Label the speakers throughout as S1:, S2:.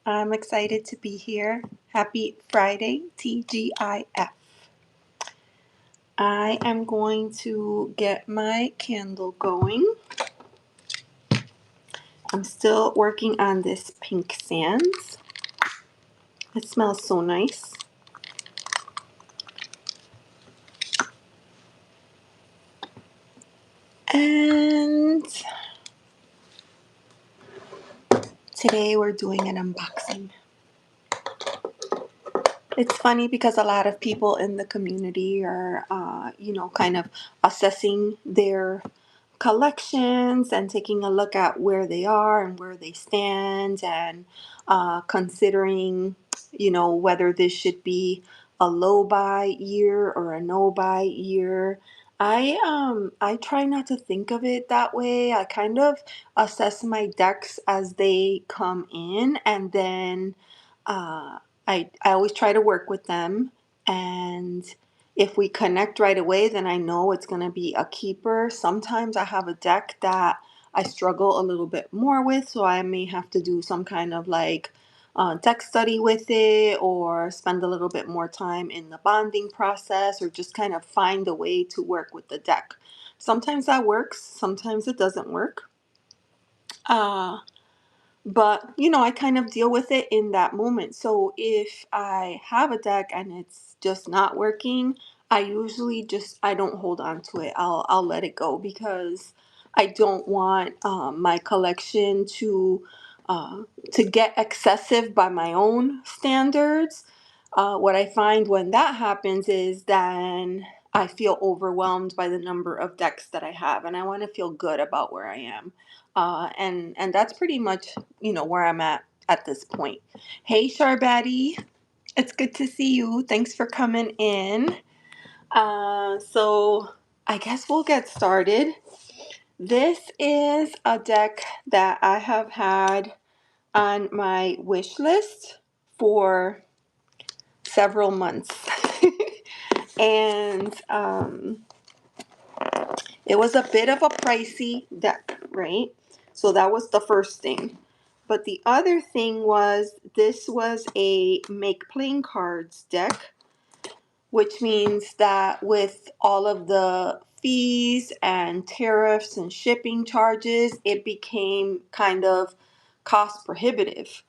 S1: I'm excited to be here. Happy Friday, TGIF. I am going to get my candle going. I'm still working on this pink sands. It smells so nice. And today we're doing an unboxing. It's funny because a lot of people in the community are, kind of assessing their collections and taking a look at where they are and where they stand and considering, whether this should be a low buy year or a no buy year. I try not to think of it that way. I kind of assess my decks as they come in, and then uh, I always try to work with them, and if we connect right away, then I know it's going to be a keeper. Sometimes I have a deck that I struggle a little bit more with, so I may have to do some kind of like deck study with it or spend a little bit more time in the bonding process or just kind of find a way to work with the deck. Sometimes that works, sometimes it doesn't work. Uh, but I kind of deal with it in that moment. So if I have a deck and it's just not working, I don't hold on to it. I'll let it go because I don't want my collection uh, to get excessive by my own standards. What I find when that happens is then I feel overwhelmed by the number of decks that I have, and I want to feel good about where I am. And that's pretty much where I'm at this point. Hey, Sharbati, it's good to see you. Thanks for coming in. So I guess we'll get started. This is a deck that I have had on my wish list for several months. And it was a bit of a pricey deck, right? So that was the first thing. But the other thing was this was a make playing cards deck, which means that with all of the fees and tariffs and shipping charges, it became kind of cost prohibitive.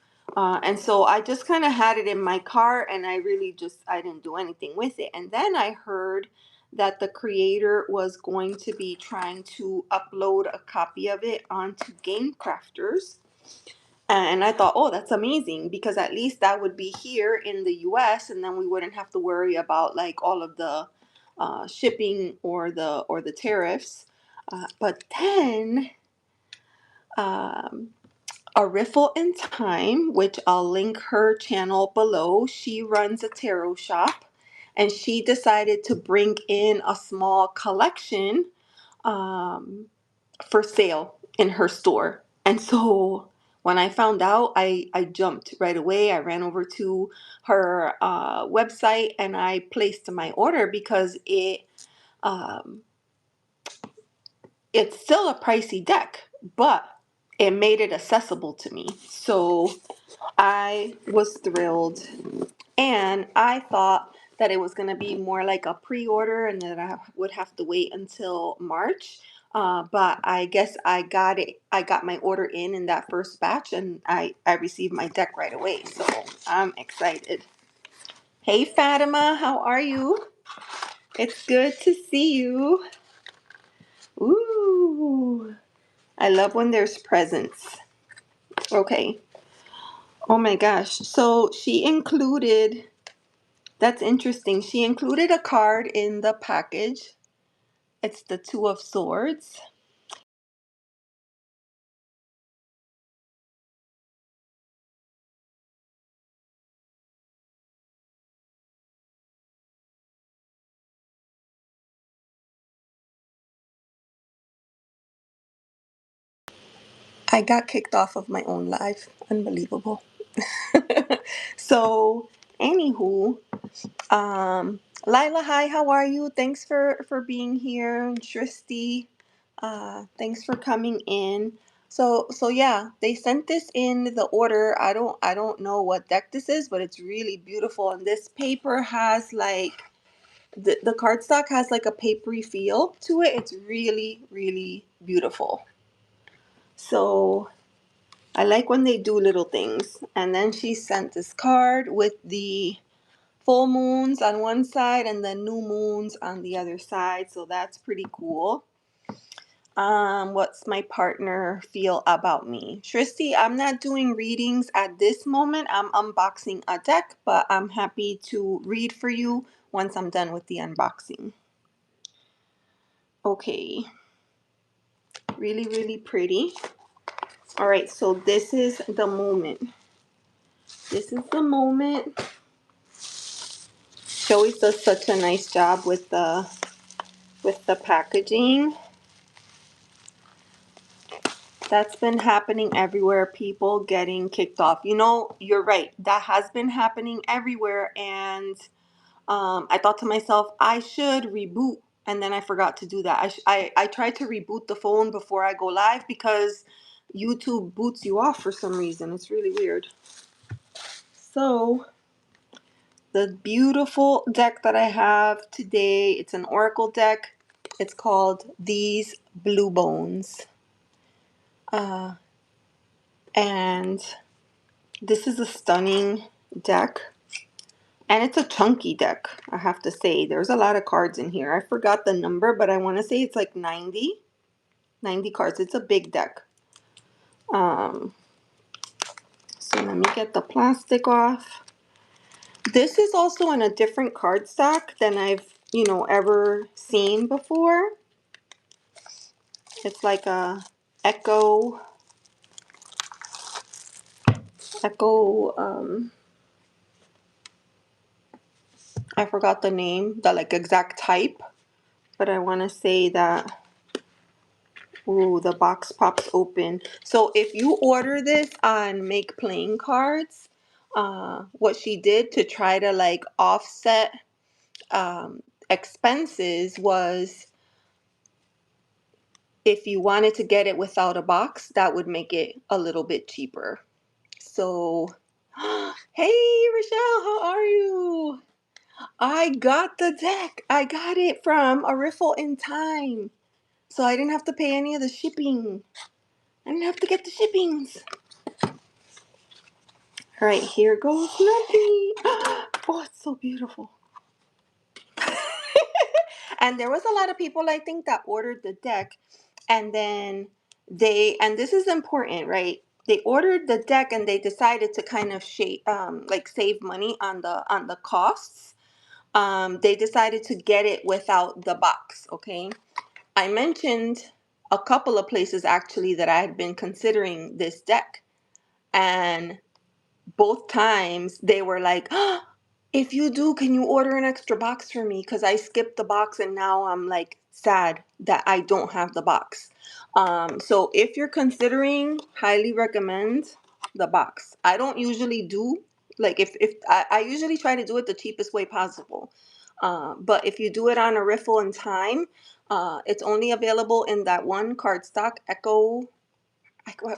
S1: And so I just kind of had it in my cart and I didn't do anything with it. And then I heard that the creator was going to be trying to upload a copy of it onto Game Crafters. And I thought, oh, that's amazing because at least that would be here in the US and then we wouldn't have to worry about like all of the shipping or the tariffs. But then um, a Riffle in Time, which I'll link her channel below. She runs a tarot shop and she decided to bring in a small collection um, for sale in her store. And so when I found out, I jumped right away. I ran over to her website and I placed my order because um, it's still a pricey deck, but it made it accessible to me. So I was thrilled. And I thought that it was going to be more like a pre-order and that I would have to wait until March. But I guess I got it. I got my order in that first batch and I received my deck right away. So I'm excited. Hey, Fatima, how are you? It's good to see you. Ooh, I love when there's presents. Okay. Oh my gosh. So she included, that's interesting. She included a card in the package. It's the Two of Swords. I got kicked off of my own live. Unbelievable. So, anywho, Lila, hi, how are you? Thanks for being here. Tristy, thanks for coming in. So yeah, they sent this in the order. I don't know what deck this is, but it's really beautiful. And this paper has like the cardstock has like a papery feel to it. It's really, really beautiful. So I like when they do little things. And then she sent this card with the full moons on one side and the new moons on the other side. So that's pretty cool. What's my partner feel about me? Tristy, I'm not doing readings at this moment. I'm unboxing a deck, but I'm happy to read for you once I'm done with the unboxing. Okay, really, really pretty. All right, so this is the moment. This is the moment. She always does such a nice job with the packaging. That's been happening everywhere, people getting kicked off. You know, you're right. That has been happening everywhere. And I thought to myself, I should reboot. And then I forgot to do that. I tried to reboot the phone before I go live because YouTube boots you off for some reason. It's really weird. So, the beautiful deck that I have today, it's an Oracle deck. It's called These Blue Bones. Uh, and this is a stunning deck, and it's a chunky deck, I have to say. There's a lot of cards in here. I forgot the number, but I want to say it's like 90 cards. It's a big deck. Um, so let me get the plastic off. This is also in a different cardstock than I've, ever seen before. It's like a echo, echo, I forgot the name, the like exact type, but I want to say that. Ooh, the box pops open. So if you order this on Make Playing Cards, what she did to try to like offset expenses was if you wanted to get it without a box, that would make it a little bit cheaper. So, hey Rochelle, how are you? I got the deck. I got it from a riffle in time. So I didn't have to pay any of the shipping. I didn't have to get the shippings. All right, here goes nothing. Oh, it's so beautiful. And there was a lot of people, I think, that ordered the deck, and then and this is important, right? They ordered the deck and they decided to kind of like save money on the costs. They decided to get it without the box. Okay, I mentioned a couple of places actually that I had been considering this deck, and both times they were like, oh, if you do, can you order an extra box for me? Because I skipped the box and now I'm like sad that I don't have the box. So if you're considering, highly recommend the box. I don't usually do, like if I usually try to do it the cheapest way possible. But if you do it on a riffle in time, it's only available in that one cardstock, Echo.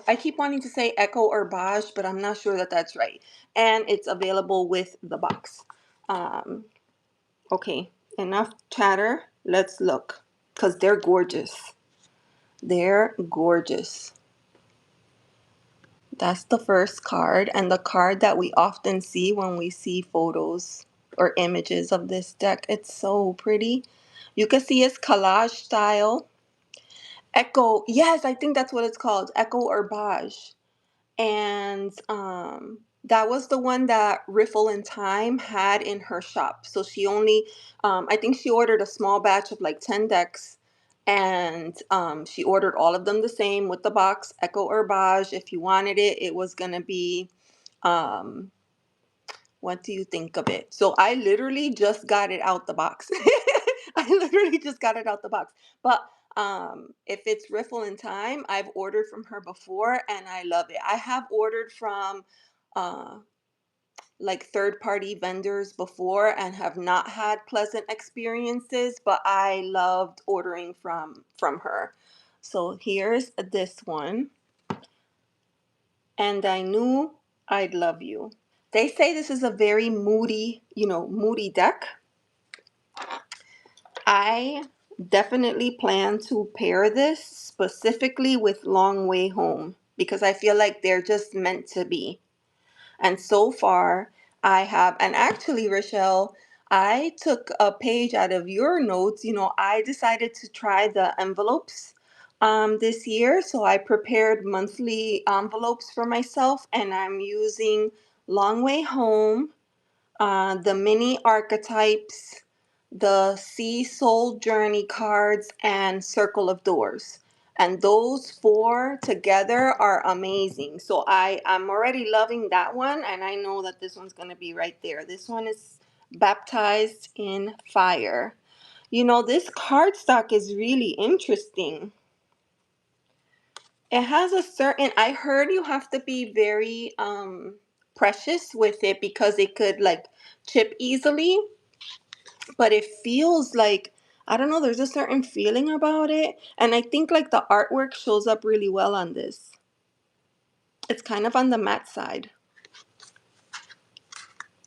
S1: I keep wanting to say Echo or Baj, but I'm not sure that that's right. And it's available with the box. Um, okay, enough chatter. Let's look, because they're gorgeous. They're gorgeous. That's the first card, and the card that we often see when we see photos or images of this deck. It's so pretty. You can see it's collage style. Echo, yes, I think that's what it's called. Echo or Baj. And that was the one that Riffle in Time had in her shop. So she only, I think she ordered a small batch of like 10 decks, and she ordered all of them the same with the box, Echo Herbage. If you wanted it, it was gonna be, um, what do you think of it? So I literally just got it out the box. I literally just got it out the box. But if it's Riffle in Time, I've ordered from her before and I love it. I have ordered from uh, like third party vendors before and have not had pleasant experiences, but I loved ordering from her. So here's this one. and I knew I'd love you. They say this is a very moody, moody deck. I definitely plan to pair this specifically with Long Way Home because I feel like they're just meant to be. And so far, I have, and actually, Rochelle, I took a page out of your notes. I decided to try the envelopes this year. So I prepared monthly envelopes for myself, and I'm using Long Way Home, the mini archetypes, the Sea Soul Journey cards, and Circle of Doors. And those four together are amazing. So I'm already loving that one, and I know that this one's going to be right there. This one is Baptized in Fire. This cardstock is really interesting. It has a certain, I heard you have to be very precious with it because it could like chip easily, but it feels like, I don't know, there's a certain feeling about it. And I think like the artwork shows up really well on this. It's kind of on the matte side.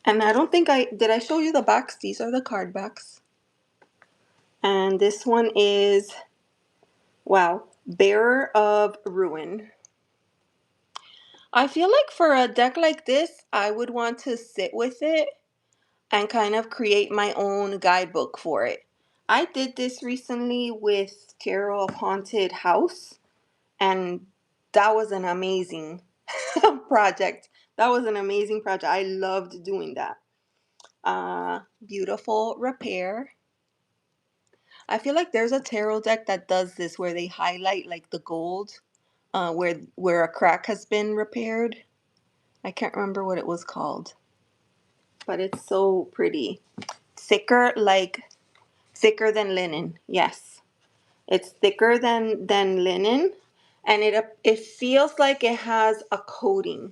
S1: And I don't think did I show you the backs? These are the card backs. And this one is, wow, Bearer of Ruin. I feel like for a deck like this, I would want to sit with it and kind of create my own guidebook for it. I did this recently with Tarot of Haunted House, and that was an amazing project. That was an amazing project. I loved doing that. Beautiful Repair. I feel like there's a tarot deck that does this where they highlight like the gold, where a crack has been repaired. I can't remember what it was called, but it's so pretty. Thicker than linen. Yes, it's thicker than linen, and it feels like it has a coating.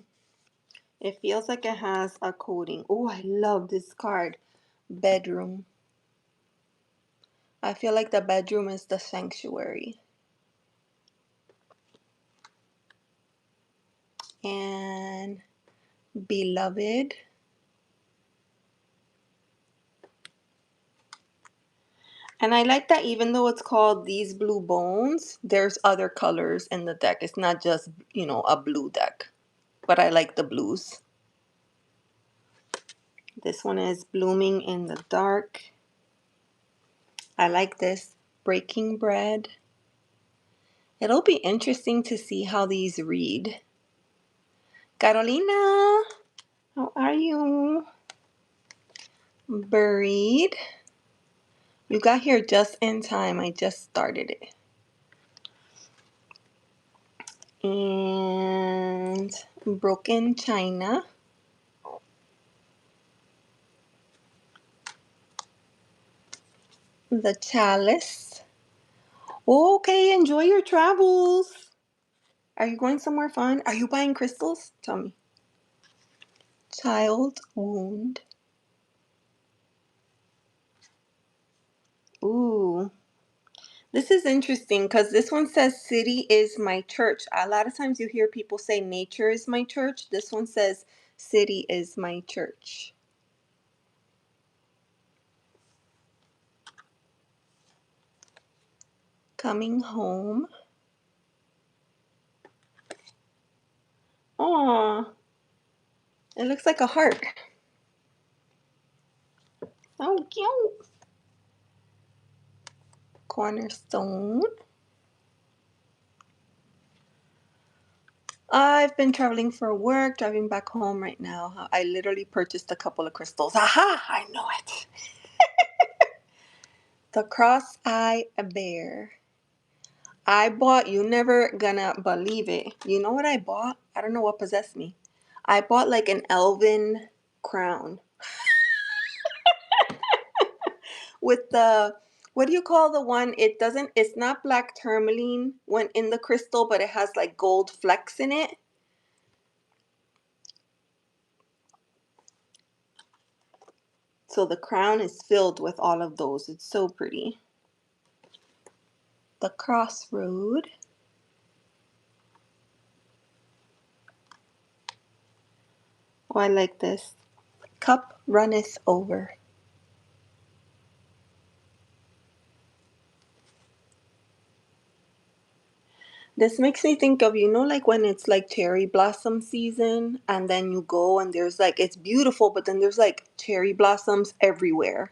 S1: It feels like it has a coating. Oh, I love this card. Bedroom. I feel like the bedroom is the sanctuary. And Beloved. And I like that even though it's called These Blue Bones, there's other colors in the deck. It's not just, a blue deck. But I like the blues. This one is Blooming in the Dark. I like this. Breaking Bread. It'll be interesting to see how these read. Carolina, how are you? Buried. You got here just in time. I just started it. And Broken China. The Chalice. Okay, enjoy your travels. Are you going somewhere fun? Are you buying crystals? Tell me. Child Wound. Ooh. This is interesting because this one says city is my church. A lot of times you hear people say nature is my church. This one says city is my church. Coming home. Aw, it looks like a heart. So cute. Cornerstone. I've been traveling for work, driving back home right now. I literally purchased a couple of crystals. Aha! I know it. The Cross-Eye Bear. I bought, you never gonna believe it. You know what I bought? I don't know what possessed me. I bought like an elven crown with the, what do you call the one? It's not black tourmaline when in the crystal, but it has like gold flecks in it. So the crown is filled with all of those. It's so pretty. The Crossroad. Oh, I like this. Cup runneth over. This makes me think of, like when it's like cherry blossom season and then you go and there's like, it's beautiful, but then there's like cherry blossoms everywhere.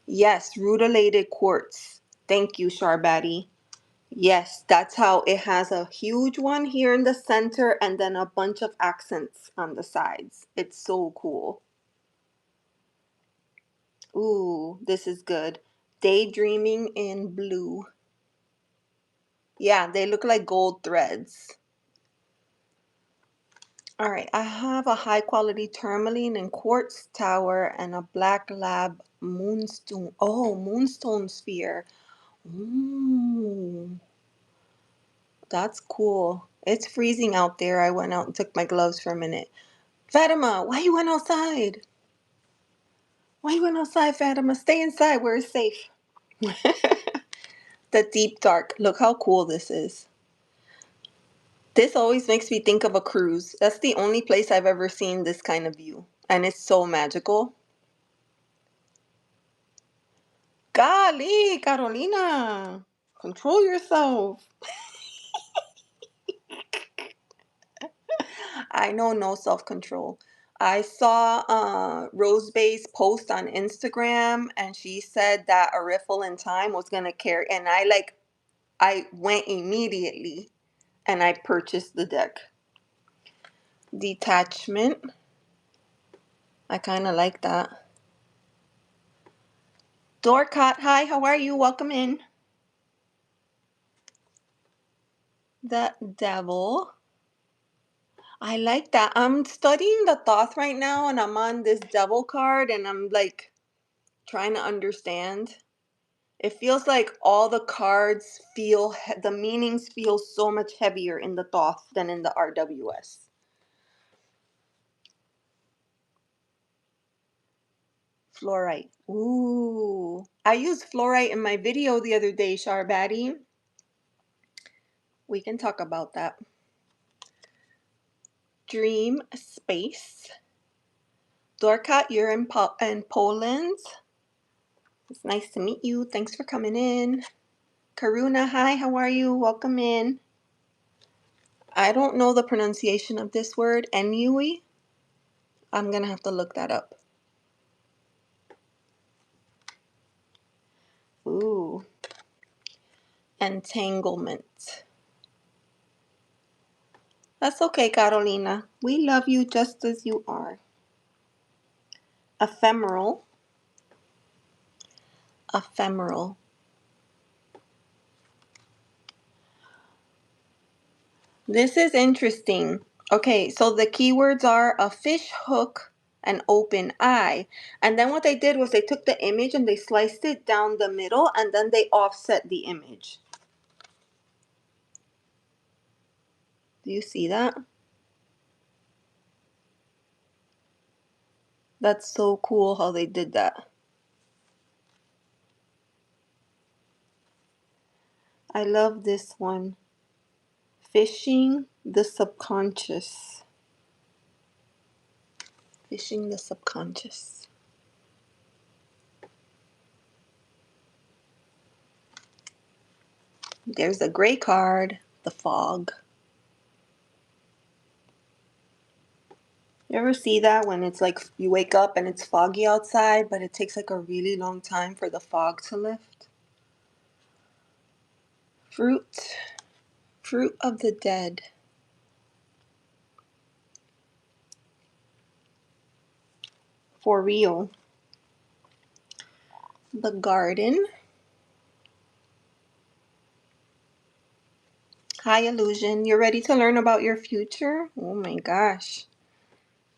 S1: Yes, rutilated quartz. Thank you, Sharbati. Yes, that's how it has a huge one here in the center and then a bunch of accents on the sides. It's so cool. Ooh, this is good. Daydreaming in blue. Yeah, they look like gold threads. All right, I have a high quality tourmaline and quartz tower and a black lab moonstone. Oh, moonstone sphere. Ooh, that's cool. It's freezing out there. I went out and took my gloves for a minute. Fatima, why you went outside? Why you went outside, Fatima? Stay inside where it's safe. The deep dark. Look how cool this is. This always makes me think of a cruise. That's the only place I've ever seen this kind of view. And it's so magical. Golly, Carolina. Control yourself. I know no self-control. I saw Rose Bay's post on Instagram and she said that A Riffle in Time was gonna carry and I went immediately and I purchased the deck. Detachment. I kinda like that. Dorcott, hi, how are you? Welcome in. The Devil. I like that. I'm studying the Thoth right now and I'm on this Devil card and I'm like trying to understand. It feels like all the cards the meanings feel so much heavier in the Thoth than in the RWS. Fluorite. Ooh. I used fluorite in my video the other day, Sharbati. We can talk about that. Dream Space. Dorcott, you're in Poland. It's nice to meet you. Thanks for coming in. Karuna, hi, how are you? Welcome in. I don't know the pronunciation of this word, Enui. I'm going to have to look that up. Ooh. Entanglement. That's okay, Carolina. We love you just as you are. Ephemeral. Ephemeral. This is interesting. Okay, so the keywords are a fish hook, an open eye. And then what they did was they took the image and they sliced it down the middle and then they offset the image. Do you see that? That's so cool how they did that. I love this one. Fishing the subconscious. Fishing the subconscious. There's a gray card, the fog. You ever see that when it's like you wake up and it's foggy outside, but it takes like a really long time for the fog to lift? Fruit. Fruit of the dead. For real. The garden. Hi, Illusion. You're ready to learn about your future? Oh my gosh.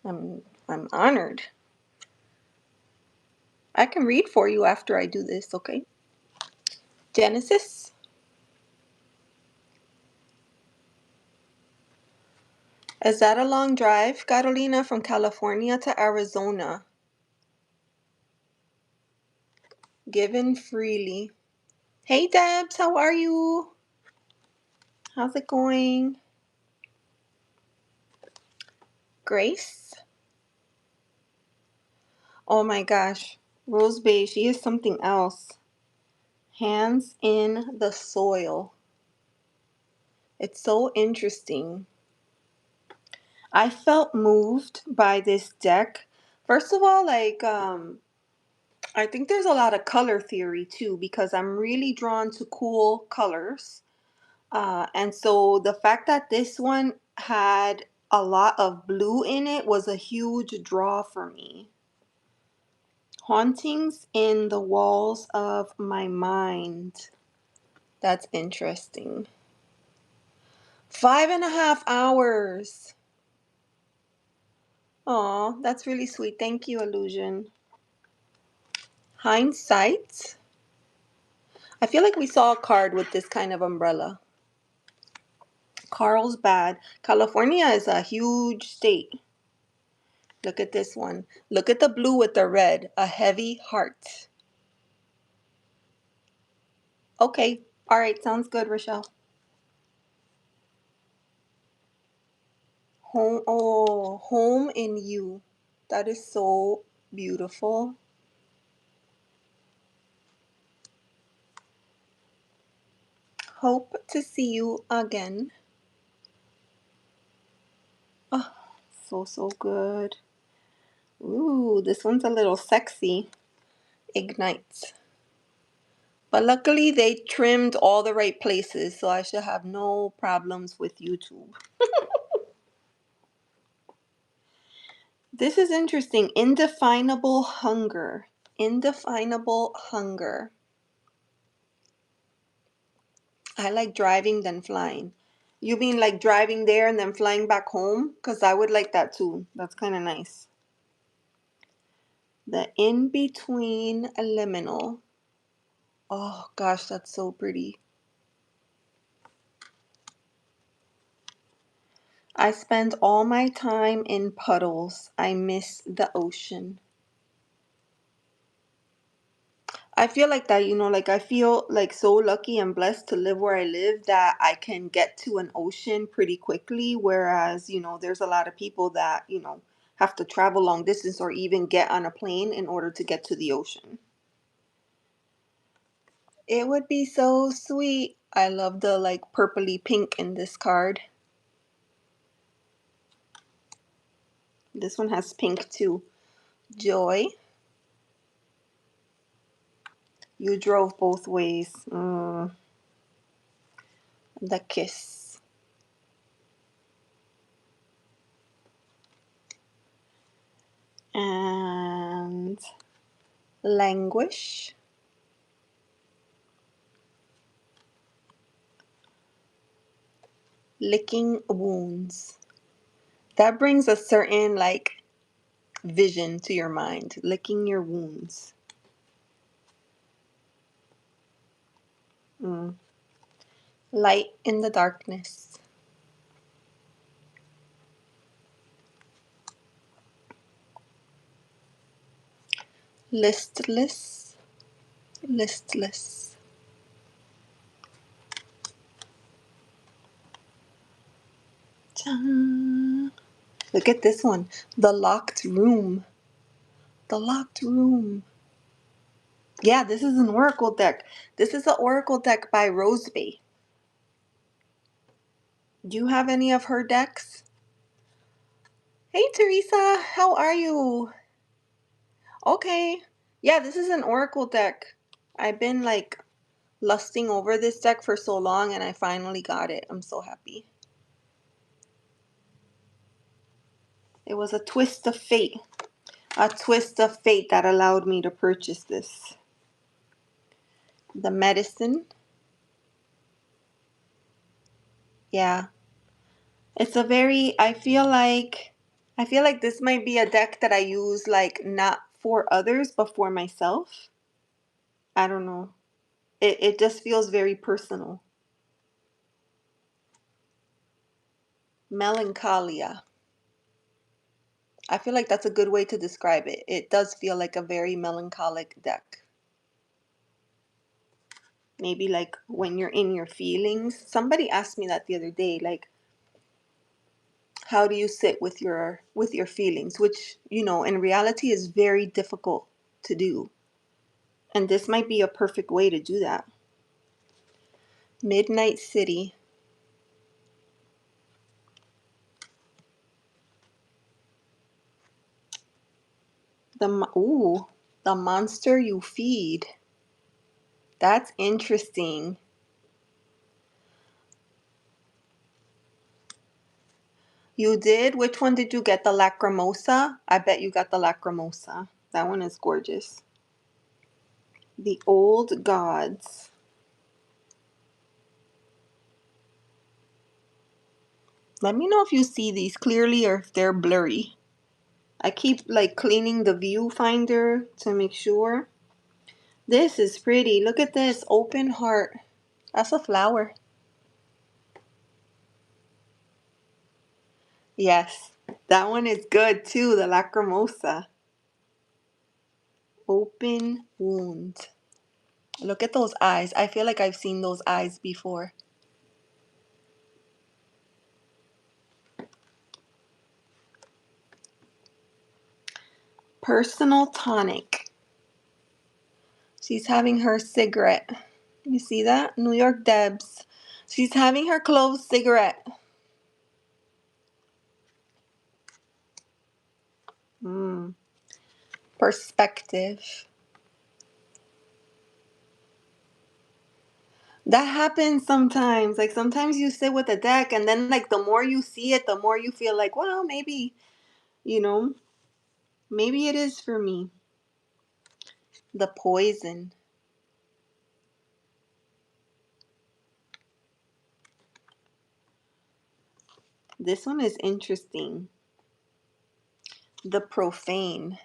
S1: I'm honored. I can read for you after I do this, okay? Genesis. Is that a long drive, Carolina, from California to Arizona? Given freely. Hey, Debs, how are you? How's it going? Grace. Oh my gosh. Rose Bay, she is something else. Hands in the soil. It's so interesting. I felt moved by this deck. First of all, I think there's a lot of color theory too, because I'm really drawn to cool colors. And so the fact that this one had a lot of blue in it was a huge draw for me. Hauntings in the walls of my mind. That's interesting. 5.5 hours. Aw, that's really sweet. Thank you, Illusion. Hindsight. I feel like we saw a card with this kind of umbrella. Carlsbad. California is a huge state. Look at this one. Look at the blue with the red. A heavy heart. Okay. All right. Sounds good, Rochelle. Home. Oh, home in you. That is so beautiful. Hope to see you again. Oh, so, so good. Ooh, this one's a little sexy. Ignite. But luckily they trimmed all the right places, so I should have no problems with YouTube. This is interesting. Indefinable hunger. Indefinable hunger. I like driving than flying. You mean like driving there and then flying back home? Because I would like that too. That's kind of nice. The in-between liminal. Oh gosh, that's so pretty. I spend all my time in puddles. I miss the ocean. I feel like that, like I feel like so lucky and blessed to live where I live that I can get to an ocean pretty quickly. Whereas, there's a lot of people that, have to travel long distance or even get on a plane in order to get to the ocean. It would be so sweet. I love the like purpley pink in this card. This one has pink too. Joy. You drove both ways. The kiss. And languish. Licking wounds. That brings a certain like vision to your mind. Licking your wounds. Mm. Light in the darkness. Listless. Listless. Ta. Look at this one. The locked room. The locked room. Yeah, this is an oracle deck. This is an oracle deck by Roseby. Do you have any of her decks? Hey, Teresa. How are you? Okay. Yeah, this is an oracle deck. I've been like lusting over this deck for so long and I finally got it. I'm so happy. It was a twist of fate. A twist of fate that allowed me to purchase this. The medicine. Yeah. It's a very I feel like this might be a deck that I use like not for others but for myself. I don't know. It just feels very personal. Melancholia. I feel like that's a good way to describe it. It does feel like a very melancholic deck. Maybe like when you're in your feelings. Somebody asked me that the other day, like, How do you sit with your feelings, which, in reality is very difficult to do. And this might be a perfect way to do that. Midnight City. Ooh, the monster you feed. That's interesting. You did? Which one did you get? The Lacrimosa? I bet you got the Lacrimosa. That one is gorgeous. The Old Gods. Let me know if you see these clearly or if they're blurry. I keep like cleaning the viewfinder to make sure. This is pretty. Look at this open heart. That's a flower. Yes, that one is good too. The Lacrimosa. Open wound. Look at those eyes. I feel like I've seen those eyes before. Personal tonic. She's having her cigarette. You see that? New York Debs. She's having her closed cigarette. Mm. Perspective. That happens sometimes. Like sometimes you sit with a deck and then like the more you see it, the more you feel like, well, maybe, you know, maybe it is for me. The poison. This one is interesting. The profane.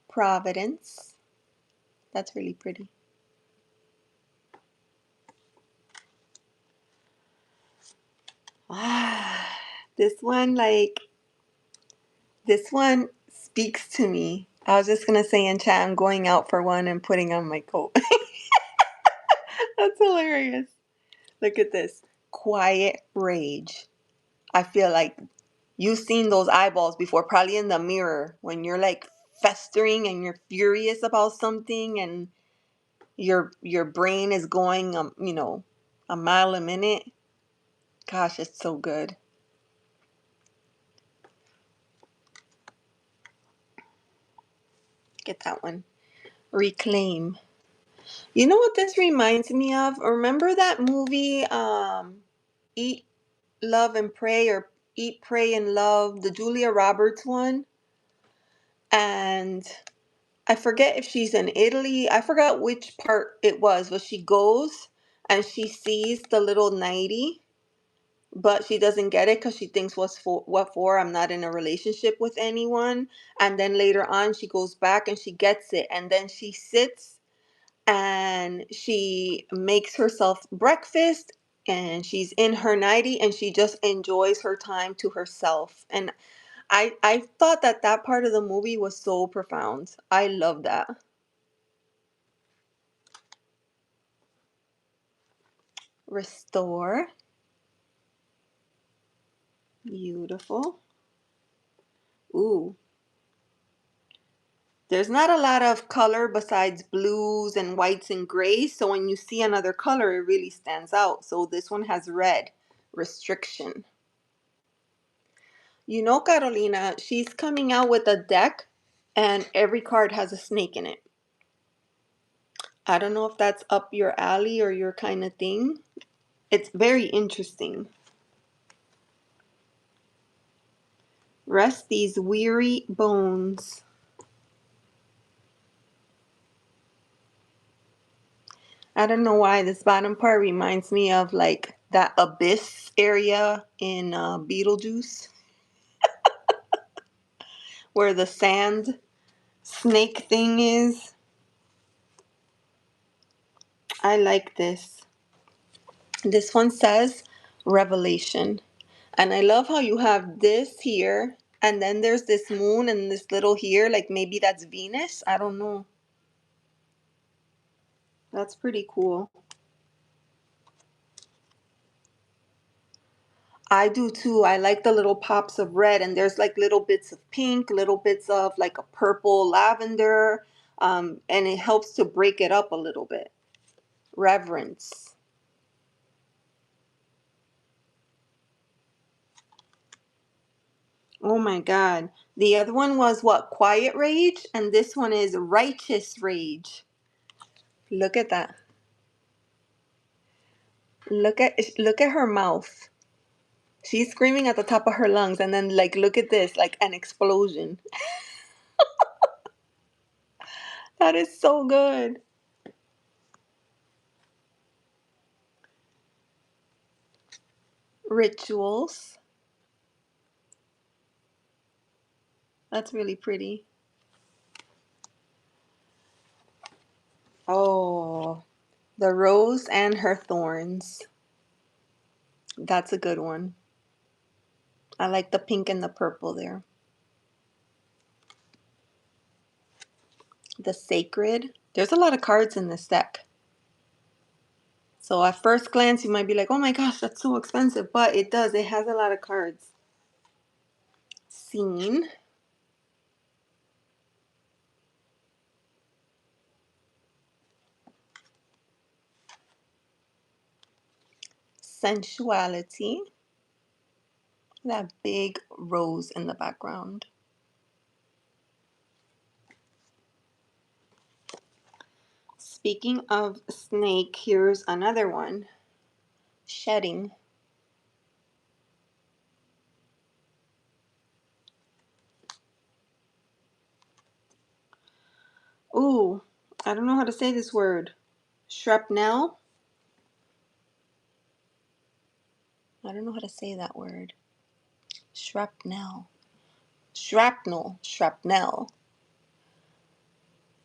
S1: Providence. That's really pretty. Ah, this one, like, this one speaks to me. I was just gonna say in chat, I'm going out for one and putting on my coat. That's hilarious. Look at this. Quiet rage. I feel like you've seen those eyeballs before, probably in the mirror, when you're like festering and you're furious about something and your brain is going, a mile a minute. Gosh, it's so good. Get that one. Reclaim. You know what this reminds me of? Remember that movie, Eat, Love, and Pray, or Eat, Pray, and Love, the Julia Roberts one? And I forget if she's in Italy. I forgot which part it was, but she goes and she sees the little nightie, but she doesn't get it because she thinks what for? I'm not in a relationship with anyone. And then later on, she goes back and she gets it, and then she sits and she makes herself breakfast and she's in her nightie and she just enjoys her time to herself. And I thought that part of the movie was so profound. I love that. Restore. Beautiful. Ooh. There's not a lot of color besides blues and whites and grays, so when you see another color, it really stands out. So this one has red. Restriction. Carolina, she's coming out with a deck and every card has a snake in it. I don't know if that's up your alley or your kind of thing. It's very interesting. Rest these weary bones. I don't know why this bottom part reminds me of like that abyss area in Beetlejuice where the sand snake thing is. I like this. This one says revelation. And I love how you have this here and then there's this moon and this little here, like maybe that's Venus. I don't know. That's pretty cool. I do too. I like the little pops of red, and there's like little bits of pink, little bits of like a purple lavender, and it helps to break it up a little bit. Reverence. Oh my God. The other one was what? Quiet rage, and this one is righteous rage. Look at that. Look at her mouth. She's screaming at the top of her lungs, and then like look at this, like an explosion. That is so good. Rituals. That's really pretty. Oh, the rose and her thorns. That's a good one. I like the pink and the purple there. The sacred. There's a lot of cards in this deck. So at first glance, you might be like, oh my gosh, that's so expensive. But it does. It has a lot of cards. Scene. Sensuality. That big rose in the background. Speaking of snake, here's another one. Shedding. Ooh, I don't know how to say this word. Shrapnel? I don't know how to say that word. Shrapnel. Shrapnel. Shrapnel.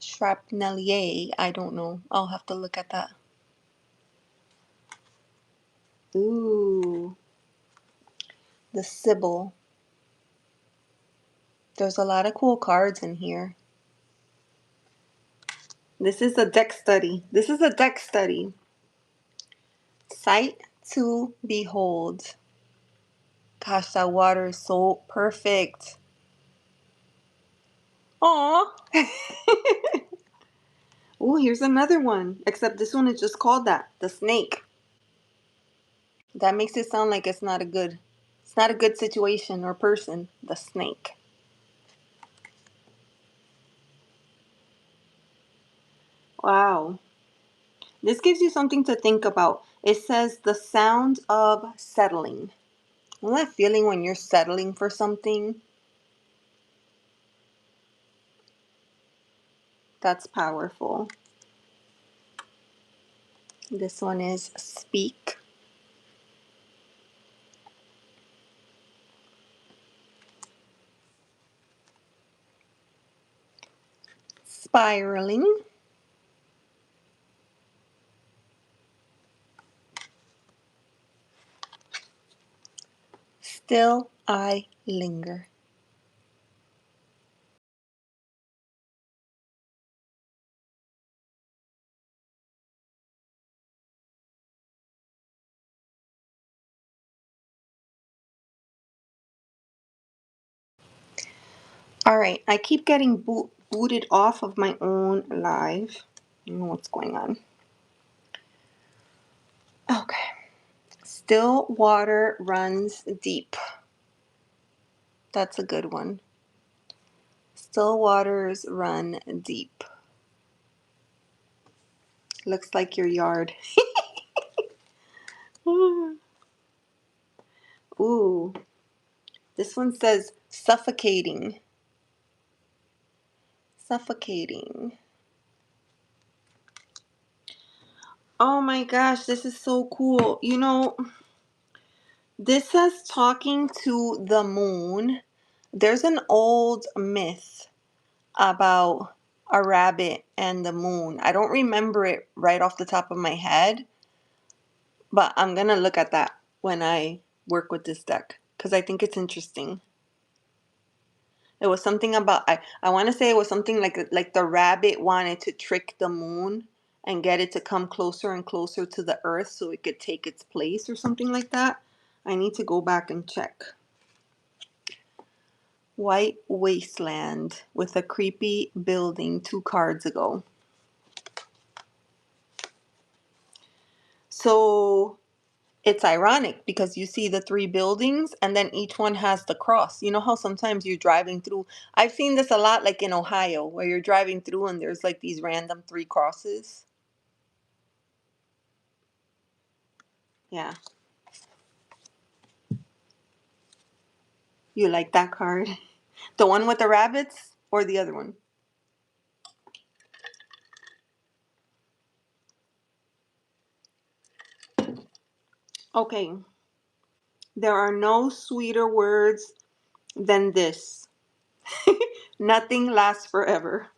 S1: Shrapnelier. I don't know. I'll have to look at that. Ooh. The Sybil. There's a lot of cool cards in here. This is a deck study. This is a deck study. Sight to behold. Gosh, that water is so perfect. Aw. Oh, here's another one. Except this one is just called that. The snake. That makes it sound like it's not a good situation or person. The snake. Wow. This gives you something to think about. It says the sound of settling. You know that feeling when you're settling for something? That's powerful. This one is speak. Spiraling. Still I linger. All right, I keep getting booted off of my own live. I don't know what's going on. Okay. Still water runs deep. That's a good one. Still waters run deep. Looks like your yard. Ooh, this one says suffocating. Suffocating. Oh my gosh, this is so cool. This says talking to the moon. There's an old myth about a rabbit and the moon. I don't remember it right off the top of my head, but I'm gonna look at that when I work with this deck because I think it's interesting. It was something about I want to say it was something like the rabbit wanted to trick the moon and get it to come closer and closer to the earth so it could take its place or something like that. I need to go back and check. White wasteland with a creepy building 2 cards ago. So it's ironic because you see the 3 buildings and then each one has the cross. You know how sometimes you're driving through, I've seen this a lot like in Ohio where you're driving through and there's like these random 3 crosses. Yeah. You like that card? The one with the rabbits or the other one? Okay. There are no sweeter words than this. Nothing lasts forever.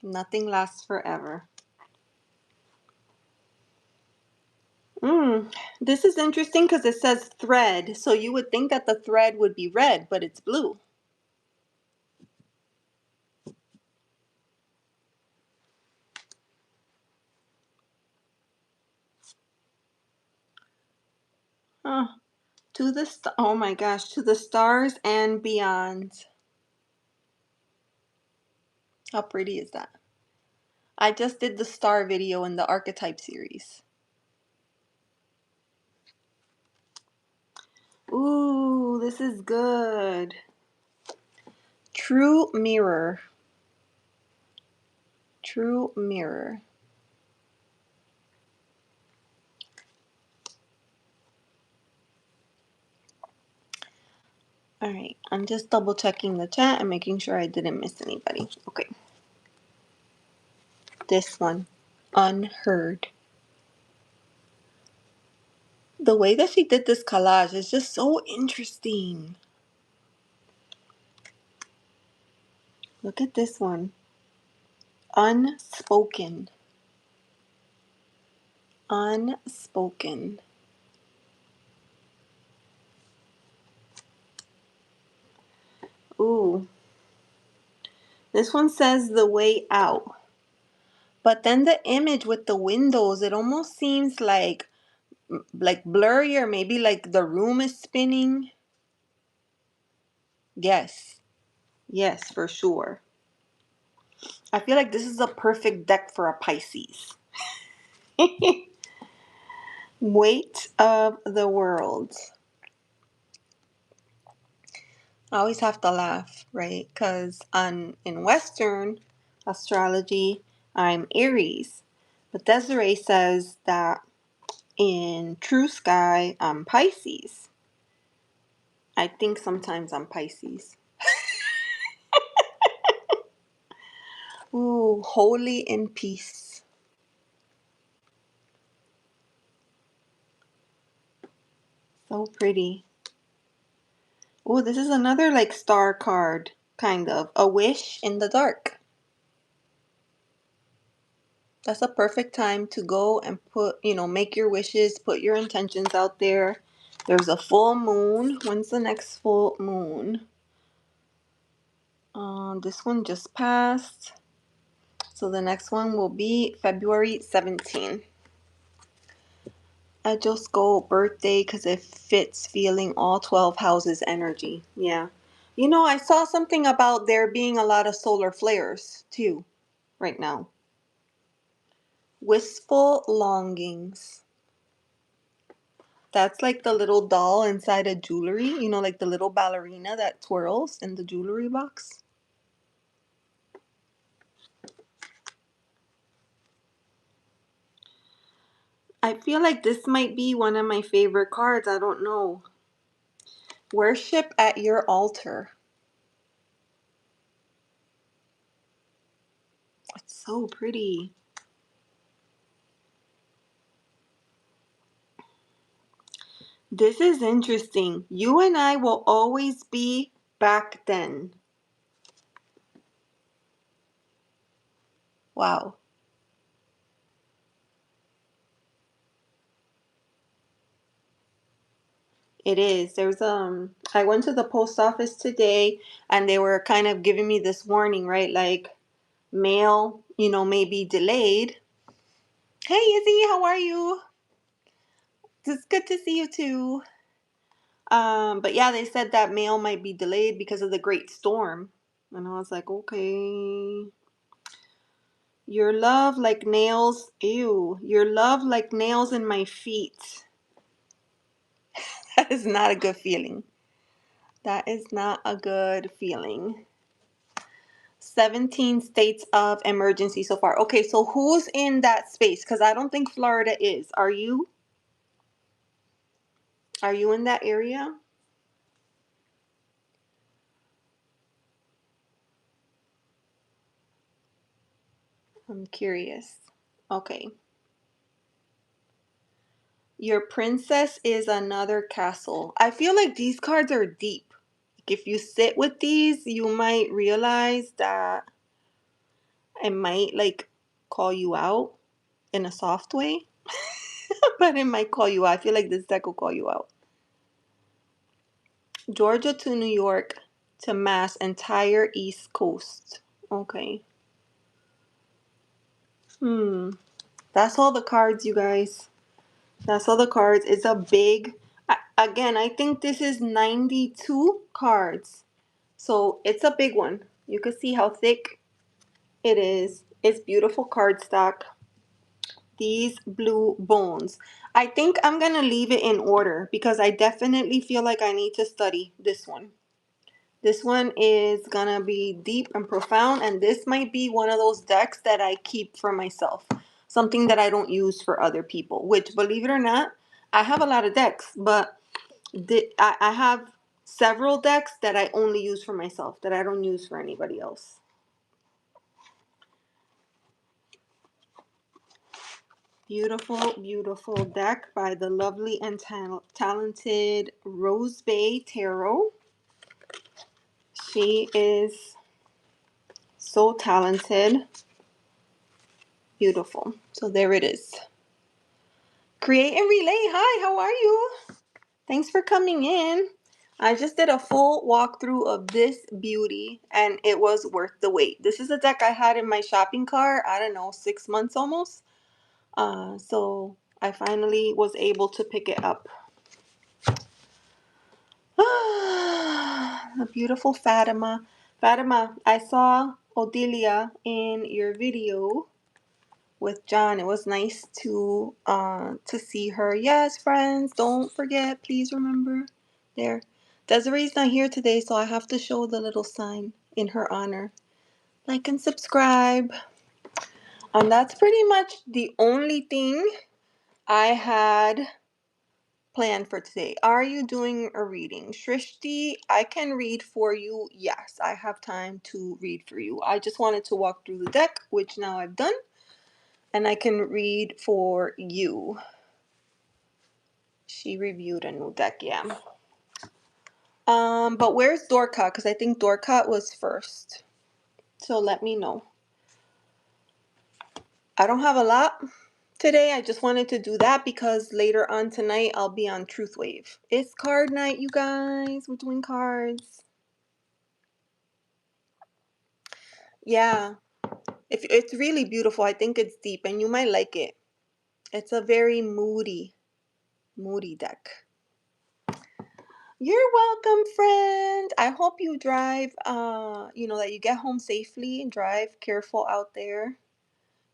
S1: Nothing lasts forever. This is interesting because it says thread. So you would think that the thread would be red, but it's blue. Huh. Oh my gosh, to the stars and beyond. How pretty is that? I just did the star video in the archetype series. Ooh, this is good. True mirror. True mirror. All right, I'm just double checking the chat and making sure I didn't miss anybody. Okay. This one, unheard. The way that she did this collage is just so interesting. Look at this one. Unspoken. Unspoken. Ooh. This one says the way out. But then the image with the windows, it almost seems like blurry, or maybe like the room is spinning. Yes. Yes, for sure. I feel like this is a perfect deck for a Pisces. Weight of the world. I always have to laugh, right? Because in Western astrology, I'm Aries. But Desiree says that in True Sky, I'm Pisces. I think sometimes I'm Pisces. Ooh, holy in peace. So pretty. Ooh, this is another like star card, kind of. A wish in the dark. That's a perfect time to go and make your wishes, put your intentions out there. There's a full moon. When's the next full moon? This one just passed. So the next one will be February 17th. I just go birthday because it fits feeling all 12 houses energy. Yeah. I saw something about there being a lot of solar flares too right now. Wistful longings. That's like the little doll inside a jewelry, like the little ballerina that twirls in the jewelry box. I feel like this might be one of my favorite cards. I don't know. Worship at your altar. It's so pretty. This is interesting. You and I will always be back then. Wow. It is. I went to the post office today and they were kind of giving me this warning, right? Like mail, may be delayed. Hey Izzy, how are you? It's good to see you too. But yeah, they said that mail might be delayed because of the great storm. And I was like, okay. Your love like nails. Ew. Your love like nails in my feet. That is not a good feeling. That is not a good feeling. 17 states of emergency so far. Okay, so who's in that space? Because I don't think Florida is. Are you? Are you in that area? I'm curious. Okay. Your princess is another castle. I feel like these cards are deep. Like if you sit with these, you might realize that it might like call you out in a soft way, but it might call you out. I feel like this deck will call you out. Georgia to New York to Mass, entire East Coast. Okay. Hmm. That's all the cards, you guys. That's all the cards. It's a big. Again, I think this is 92 cards. So it's a big one. You can see how thick it is. It's beautiful cardstock. These blue bones. I think I'm going to leave it in order because I definitely feel like I need to study this one. This one is going to be deep and profound, and this might be one of those decks that I keep for myself. Something that I don't use for other people, which, believe it or not, I have a lot of decks, but I have several decks that I only use for myself, that I don't use for anybody else. Beautiful, beautiful deck by the lovely and talented Rose Bay Tarot. She is so talented. Beautiful. So there it is. Create and relay. Hi, how are you? Thanks for coming in. I just did a full walkthrough of this beauty and it was worth the wait. This is a deck I had in my shopping cart, I don't know, 6 months almost. So I finally was able to pick it up. A beautiful Fatima. Fatima, I saw Odilia in your video with John. It was nice to see her. Yes, friends, don't forget, please remember. There. Desiree's not here today, so I have to show the little sign in her honor. Like and subscribe. And that's pretty much the only thing I had planned for today. Are you doing a reading? Shrishti, I can read for you. Yes, I have time to read for you. I just wanted to walk through the deck, which now I've done, and I can read for you. She reviewed a new deck, yeah. But where's Dorcas? Because I think Dorcas was first. So let me know. I don't have a lot today. I just wanted to do that because later on tonight I'll be on Truth Wave. It's card night, you guys. We're doing cards. Yeah. It's really beautiful. I think it's deep and you might like it. It's a very moody deck. You're welcome, friend. I hope you drive, that you get home safely and drive careful out there.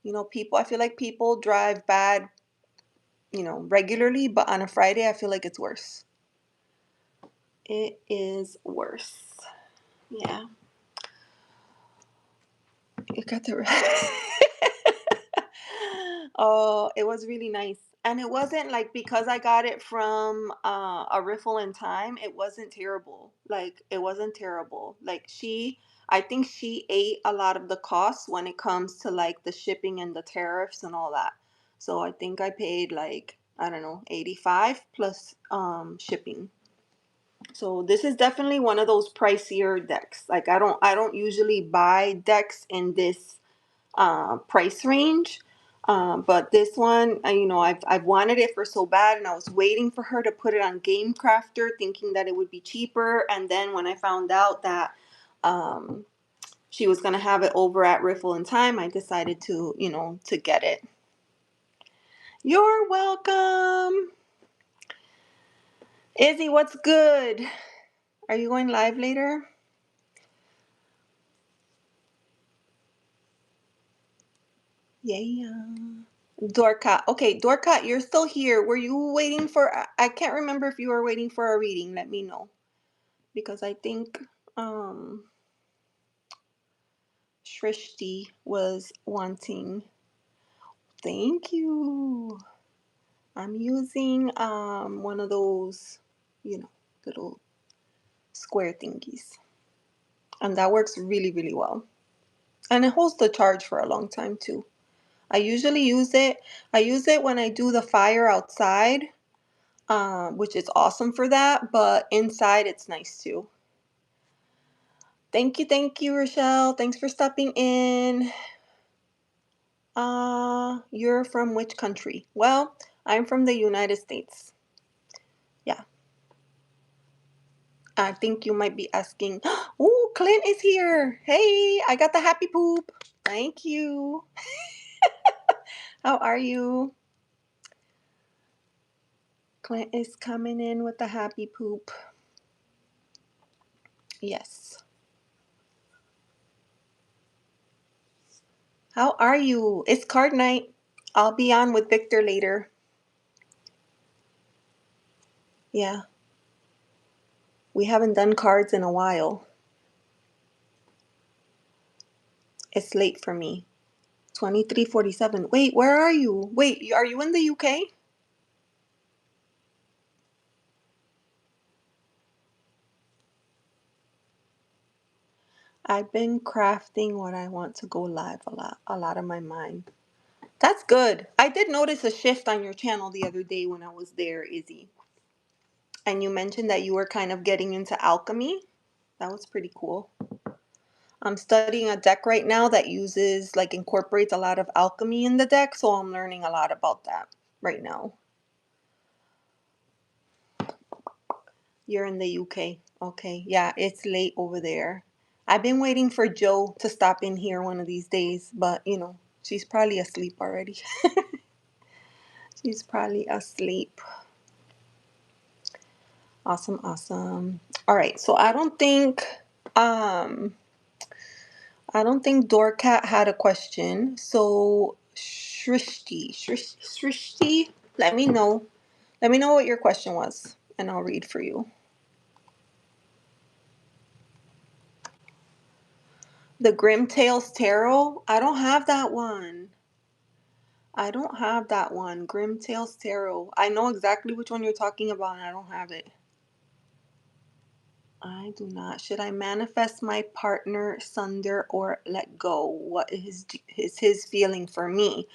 S1: I feel like people drive bad, regularly, but on a Friday, I feel like it's worse. It is worse. Yeah. You got the Oh, it was really nice. And it wasn't like because I got it from a riffle in time, it wasn't terrible. Like it wasn't terrible. Like I think she ate a lot of the costs when it comes to like the shipping and the tariffs and all that. So I think I paid like, I don't know, 85 plus shipping. So this is definitely one of those pricier decks. Like I don't usually buy decks in this price range. But this one, I've wanted it for so bad, and I was waiting for her to put it on Game Crafter, thinking that it would be cheaper. And then when I found out that she was gonna have it over at Riffle in Time, I decided to get it. You're welcome, Izzy. What's good? Are you going live later? Yeah. Dorcas. Okay, Dorcas, you're still here. Were you waiting for? I can't remember if you were waiting for a reading. Let me know, because I think Shrishti was wanting. Thank you. I'm using one of those, little square thingies, and that works really, really well. And it holds the charge for a long time too. I usually use it. I use it when I do the fire outside, which is awesome for that. But inside, it's nice too. Thank you, Rochelle. Thanks for stopping in. You're from which country? Well, I'm from the United States. Yeah. I think you might be asking. Oh, Clint is here. Hey, I got the happy poop. Thank you. How are you? Clint is coming in with the happy poop. Yes. How are you? It's card night. I'll be on with Victor later. Yeah. We haven't done cards in a while. It's late for me. 23:47. Wait, where are you? Wait, are you in the UK? I've been crafting what I want to go live a lot of my mind. That's good. I did notice a shift on your channel the other day when I was there, Izzy. And you mentioned that you were kind of getting into alchemy. That was pretty cool. I'm studying a deck right now that incorporates a lot of alchemy in the deck, so I'm learning a lot about that right now. You're in the UK. Okay. Yeah, it's late over there. I've been waiting for Joe to stop in here one of these days, but she's probably asleep already. She's probably asleep. Awesome, awesome. All right, so um I don't think Dorcat had a question. So Shrishti, let me know. Let me know what your question was, and I'll read for you. The Grim Tales Tarot? I don't have that one. I don't have that one. Grim Tales Tarot. I know exactly which one you're talking about, and I don't have it. I do not. Should I manifest my partner, sunder, or let go? What is his feeling for me?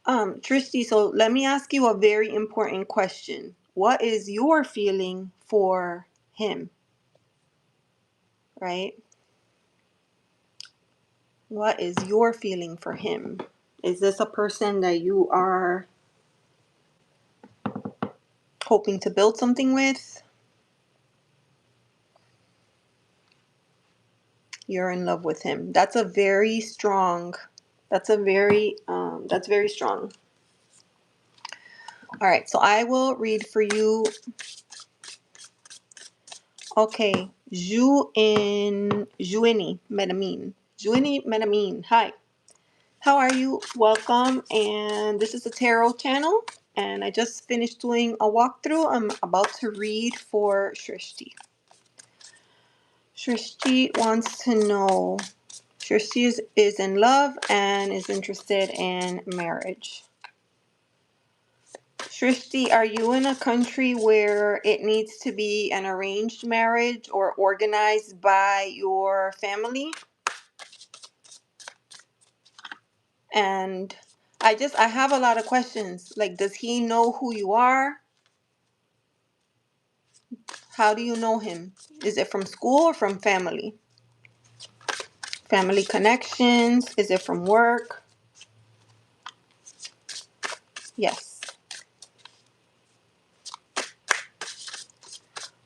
S1: Tristy, so let me ask you a very important question. What is your feeling for him? Right? What is your feeling for him? Is this a person that you are hoping to build something with? You're in love with him. That's very strong. That's very strong. All right, so I will read for you. Okay, Juini Metamine. Hi. How are you? Welcome. And this is the tarot channel. And I just finished doing a walkthrough. I'm about to read for Shrishti. Shrishti wants to know. Shrishti is in love and is interested in marriage. Shrishti, are you in a country where it needs to be an arranged marriage or organized by your family? And I have a lot of questions. Like, does he know who you are? How do you know him? Is it from school or from family? Family connections? Is it from work? Yes.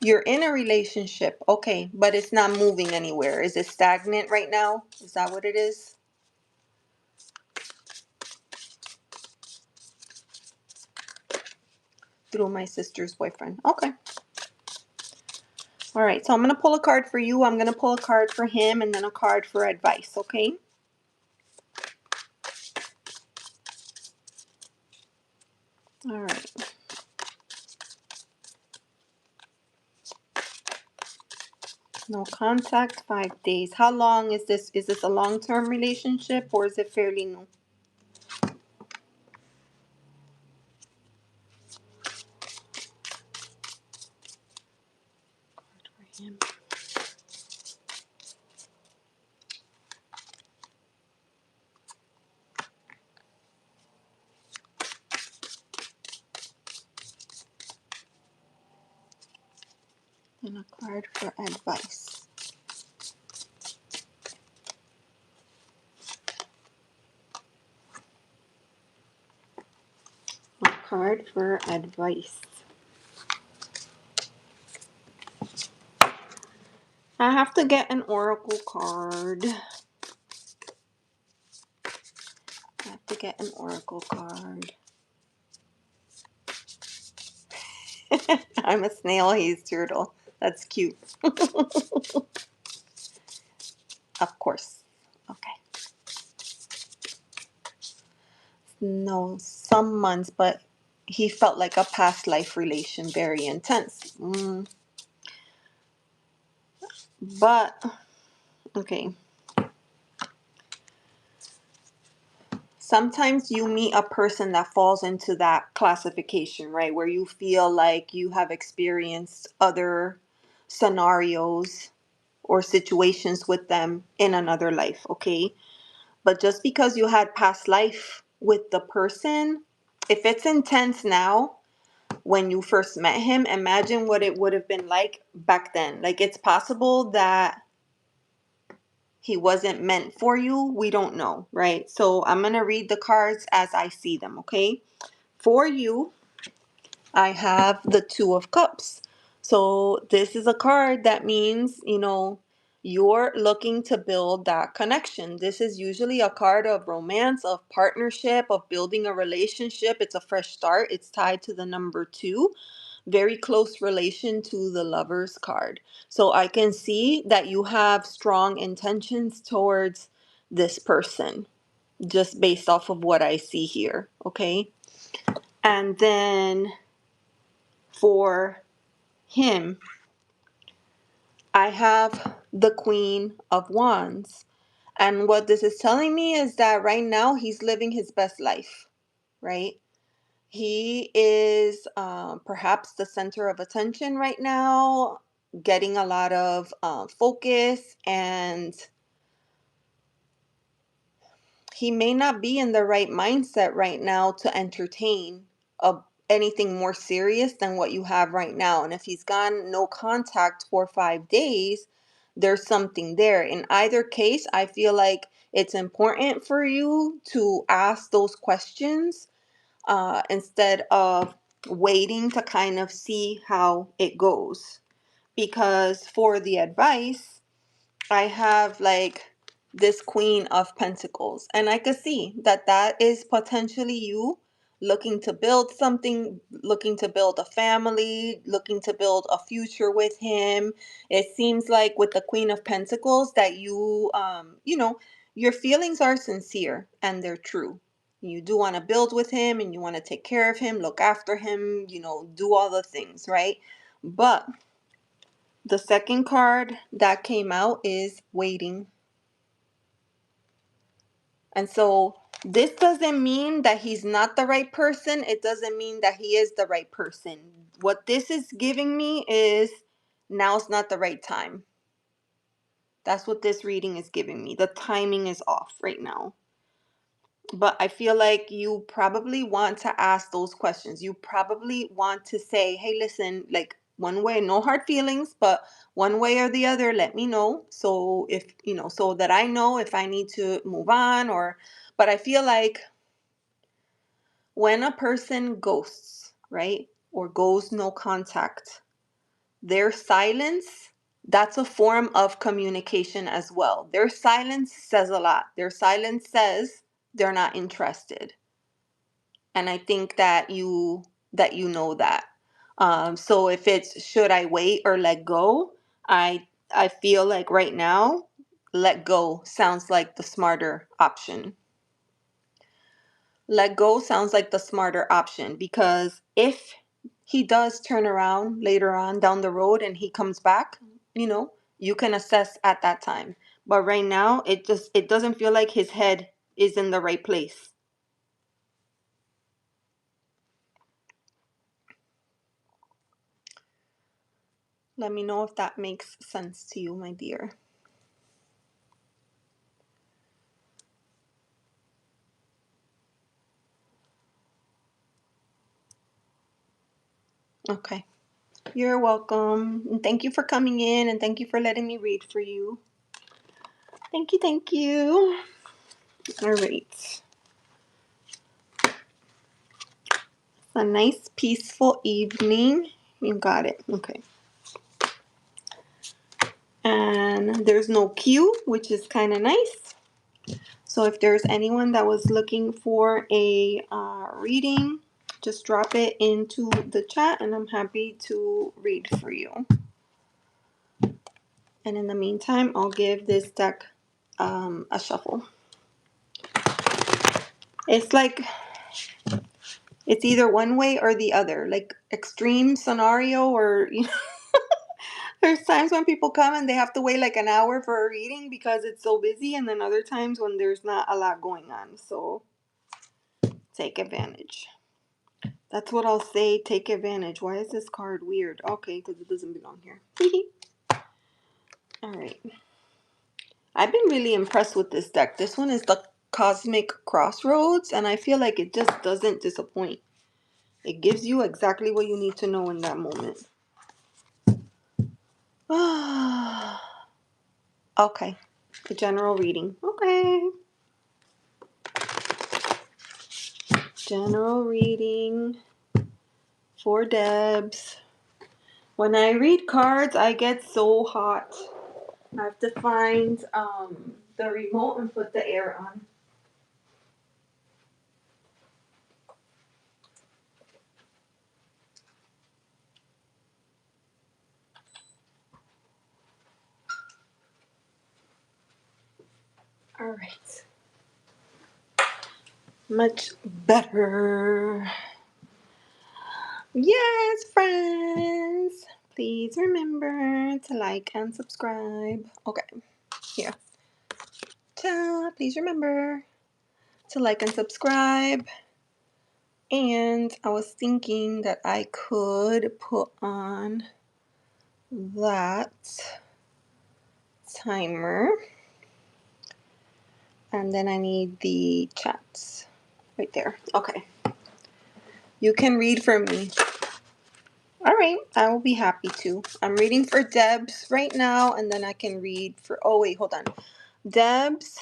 S1: You're in a relationship. Okay, but it's not moving anywhere. Is it stagnant right now? Is that what it is? Through my sister's boyfriend. Okay. All right, so I'm going to pull a card for you. I'm going to pull a card for him and then a card for advice, okay? All right. No contact, 5 days. How long is this? Is this a long-term relationship or is it fairly new? For him. And a card for advice. A card for advice. I have to get an oracle card. I have to get an oracle card. I'm a snail, he's turtle. That's cute. Of course. Okay. No, some months, but he felt like a past life relation, very intense. But, okay. Sometimes you meet a person that falls into that classification, right? Where you feel like you have experienced other scenarios or situations with them in another life, okay? But just because you had past life with the person, if it's intense now, when you first met him, imagine what it would have been like back then. Like, it's possible that he wasn't meant for you. We don't know, right? So I'm going to read the cards as I see them, okay? For you, I have the Two of Cups. So this is a card that means, you're looking to build that connection. This is usually a card of romance, of partnership, of building a relationship. It's a fresh start. It's tied to the number 2. Very close relation to the Lovers card. So I can see that you have strong intentions towards this person just based off of what I see here, okay? And then for him, I have the Queen of Wands. And what this is telling me is that right now he's living his best life, right? He is perhaps the center of attention right now, getting a lot of focus, and he may not be in the right mindset right now to entertain a, anything more serious than what you have right now. And if he's gone no contact for 5 days, there's something there. In either case, I feel like it's important for you to ask those questions instead of waiting to kind of see how it goes. Because for the advice, I have like this Queen of Pentacles, and I could see that that is potentially you looking to build something, looking to build a family, looking to build a future with him. It seems like with the Queen of Pentacles that your feelings are sincere and they're true. You do want to build with him and you want to take care of him, look after him, do all the things, right? But the second card that came out is waiting. And so this doesn't mean that he's not the right person. It doesn't mean that he is the right person. What this is giving me is now's not the right time. That's what this reading is giving me. The timing is off right now. But I feel like you probably want to ask those questions. You probably want to say, hey, listen, like one way, no hard feelings, but one way or the other, let me know. So so that I know if I need to move on but I feel like When a person ghosts, right, or goes no contact, their silence, that's a form of communication as well. Their silence says a lot. Their silence says they're not interested. And I think that you know that. So if it's should I wait or let go, I feel like right now, let go sounds like the smarter option. Let go sounds like the smarter option, because if he does turn around later on down the road and he comes back, you can assess at that time. But right now, it doesn't feel like his head is in the right place. Let me know if that makes sense to you, my dear. Okay. You're welcome. And thank you for coming in, and thank you for letting me read for you. Thank you, thank you. All right. A nice peaceful evening. You got it. Okay. And there's no queue, which is kind of nice. So if there's anyone that was looking for a reading, just drop it into the chat and I'm happy to read for you. And in the meantime, I'll give this deck a shuffle. It's like it's either one way or the other, like extreme scenario, or there's times when people come and they have to wait like an hour for a reading because it's so busy, and then other times when there's not a lot going on. So take advantage. That's what I'll say. Take advantage. Why is this card weird? Okay, because it doesn't belong here. All right. I've been really impressed with this deck. This one is the Cosmic Crossroads, and I feel like it just doesn't disappoint. It gives you exactly what you need to know in that moment. Okay. The general reading. Okay. General reading for Debs. When I read cards, I get so hot. I have to find the remote and put the air on. All right. Much better. Yes, friends. Please remember to like and subscribe. Okay, here. Please remember to like and subscribe. And I was thinking that I could put on that timer. And then I need the chats right there. Okay. You can read for me. All right. I will be happy to. I'm reading for Debs right now, and then I can read for. Oh, wait. Hold on. Debs.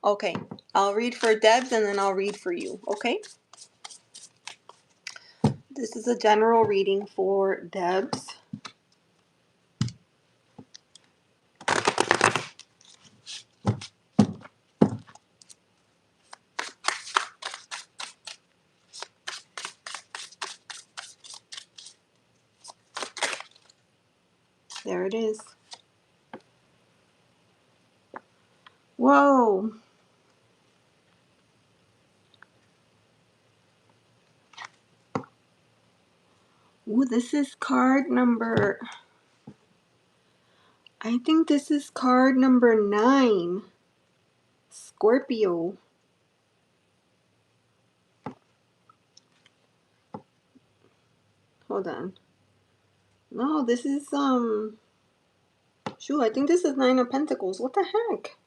S1: Okay. I'll read for Debs, and then I'll read for you. Okay. This is a general reading for Debs. There it is. Whoa. Ooh, this is card number. I think this is card number 9. Scorpio. Hold on. No, this is shoot, I think this is 9 of Pentacles. What the heck?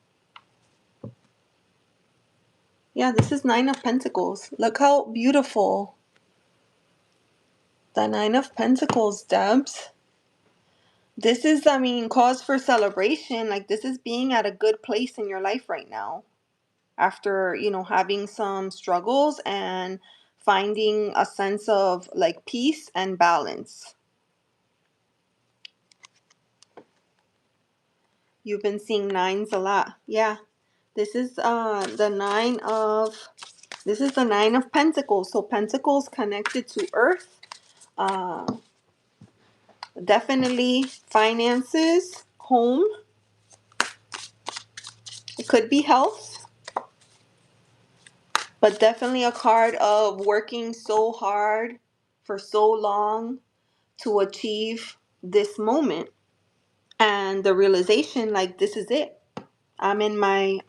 S1: Yeah, this is 9 of Pentacles. Look how beautiful. The 9 of Pentacles, Debs. This is, cause for celebration. Like, this is being at a good place in your life right now. after, having some struggles and finding a sense of like peace and balance. You've been seeing nines a lot. Yeah. This is the nine of pentacles. So pentacles connected to earth. Uh, Definitely finances, home. It could be health, but definitely a card of working so hard for so long to achieve this moment, and the realization like this is it. I'm in my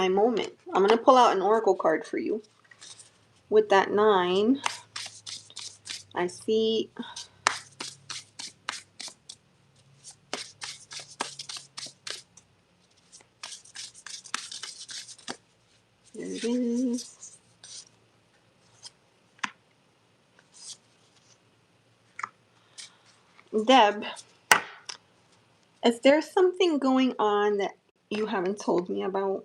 S1: moment. I'm going to pull out an oracle card for you. With that 9, I see there it is. Deb, is there something going on that you haven't told me about?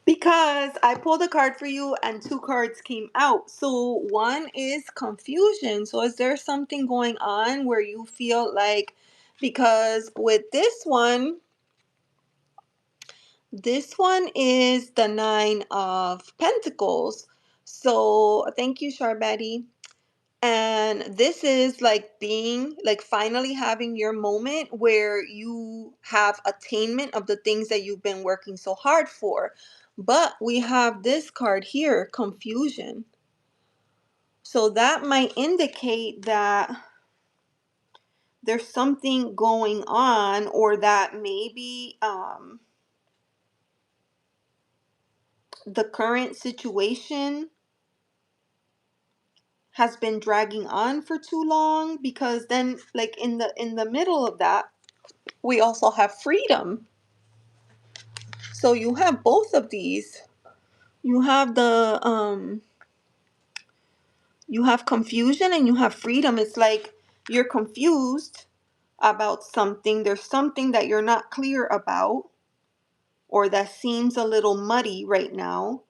S1: Because I pulled a card for you and 2 cards came out. So one is confusion. So is there something going on where you feel like, because with this one is the 9 of Pentacles. So thank you, Charbetty. And this is like being like finally having your moment where you have attainment of the things that you've been working so hard for. But we have this card here, confusion. So that might indicate that there's something going on, or that maybe the current situation has been dragging on for too long, because then like in the middle of that we also have freedom. So you have both of these. You have you have confusion and you have freedom. It's like you're confused about something. There's something that you're not clear about, or that seems a little muddy right now,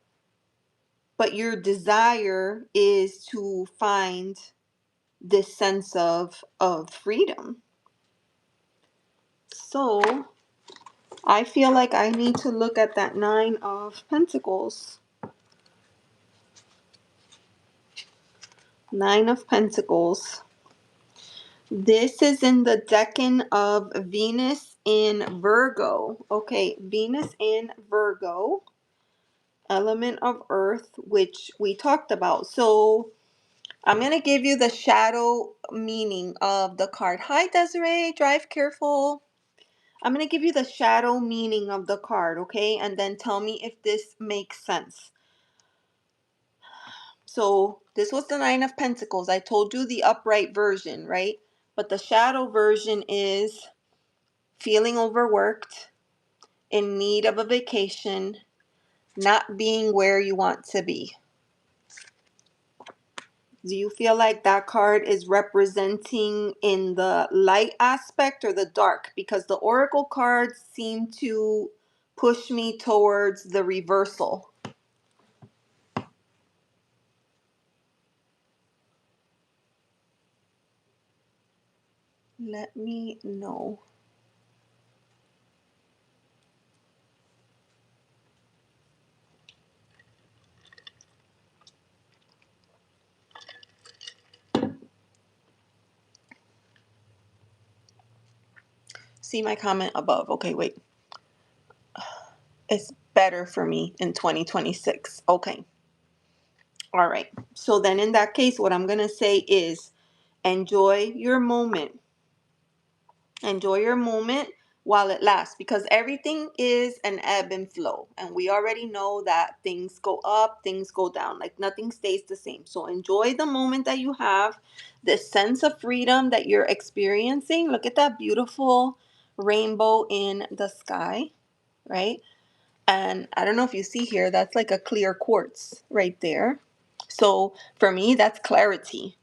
S1: but your desire is to find this sense of freedom. So I feel like I need to look at that 9 of Pentacles. 9 of Pentacles. This is in the decan of Venus in Virgo. Okay, Venus in Virgo, element of earth, which we talked about. So I'm going to give you the shadow meaning of the card. Hi, Desiree. Drive careful. I'm going to give you the shadow meaning of the card, okay? And then tell me if this makes sense. So this was the 9 of Pentacles. I told you the upright version, right? But the shadow version is feeling overworked, in need of a vacation, not being where you want to be. Do you feel like that card is representing in the light aspect or the dark? Because the oracle cards seem to push me towards the reversal. Let me know. See my comment above. Okay, wait. It's better for me in 2026. Okay. All right. So then in that case, what I'm going to say is enjoy your moment. Enjoy your moment while it lasts, because everything is an ebb and flow. And we already know that things go up, things go down, like nothing stays the same. So enjoy the moment that you have, this sense of freedom that you're experiencing. Look at that beautiful rainbow in the sky, right? And I don't know if you see here, that's like a clear quartz right there. So for me, that's clarity.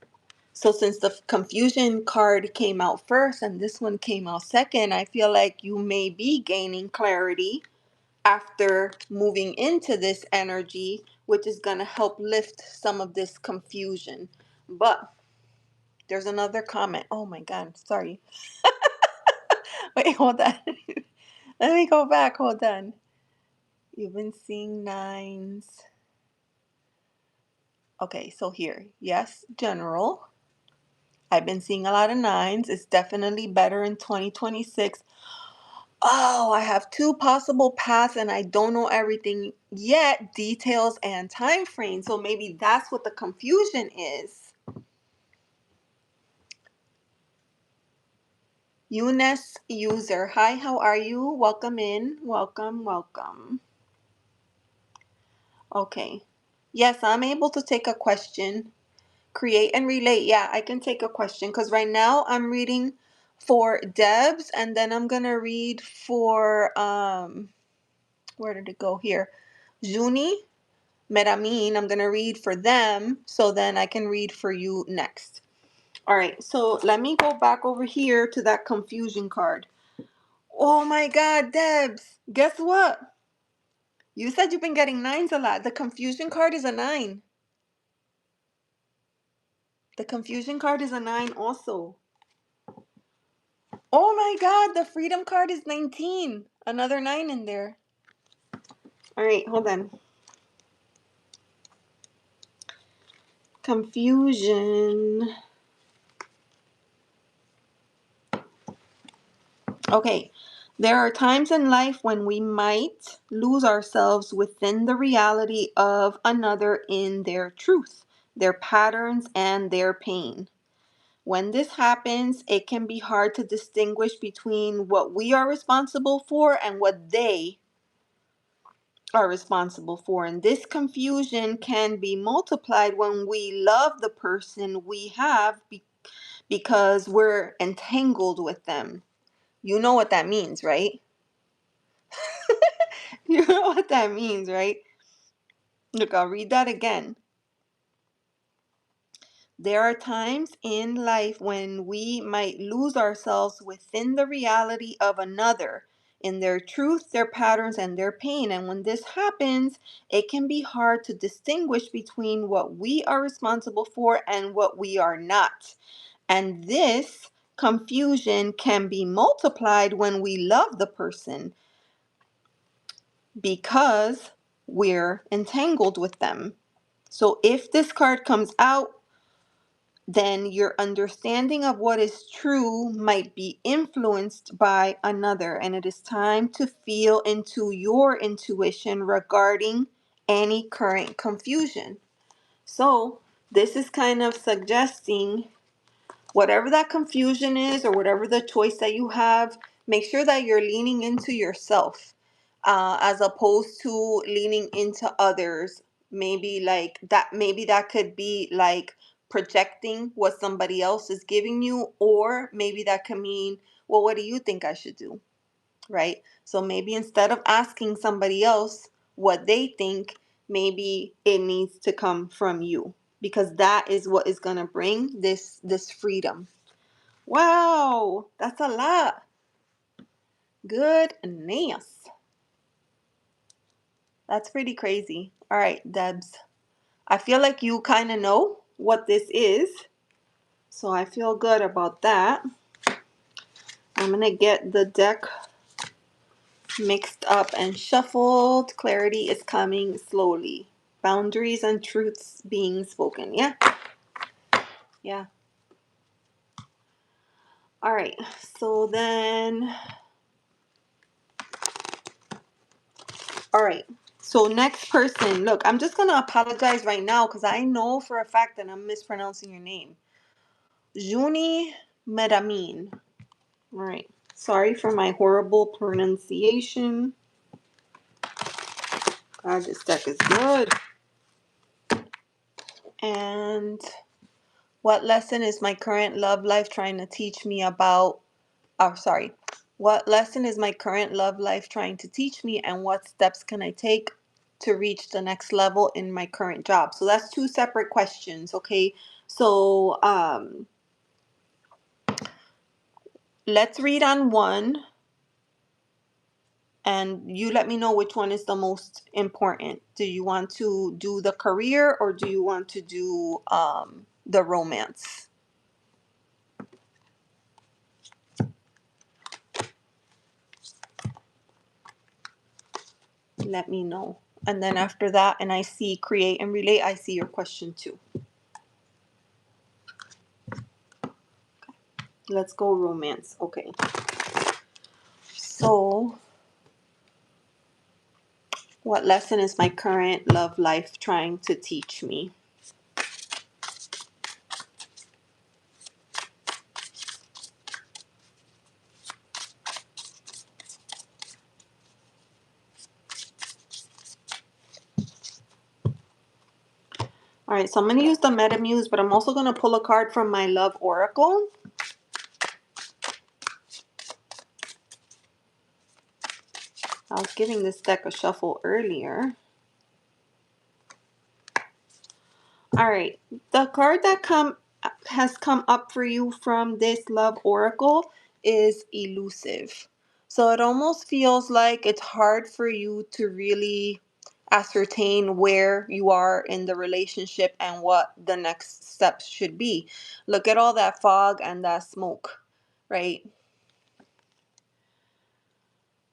S1: So since the confusion card came out first and this one came out second, I feel like you may be gaining clarity after moving into this energy, which is going to help lift some of this confusion. But there's another comment. Oh my God, sorry. Wait, hold on. Let me go back. Hold on. You've been seeing nines. Okay, so here, yes, general. I've been seeing a lot of nines. It's definitely better in 2026. Oh, I have two possible paths and I don't know everything yet, details and time frame. So maybe that's what the confusion is. Eunice user. Hi, how are you? Welcome in. Welcome, welcome. Okay. Yes, I'm able to take a question. Create and relate. Yeah, I can take a question because right now I'm reading for Debs and then I'm gonna read for where did it go here? Juni, Meramin. I'm gonna read for them so then I can read for you next. All right, so let me go back over here to that confusion card. Oh my God, Debs, guess what? You said you've been getting nines a lot. The confusion card is a nine. The confusion card is a nine also. Oh my God, the freedom card is 19. Another nine in there. All right, hold on. Confusion. Okay. There are times in life when we might lose ourselves within the reality of another in their truth, their patterns, and their pain. When this happens, it can be hard to distinguish between what we are responsible for and what they are responsible for. And this confusion can be multiplied when we love the person we have because we're entangled with them. You know what that means, right? You know what that means, right? Look, I'll read that again. There are times in life when we might lose ourselves within the reality of another, in their truth, their patterns, and their pain. And when this happens, it can be hard to distinguish between what we are responsible for and what we are not. And this confusion can be multiplied when we love the person because we're entangled with them. So if this card comes out, then your understanding of what is true might be influenced by another. And it is time to feel into your intuition regarding any current confusion. So, this is kind of suggesting whatever that confusion is or whatever the choice that you have, make sure that you're leaning into yourself as opposed to leaning into others. Maybe that could be like projecting what somebody else is giving you, or maybe that could mean, well, what do you think I should do? Right? So maybe instead of asking somebody else what they think, maybe it needs to come from you because that is what is going to bring this freedom. Wow, that's a lot. Goodness. That's pretty crazy. All right, Debs. I feel like you kind of know what this is. So I feel good about that. I'm going to get the deck mixed up and shuffled. Clarity is coming slowly. Boundaries and truths being spoken. Yeah. Yeah. All right. So then, all right. So next person, look, I'm just going to apologize right now because I know for a fact that I'm mispronouncing your name. Juni Meramin. All right. Sorry for my horrible pronunciation. God, this deck is good. And what lesson is my current love life trying to teach me about? Oh, sorry. What lesson is my current love life trying to teach me, and what steps can I take to reach the next level in my current job? So that's two separate questions, okay? So let's read on one, And you let me know which one is the most important. Do you want to do the career or do you want to do the romance? Let me know. And then after that, and I see create and relate, I see your question too. Let's go romance. Okay. So, what lesson is my current love life trying to teach me? All right, so I'm going to use the Metamuse, but I'm also going to pull a card from my Love Oracle. I was giving this deck a shuffle earlier. All right, the card that has come up for you from this Love Oracle is elusive. So it almost feels like it's hard for you to really ascertain where you are in the relationship and what the next steps should be. Look at all that fog and that smoke, right?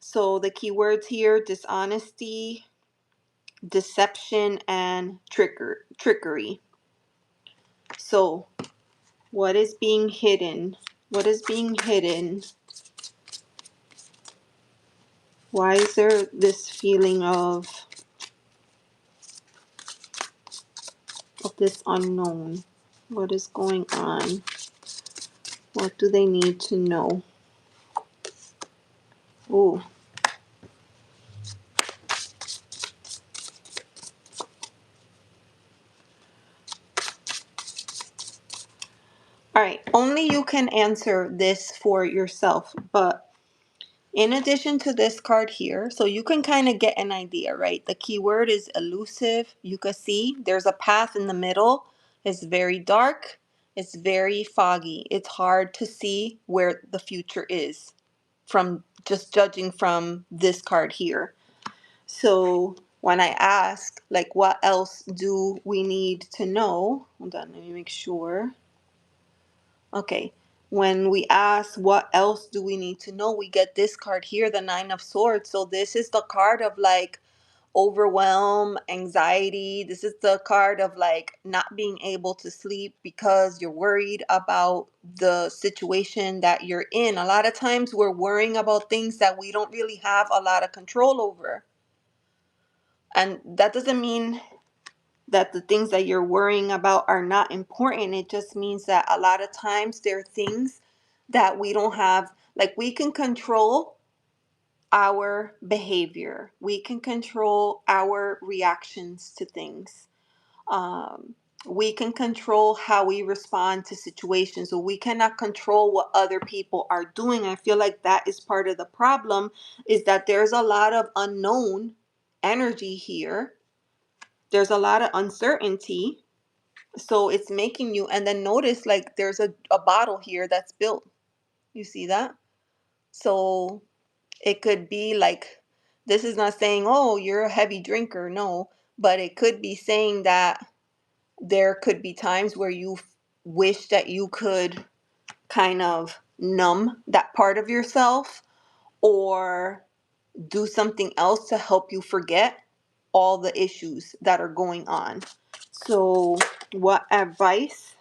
S1: So the keywords here: dishonesty, deception, and trickery. So what is being hidden? What is being hidden? Why is there this feeling of this unknown? What is going on? What do they need to know? Ooh. All right, only you can answer this for yourself, but in addition to this card here, so you can kind of get an idea, right? The keyword is elusive. You can see there's a path in the middle. It's very dark. It's very foggy. It's hard to see where the future is from just judging from this card here. So when I ask, like, what else do we need to know? Hold on, let me make sure. Okay. When we ask what else do we need to know, we get this card here, the Nine of Swords. So this is the card of like overwhelm, anxiety. This is the card of like not being able to sleep because you're worried about the situation that you're in. A lot of times we're worrying about things that we don't really have a lot of control over. And that doesn't mean that the things that you're worrying about are not important. It just means that a lot of times there are things that we don't have, like we can control our behavior, we can control our reactions to things. Um, we can control how we respond to situations, so we cannot control what other people are doing. I feel like that is part of the problem, is that there's a lot of unknown energy here. There's a lot of uncertainty. So it's making you, and then notice like there's a bottle here that's built. You see that? So it could be like, this is not saying, oh, you're a heavy drinker. No, but it could be saying that there could be times where you wish that you could kind of numb that part of yourself or do something else to help you forget all the issues that are going on. So, what advice?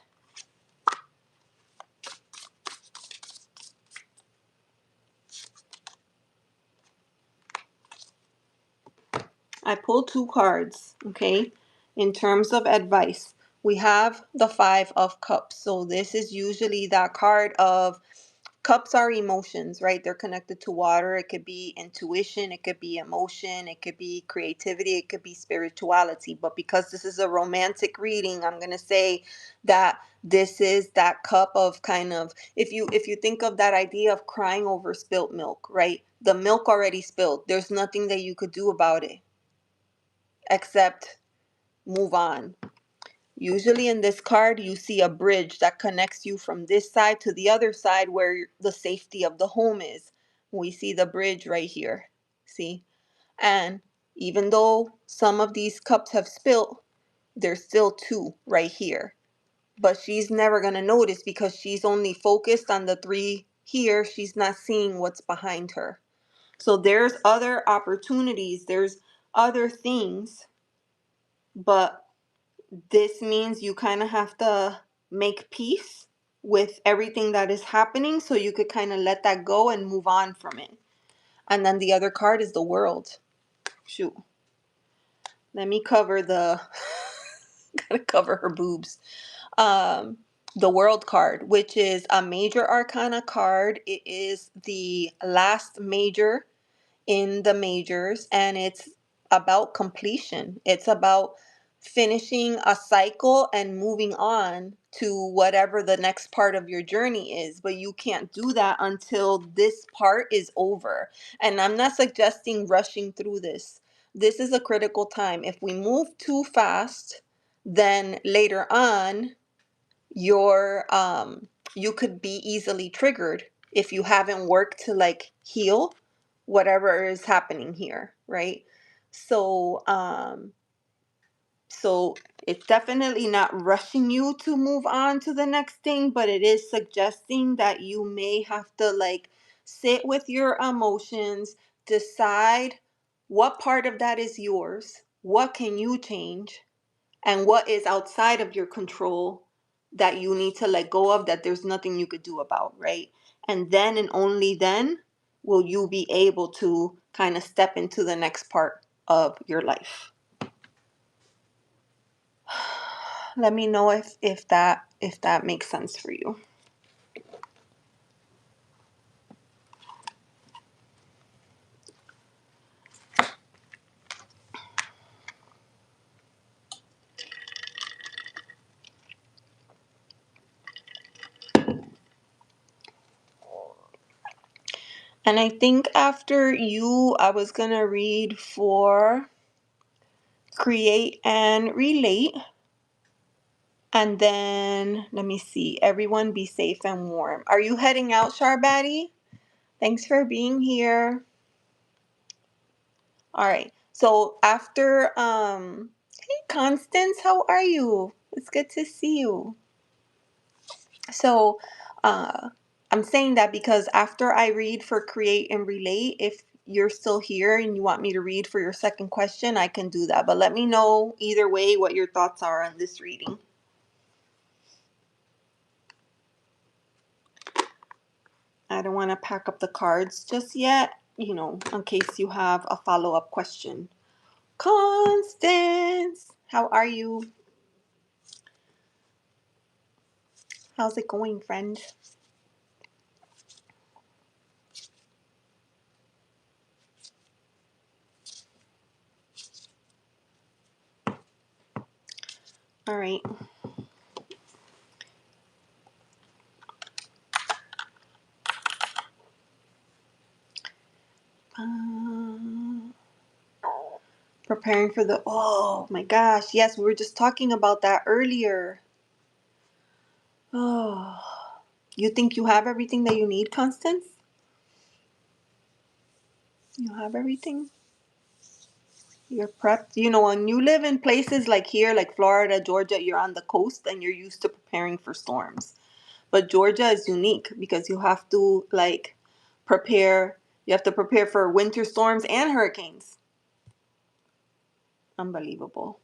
S1: I pulled two cards, okay? In terms of advice, we have the Five of Cups. So this is usually that card of cups are emotions, right? They're connected to water. It could be intuition, it could be emotion, it could be creativity, it could be spirituality. But because this is a romantic reading, I'm going to say that this is that cup of kind of, if you think of that idea of crying over spilt milk, right? The milk already spilled. There's nothing that you could do about it except move on. Usually in this card, you see a bridge that connects you from this side to the other side where the safety of the home is. We see the bridge right here. See? And even though some of these cups have spilt, there's still two right here. But she's never going to notice because she's only focused on the three here. She's not seeing what's behind her. So there's other opportunities, there's other things, but this means you kind of have to make peace with everything that is happening so you could kind of let that go and move on from it. And then the other card is the world. Shoot. Let me cover the gotta cover her boobs. Um the world card, which is a major arcana card. It is the last major in the majors, and it's about completion. It's about finishing a cycle and moving on to whatever the next part of your journey is. But you can't do that until this part is over. And I'm not suggesting rushing through this. This is a critical time. If we move too fast, then later on you could be easily triggered if you haven't worked to like heal whatever is happening here, right? So it's definitely not rushing you to move on to the next thing, but it is suggesting that you may have to like sit with your emotions, decide what part of that is yours, what can you change, and what is outside of your control that you need to let go of, that there's nothing you could do about, right? And then and only then will you be able to kind of step into the next part of your life. Let me know if that makes sense for you. And I think after you, I was gonna read for create and relate. And then let me see. Everyone be safe and warm. Are you heading out, Sharbati? Thanks for being here. All right. So after hey Constance, how are you? It's good to see you. So I'm saying that because after I read for create and relate, if you're still here and you want me to read for your second question, I can do that. But let me know either way what your thoughts are on this reading. I don't want to pack up the cards just yet, in case you have a follow-up question. Constance, how are you? How's it going, friend? All right. Preparing for the, oh my gosh, yes, we were just talking about that earlier. Oh, you think you have everything that you need, Constance? You have everything? You're prepped? When you live in places like here, like Florida, Georgia, you're on the coast and you're used to preparing for storms. But Georgia is unique because you have to prepare for winter storms and hurricanes. Unbelievable.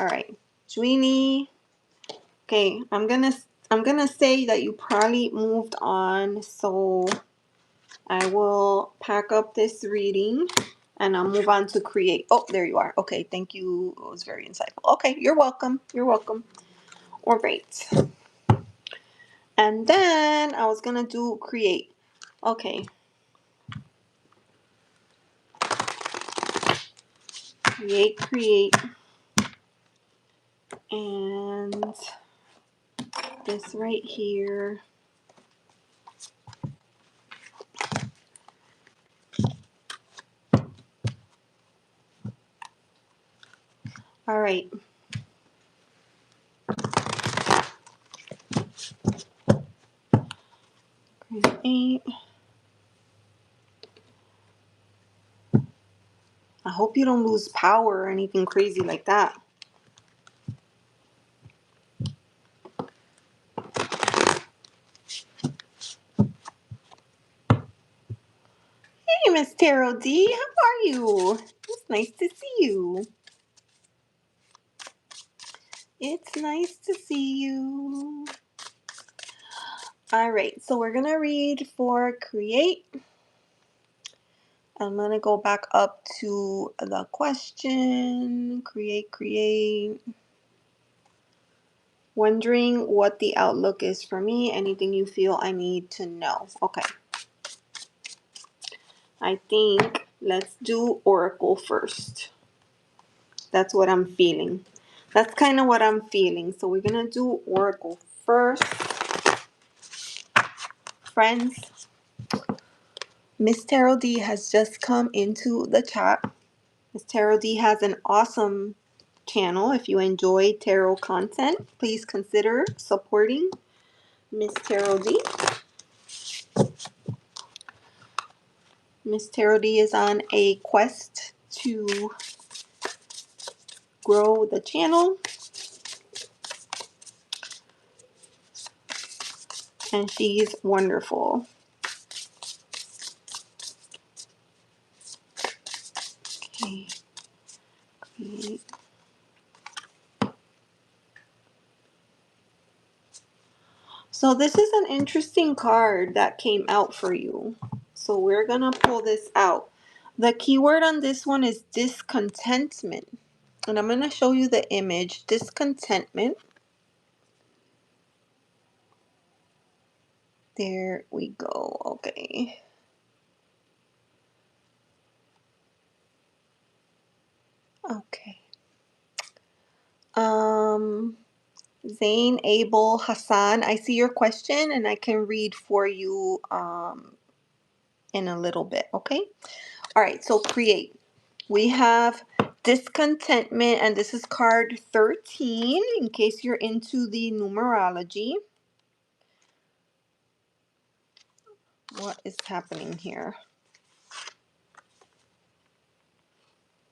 S1: All right. Sweeney. Okay, I'm gonna say that you probably moved on, so I will pack up this reading and I'll move on to create. Oh, there you are. Okay, thank you. It was very insightful. Okay, you're welcome. You're welcome. All right. And then I was gonna do create. Okay. Create. And this right here. All right. Create. I hope you don't lose power or anything crazy like that. Hey, Miss Tarot D, how are you? It's nice to see you. It's nice to see you. All right, so we're going to read for create. I'm going to go back up to the question. Create. Wondering what the outlook is for me. Anything you feel I need to know. Okay. I think let's do Oracle first. That's what I'm feeling. That's kind of what I'm feeling. So we're going to do Oracle first. Friends, Miss Tarot D has just come into the chat. Miss Tarot D has an awesome channel. If you enjoy tarot content, please consider supporting Miss Tarot D. Miss Tarot D is on a quest to grow the channel, and she's wonderful. Okay. So this is an interesting card that came out for you. So we're going to pull this out. The keyword on this one is discontentment. And I'm going to show you the image. Discontentment. There we go. Okay. Okay. Zain Abel Hassan, I see your question and I can read for you in a little bit. Okay. All right. So create. We have discontentment, and this is card 13 in case you're into the numerology. What is happening here?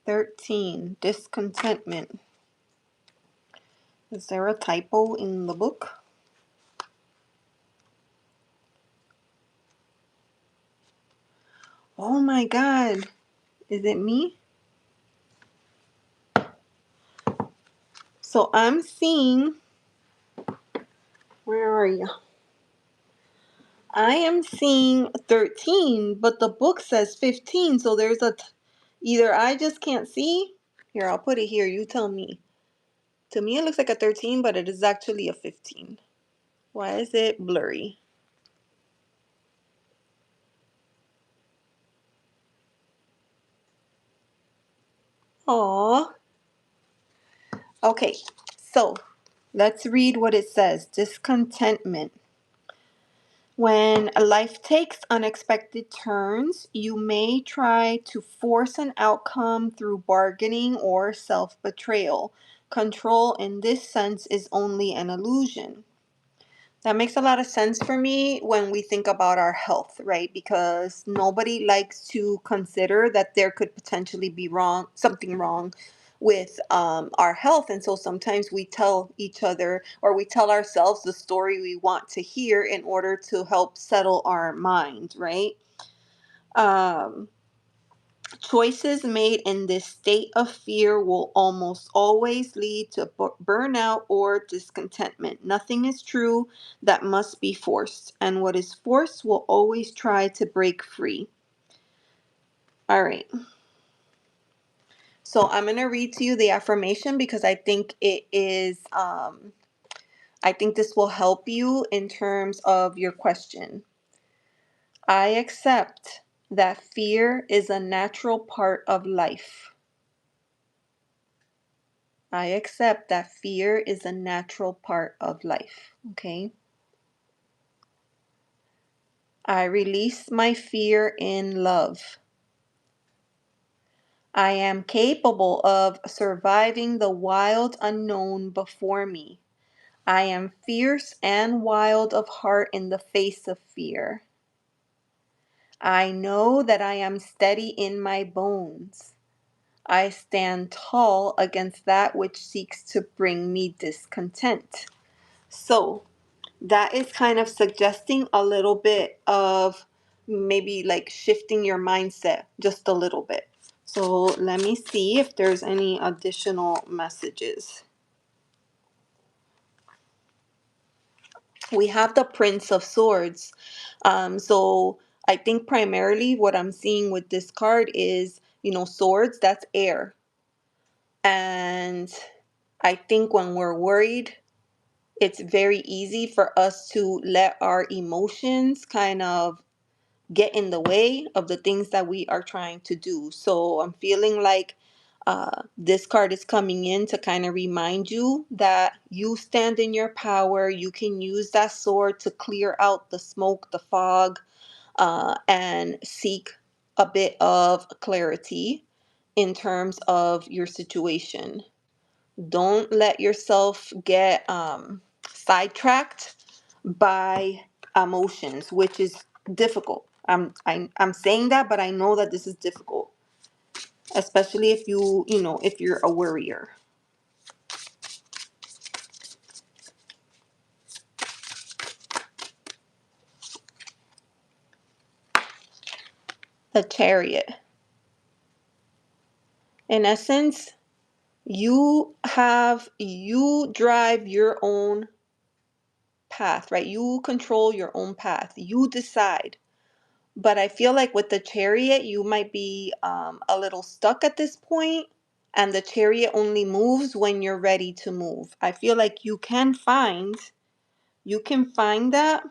S1: 13, discontentment. Is there a typo in the book? Oh my God. Is it me? So I'm seeing, where are you? I am seeing 13, but the book says 15. So there's either I just can't see. Here, I'll put it here. You tell me. To me, it looks like a 13, but it is actually a 15. Why is it blurry? Aw. Okay, so let's read what it says. Discontentment. When life takes unexpected turns, you may try to force an outcome through bargaining or self-betrayal. Control in this sense is only an illusion. That makes a lot of sense for me when we think about our health, right? Because nobody likes to consider that there could potentially be something wrong with our health. And so sometimes we tell each other or we tell ourselves the story we want to hear in order to help settle our mind, right? Um, Choices made in this state of fear will almost always lead to burnout or discontentment. Nothing is true that must be forced, and what is forced will always try to break free. All right. So I'm going to read to you the affirmation because I think it is, I think this will help you in terms of your question. I accept that fear is a natural part of life. I accept that fear is a natural part of life. Okay. I release my fear in love. I am capable of surviving the wild unknown before me. I am fierce and wild of heart in the face of fear. I know that I am steady in my bones. I stand tall against that which seeks to bring me discontent. So that is kind of suggesting a little bit of maybe like shifting your mindset just a little bit. So let me see if there's any additional messages. We have the Prince of Swords. So I think primarily what I'm seeing with this card is, swords, that's air. And I think when we're worried, it's very easy for us to let our emotions kind of get in the way of the things that we are trying to do. So I'm feeling like this card is coming in to kind of remind you that you stand in your power. You can use that sword to clear out the smoke, the fog, and seek a bit of clarity in terms of your situation. Don't let yourself get sidetracked by emotions, which is difficult. I'm saying that, but I know that this is difficult, especially if if you're a worrier. The Chariot. In essence, you drive your own path, right? You control your own path. You decide. But I feel like with the Chariot, you might be a little stuck at this point, and the Chariot only moves when you're ready to move. I feel like you can find that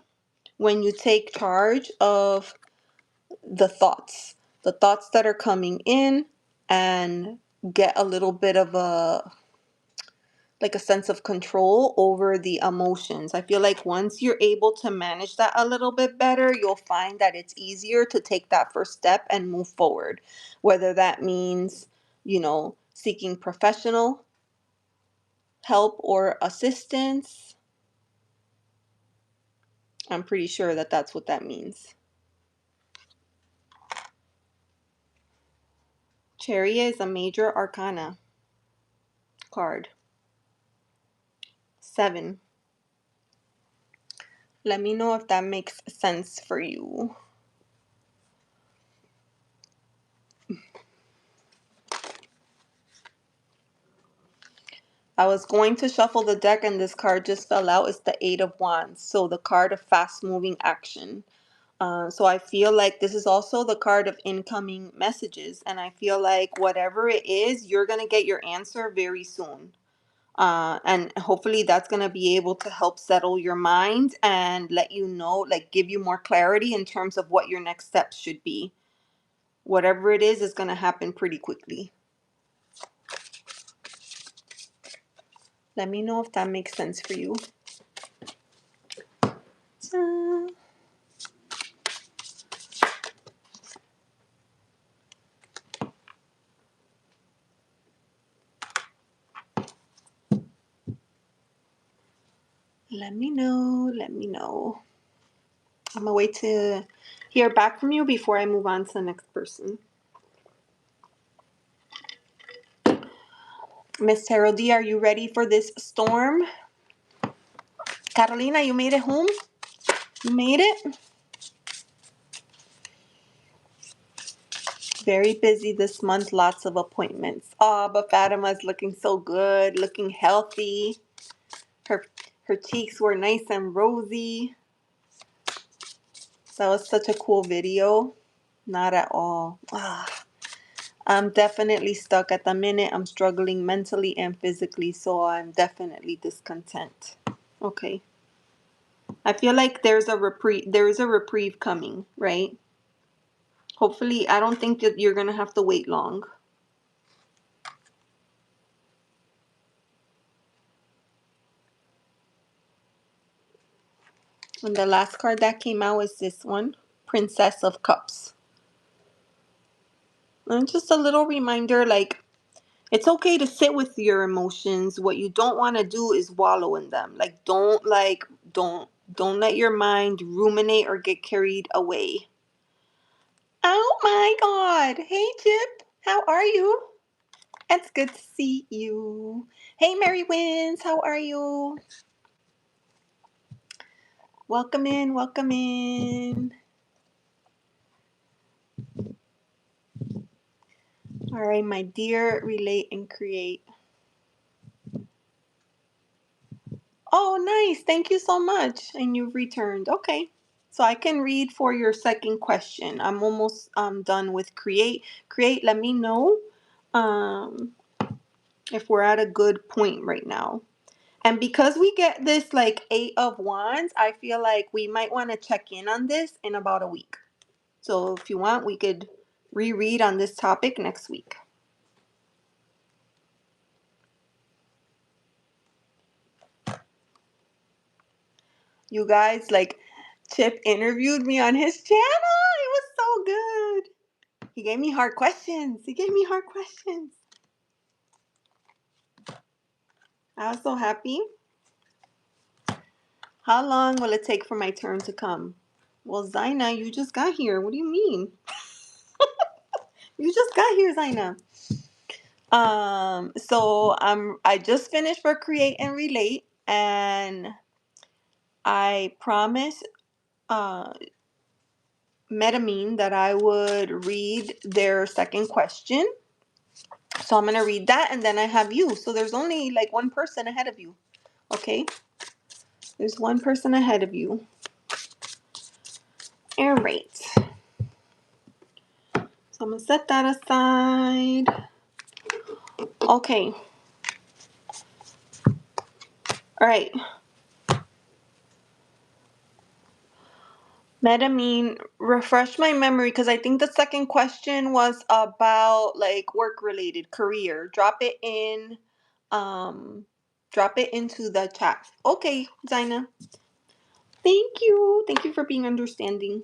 S1: when you take charge of the thoughts that are coming in, and get a little bit of a sense of control over the emotions. I feel like once you're able to manage that a little bit better, you'll find that it's easier to take that first step and move forward. Whether that means, seeking professional help or assistance. I'm pretty sure that that's what that means. Chariot is a major arcana card. 7. Let me know if that makes sense for you. I was going to shuffle the deck and this card just fell out. It's the Eight of Wands. So the card of fast moving action. So I feel like this is also the card of incoming messages. And I feel like whatever it is, you're going to get your answer very soon. And hopefully that's going to be able to help settle your mind and let you know, like give you more clarity in terms of what your next steps should be. Whatever it is going to happen pretty quickly. Let me know if that makes sense for you. Let me know. Let me know. I'm going to wait to hear back from you before I move on to the next person. Miss Tarot D, are you ready for this storm? Carolina, you made it home? You made it? Very busy this month, lots of appointments. Oh, but Fatima's looking so good, looking healthy. Her her cheeks were nice and rosy. That was such a cool video. Not at all. I'm definitely stuck at the minute. I'm struggling mentally and physically, so I'm definitely discontent. Okay. I feel like there is a reprieve coming, right? Hopefully, I don't think that you're going to have to wait long. And the last card that came out is this one, Princess of Cups. And just a little reminder, like, it's okay to sit with your emotions. What you don't want to do is wallow in them. Don't let your mind ruminate or get carried away. Oh my God. Hey, Chip. How are you? It's good to see you. Hey, Mary Wins, how are you? Welcome in, welcome in. All right, my dear, relate and create. Oh, nice. Thank you so much. And you've returned. Okay. So I can read for your second question. I'm almost done with create. Create, let me know um, if we're at a good point right now. And because we get this like 8 of Wands, I feel like we might want to check in on this in about a week. So if you want, we could reread on this topic next week. You guys, like, Chip interviewed me on his channel. It was so good. He gave me hard questions. I was so happy. How long will it take for my turn to come? Well, Zaina, you just got here. What do you mean? You just got here, Zaina. So I just finished for Create and Relate, and I promised Metamine that I would read their second question. So I'm gonna read that, and then I have you. So there's only like one person ahead of you. Okay? There's one person ahead of you. All right. So I'm gonna set that aside. Okay. All right. Metamine, refresh my memory because I think the second question was about like work related career. Um, drop it into the chat. Okay, Zaina. Thank you. Thank you for being understanding.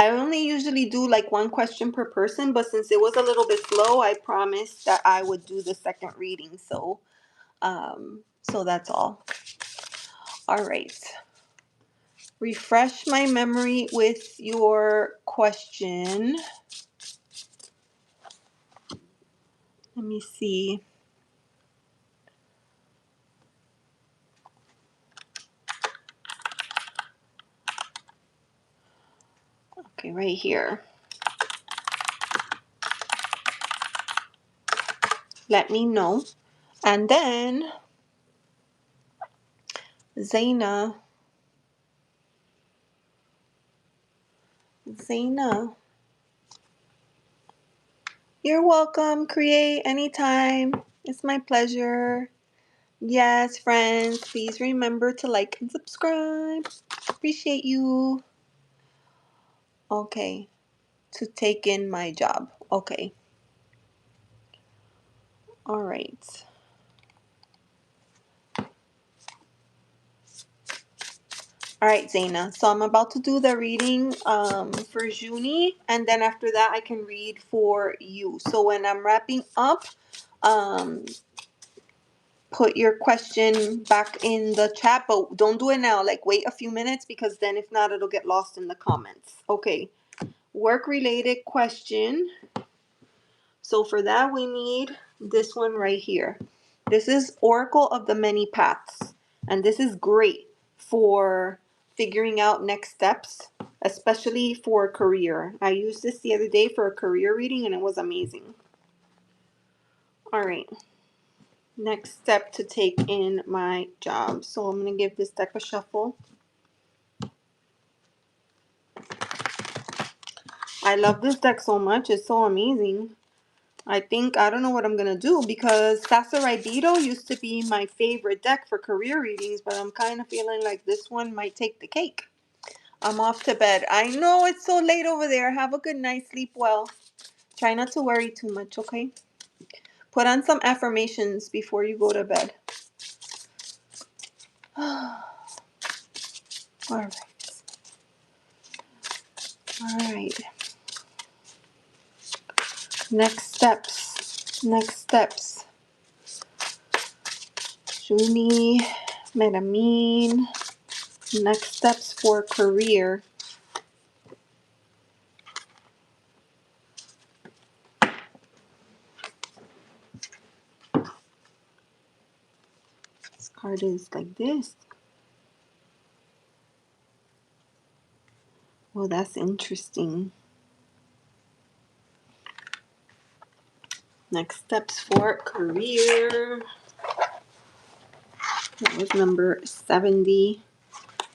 S1: I only usually do like one question per person, but since it was a little bit slow, I promised that I would do the second reading. So that's all. All right. Refresh my memory with your question. Let me see. Okay, right here. Let me know. And then, Zaina, you're welcome. Create anytime. It's my pleasure. Yes, friends, please remember to like and subscribe. Appreciate you. Okay, to take in my job. Okay. All right. All right, Zaina. So I'm about to do the reading for Juni, and then after that I can read for you. So when I'm wrapping up, um, put your question back in the chat, but don't do it now. Like wait a few minutes because then if not, it'll get lost in the comments. Okay. Work-related question. So for that, we need this one right here. This is Oracle of the Many Paths. And this is great for figuring out next steps, especially for a career. I used this the other day for a career reading and it was amazing. All right. Next step to take in my job. So I'm going to give this deck a shuffle. I love this deck so much. It's so amazing. I don't know what I'm going to do because Sassaribito used to be my favorite deck for career readings, but I'm kind of feeling like this one might take the cake. I'm off to bed. I know it's so late over there. Have a good night. Sleep well. Try not to worry too much, okay? Put on some affirmations before you go to bed. All right. All right. Next steps. Juni, Metamine. Next steps for career. Card is like this. Well, that's interesting. Next steps for career. That was number 70.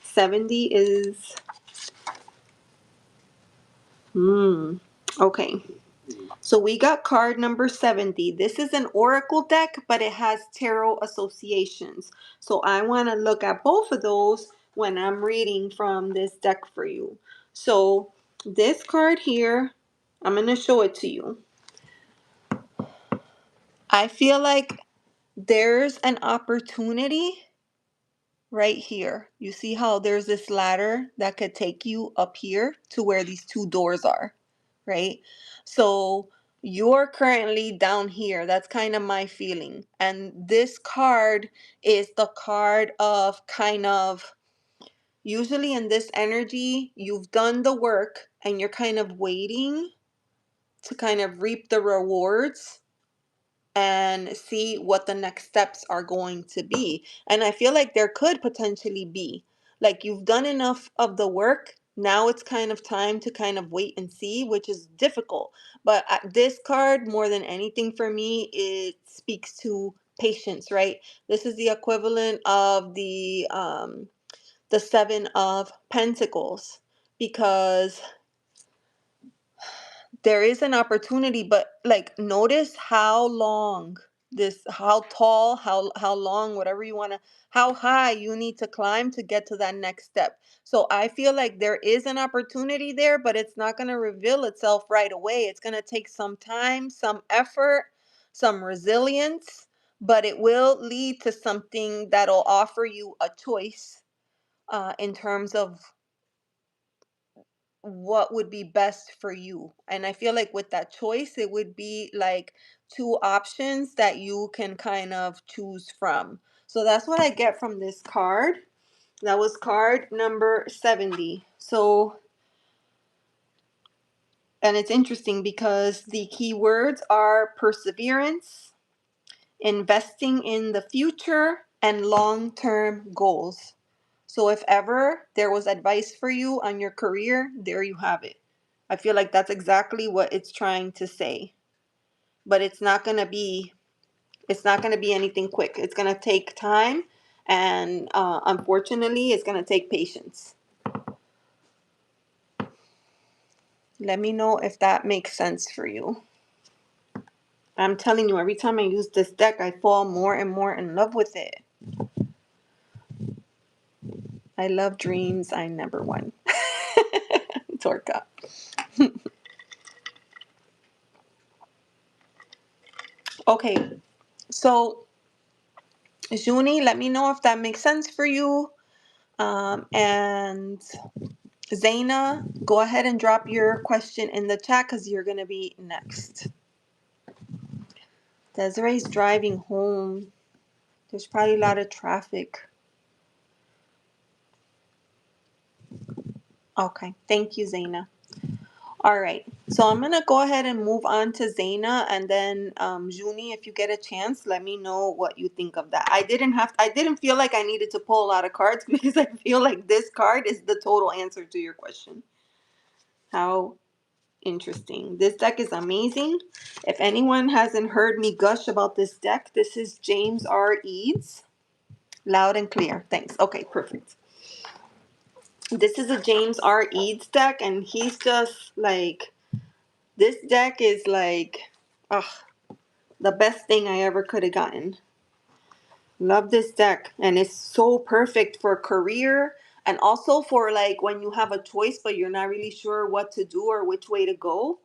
S1: 70 is, okay. So we got card number 70. This is an oracle deck, but it has tarot associations. So I want to look at both of those when I'm reading from this deck for you. So this card here, I'm going to show it to you. I feel like there's an opportunity right here. You see how there's this ladder that could take you up here to where these two doors are, right? So you're currently down here. That's kind of my feeling. And this card is the card of kind of, usually in this energy, you've done the work and you're kind of waiting to kind of reap the rewards and see what the next steps are going to be. And I feel like there could potentially be, like, you've done enough of the work. Now it's kind of time to kind of wait and see, which is difficult. But this card, more than anything for me, it speaks to patience, right? This is the equivalent of the Seven of Pentacles, because there is an opportunity, but like, notice how long this, how tall, how long, whatever you want to, how high you need to climb to get to that next step. So I feel like there is an opportunity there, but it's not going to reveal itself right away. It's going to take some time, some effort, some resilience, but it will lead to something that'll offer you a choice in terms of what would be best for you. And I feel like with that choice, it would be like two options that you can kind of choose from. So that's what I get from this card. That was card number 70. So, and it's interesting because the keywords are perseverance, investing in the future, and long-term goals. So if ever there was advice for you on your career, there you have it. I feel like that's exactly what it's trying to say. But it's not going to be anything quick. It's going to take time, and unfortunately, it's going to take patience. Let me know if that makes sense for you. I'm telling you, every time I use this deck, I fall more and more in love with it. I love dreams. I never won. Torka. Okay, so Juni, let me know if that makes sense for you. And Zaina, go ahead and drop your question in the chat because you're going to be next. Desiree's driving home. There's probably a lot of traffic. Okay, thank you, Zaina. All right, so I'm going to go ahead and move on to Zaina, and then Juni, if you get a chance, let me know what you think of that. I didn't feel like I needed to pull a lot of cards because I feel like this card is the total answer to your question. How interesting. This deck is amazing. If anyone hasn't heard me gush about this deck, this is James R. Eads. Loud and clear. Thanks. Okay, perfect. This is a James R. Eads deck, and he's just like, this deck is like, ugh, the best thing I ever could have gotten. Love this deck, and it's so perfect for career and also for like when you have a choice but you're not really sure what to do or which way to go.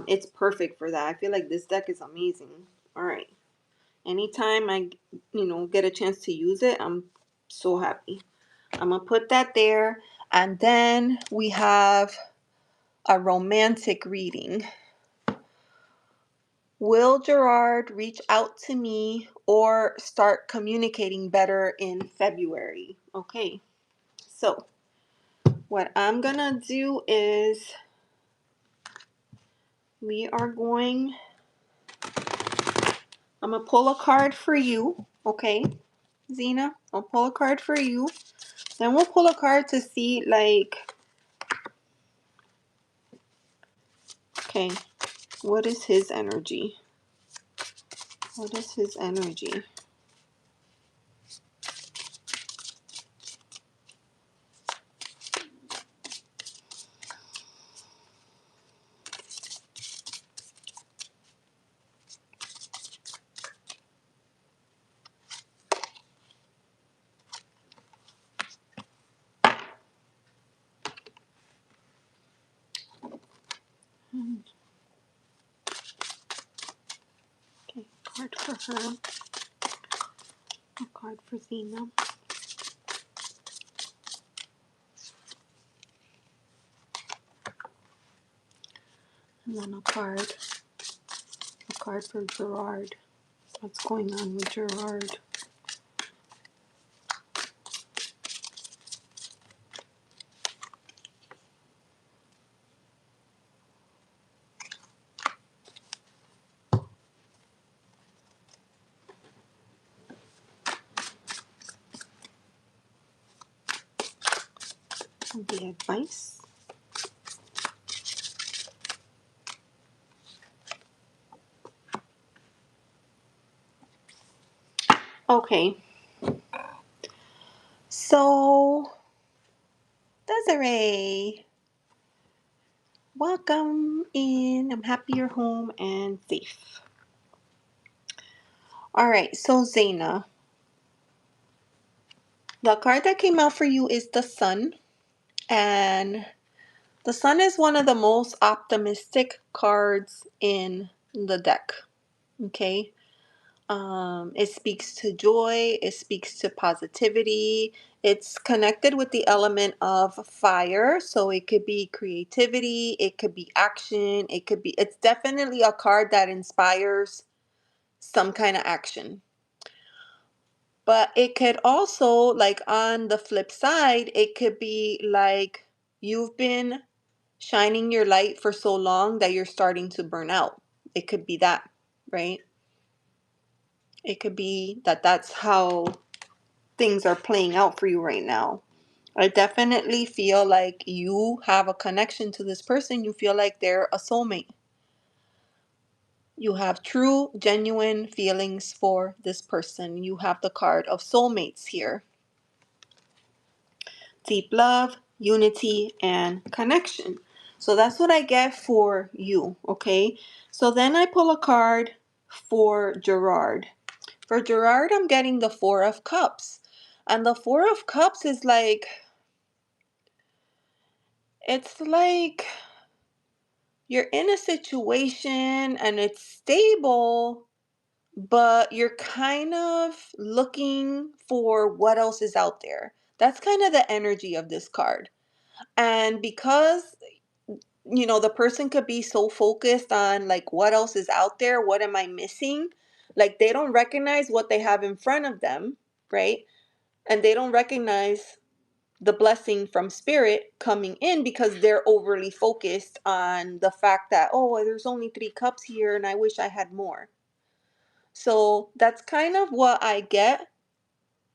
S1: It's perfect for that. I feel like this deck is amazing. All right. Anytime I, get a chance to use it, I'm so happy. I'm gonna put that there, and then we have a romantic reading. Will Gerard reach out to me or start communicating better in February? Okay, so what I'm gonna do is I'm gonna pull a card for you, okay? Zena. I'll pull a card for you. Then we'll pull a card to see, like, okay, what is his energy? What is his energy? Okay, card for her. A card for Zena. And then a card for Gerard. What's going on with Gerard? The advice. Okay. So, Desiree, welcome in. I'm happy you're home and safe. All right, so Zena, the card that came out for you is the Sun, and the Sun is one of the most optimistic cards in the deck. Okay, it speaks to joy, it speaks to positivity. It's connected with the element of fire, so it could be creativity, it could be action, it's definitely a card that inspires some kind of action. But it could also, like, on the flip side, it could be like you've been shining your light for so long that you're starting to burn out. It could be that, right? It could be that that's how things are playing out for you right now. I definitely feel like you have a connection to this person. You feel like they're a soulmate. You have true, genuine feelings for this person. You have the card of soulmates here. Deep love, unity, and connection. So that's what I get for you, okay? So then I pull a card for Gerard. For Gerard, I'm getting the Four of Cups. And the Four of Cups is like, it's like you're in a situation and it's stable, but you're kind of looking for what else is out there. That's kind of the energy of this card. And because, the person could be so focused on, like, what else is out there, what am I missing? Like, they don't recognize what they have in front of them, right? And they don't recognize the blessing from spirit coming in because they're overly focused on the fact that, oh, there's only 3 cups here and I wish I had more. So that's kind of what I get,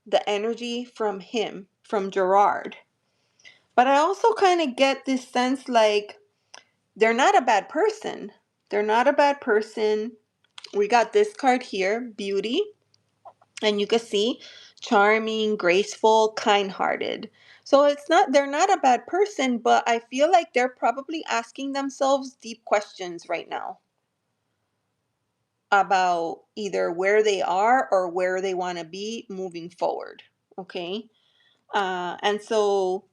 S1: the energy from him, from Gerard. But I also kind of get this sense like they're not a bad person. They're not a bad person. We got this card here, beauty. And you can see charming, graceful, kind-hearted. So they're not a bad person, but I feel like they're probably asking themselves deep questions right now about either where they are or where they want to be moving forward. Okay. And so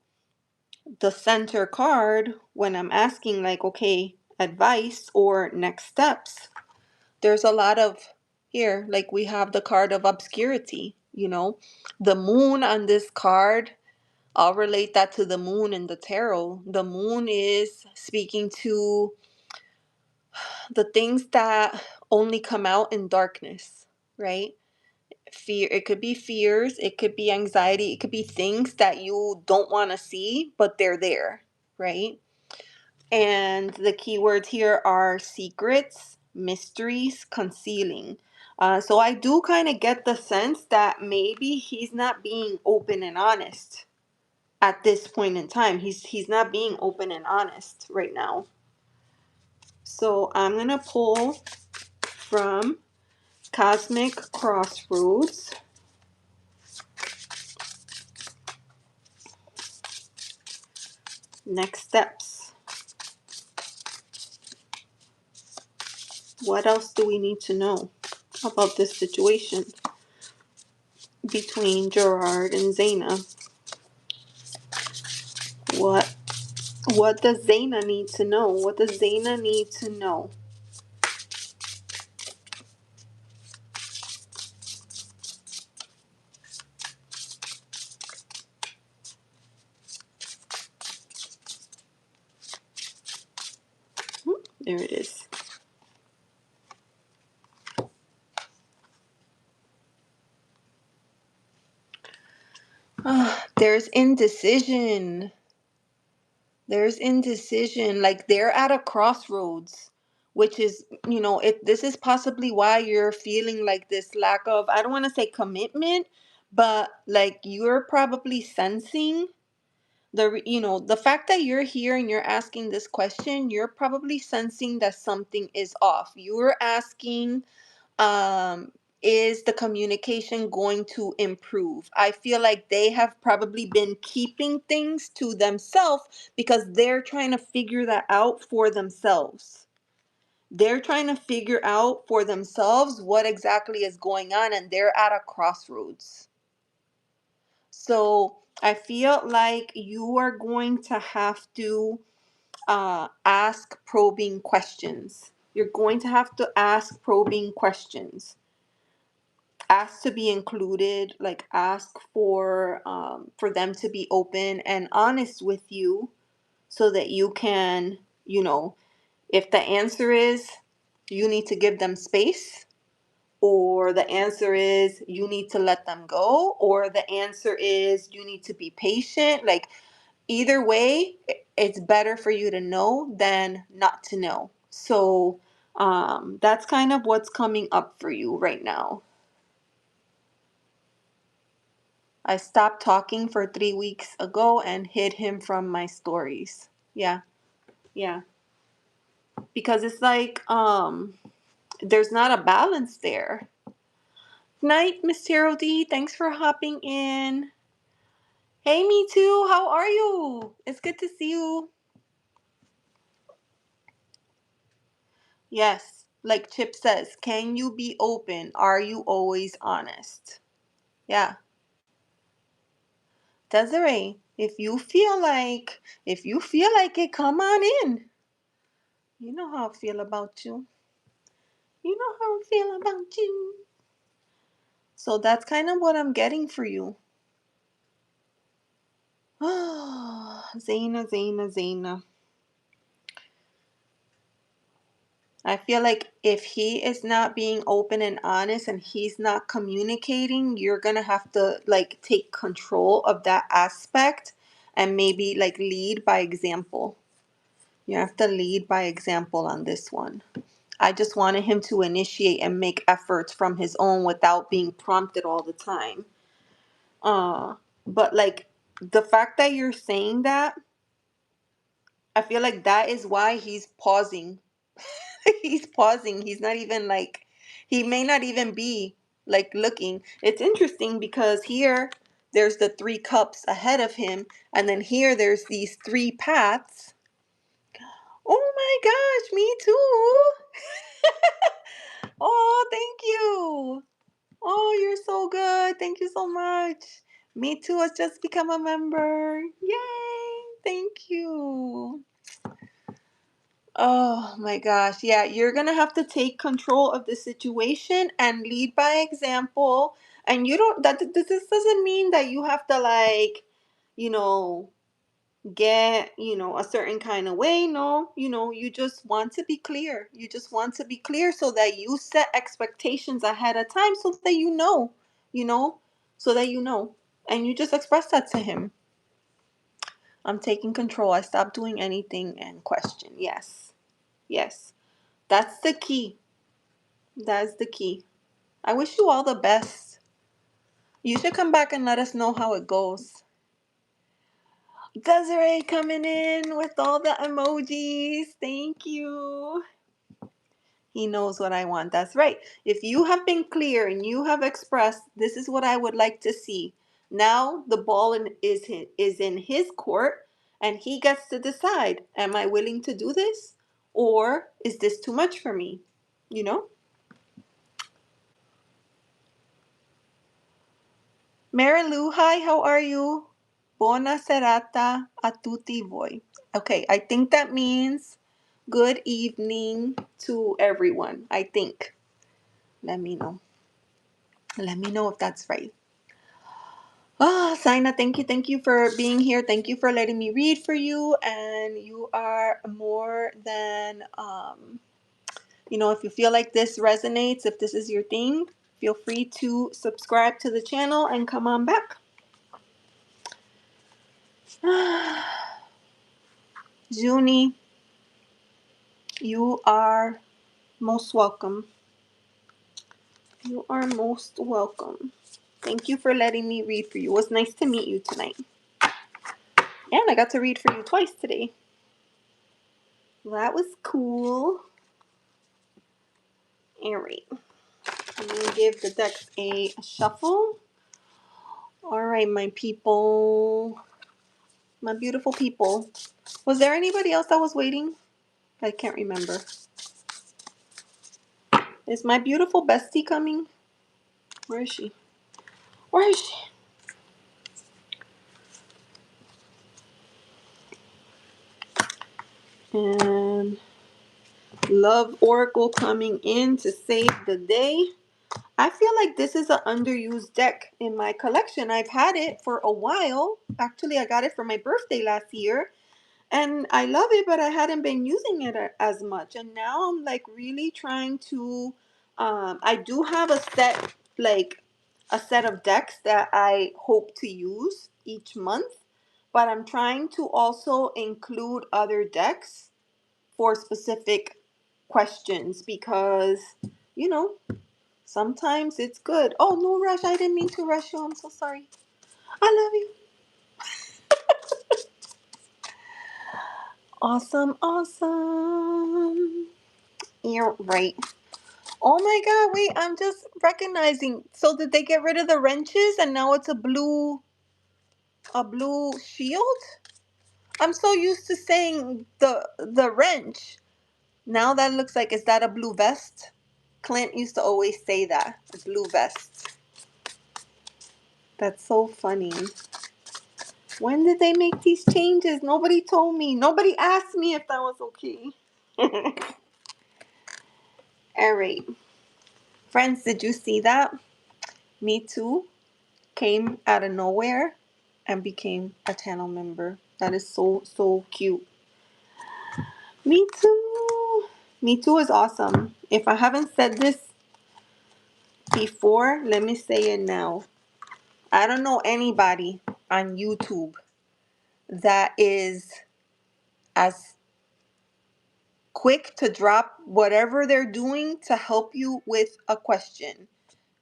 S1: the center card, when I'm asking, like, okay, advice or next steps, there's a lot of here, like we have the card of obscurity, the moon on this card. I'll relate that to the moon in the tarot. The moon is speaking to the things that only come out in darkness, right? Fear, it could be fears, it could be anxiety, it could be things that you don't want to see, but they're there, right? And the keywords here are secrets, mysteries, concealing. So I do kind of get the sense that maybe he's not being open and honest at this point in time. He's not being open and honest right now. So I'm gonna pull from Cosmic Crossroads. Next steps. What else do we need to know about this situation between Gerard and Zaina? What what does Zaina need to know? What does Zaina need to know? There it is. There's indecision. There's indecision. Like they're at a crossroads, which is, this is possibly why you're feeling like this lack of, I don't want to say commitment, but like you're probably sensing the fact that you're here and you're asking this question, you're probably sensing that something is off. You're asking, um is the communication going to improve? I feel like they have probably been keeping things to themselves because they're trying to figure that out for themselves. They're trying to figure out for themselves what exactly is going on, and they're at a crossroads. So I feel like you are going to have to ask probing questions. You're going to have to ask probing questions. Ask to be included, like ask for them to be open and honest with you, so that you can, if the answer is you need to give them space, or the answer is you need to let them go, or the answer is you need to be patient, like either way, it's better for you to know than not to know. So that's kind of what's coming up for you right now. I stopped talking for 3 weeks ago and hid him from my stories. Yeah, yeah. Because it's like there's not a balance there. Night, Miss Tarot D. Thanks for hopping in. Hey, me too. How are you? It's good to see you. Yes, like Chip says, can you be open? Are you always honest? Yeah. Desiree, if you feel like it, come on in. You know how I feel about you. You know how I feel about you. So that's kind of what I'm getting for you. Zaina, Zaina, Zaina. I feel like if he is not being open and honest and he's not communicating, you're going to have to like take control of that aspect and maybe like lead by example. You have to lead by example on this one. I just wanted him to initiate and make efforts from his own without being prompted all the time. Uh, but like the fact that you're saying that, I feel like that is why he's pausing. He's pausing. He's not even like, he may not even be like looking. It's interesting because here there's the 3 cups ahead of him, and then here there's these 3 paths. Oh my gosh, me too. Oh, thank you. Oh, you're so good. Thank you so much. Me too has just become a member. Yay. Thank you. Oh my gosh. Yeah, you're going to have to take control of the situation and lead by example. And you don't, that this doesn't mean that you have to like, you know, get, a certain kind of way. No, you just want to be clear. You just want to be clear so that you set expectations ahead of time so that you know, so that you know. And you just express that to him. I'm taking control. I stopped doing anything and question. Yes. Yes. That's the key. That's the key. I wish you all the best. You should come back and let us know how it goes. Desiree coming in with all the emojis. Thank you. He knows what I want. That's right. If you have been clear and you have expressed, this is what I would like to see. Now the ball is in his court and he gets to decide, am I willing to do this? Or is this too much for me? You know? Mary Lou, hi, how are you? Buona serata a tutti voi. Okay, I think that means good evening to everyone. I think. Let me know. Let me know if that's right. Ah, Saina, thank you for being here. Thank you for letting me read for you. And you are more than, if you feel like this resonates, if this is your thing, feel free to subscribe to the channel and come on back. Junie, you are most welcome. You are most welcome. Thank you for letting me read for you. It was nice to meet you tonight. And I got to read for you twice today. That was cool. All right. I'm going to give the decks a shuffle. All right, my people. My beautiful people. Was there anybody else that was waiting? I can't remember. Is my beautiful bestie coming? Where is she? Where is she? And Love Oracle coming in to save the day. I feel like this is an underused deck in my collection. I've had it for a while. Actually, I got it for my birthday last year. And I love it, but I hadn't been using it as much. And now I'm like really trying to, I do have a set of decks that I hope to use each month. But I'm trying to also include other decks for specific questions because, you know, sometimes it's good. Oh, no rush. I didn't mean to rush you. I'm so sorry. I love you. Awesome, awesome. You're right. Oh my god, wait, I'm just recognizing. So did they get rid of the wrenches and now it's a blue shield? I'm so used to saying the wrench. Now that looks like, is that a blue vest? Clint used to always say that. A blue vest. That's so funny. When did they make these changes? Nobody told me. Nobody asked me if that was okay. All right. Friends, did you see that? Me Too came out of nowhere and became a channel member. That is so, so cute. Me Too. Me Too is awesome. If I haven't said this before, let me say it now. I don't know anybody on YouTube that is as quick to drop whatever they're doing to help you with a question.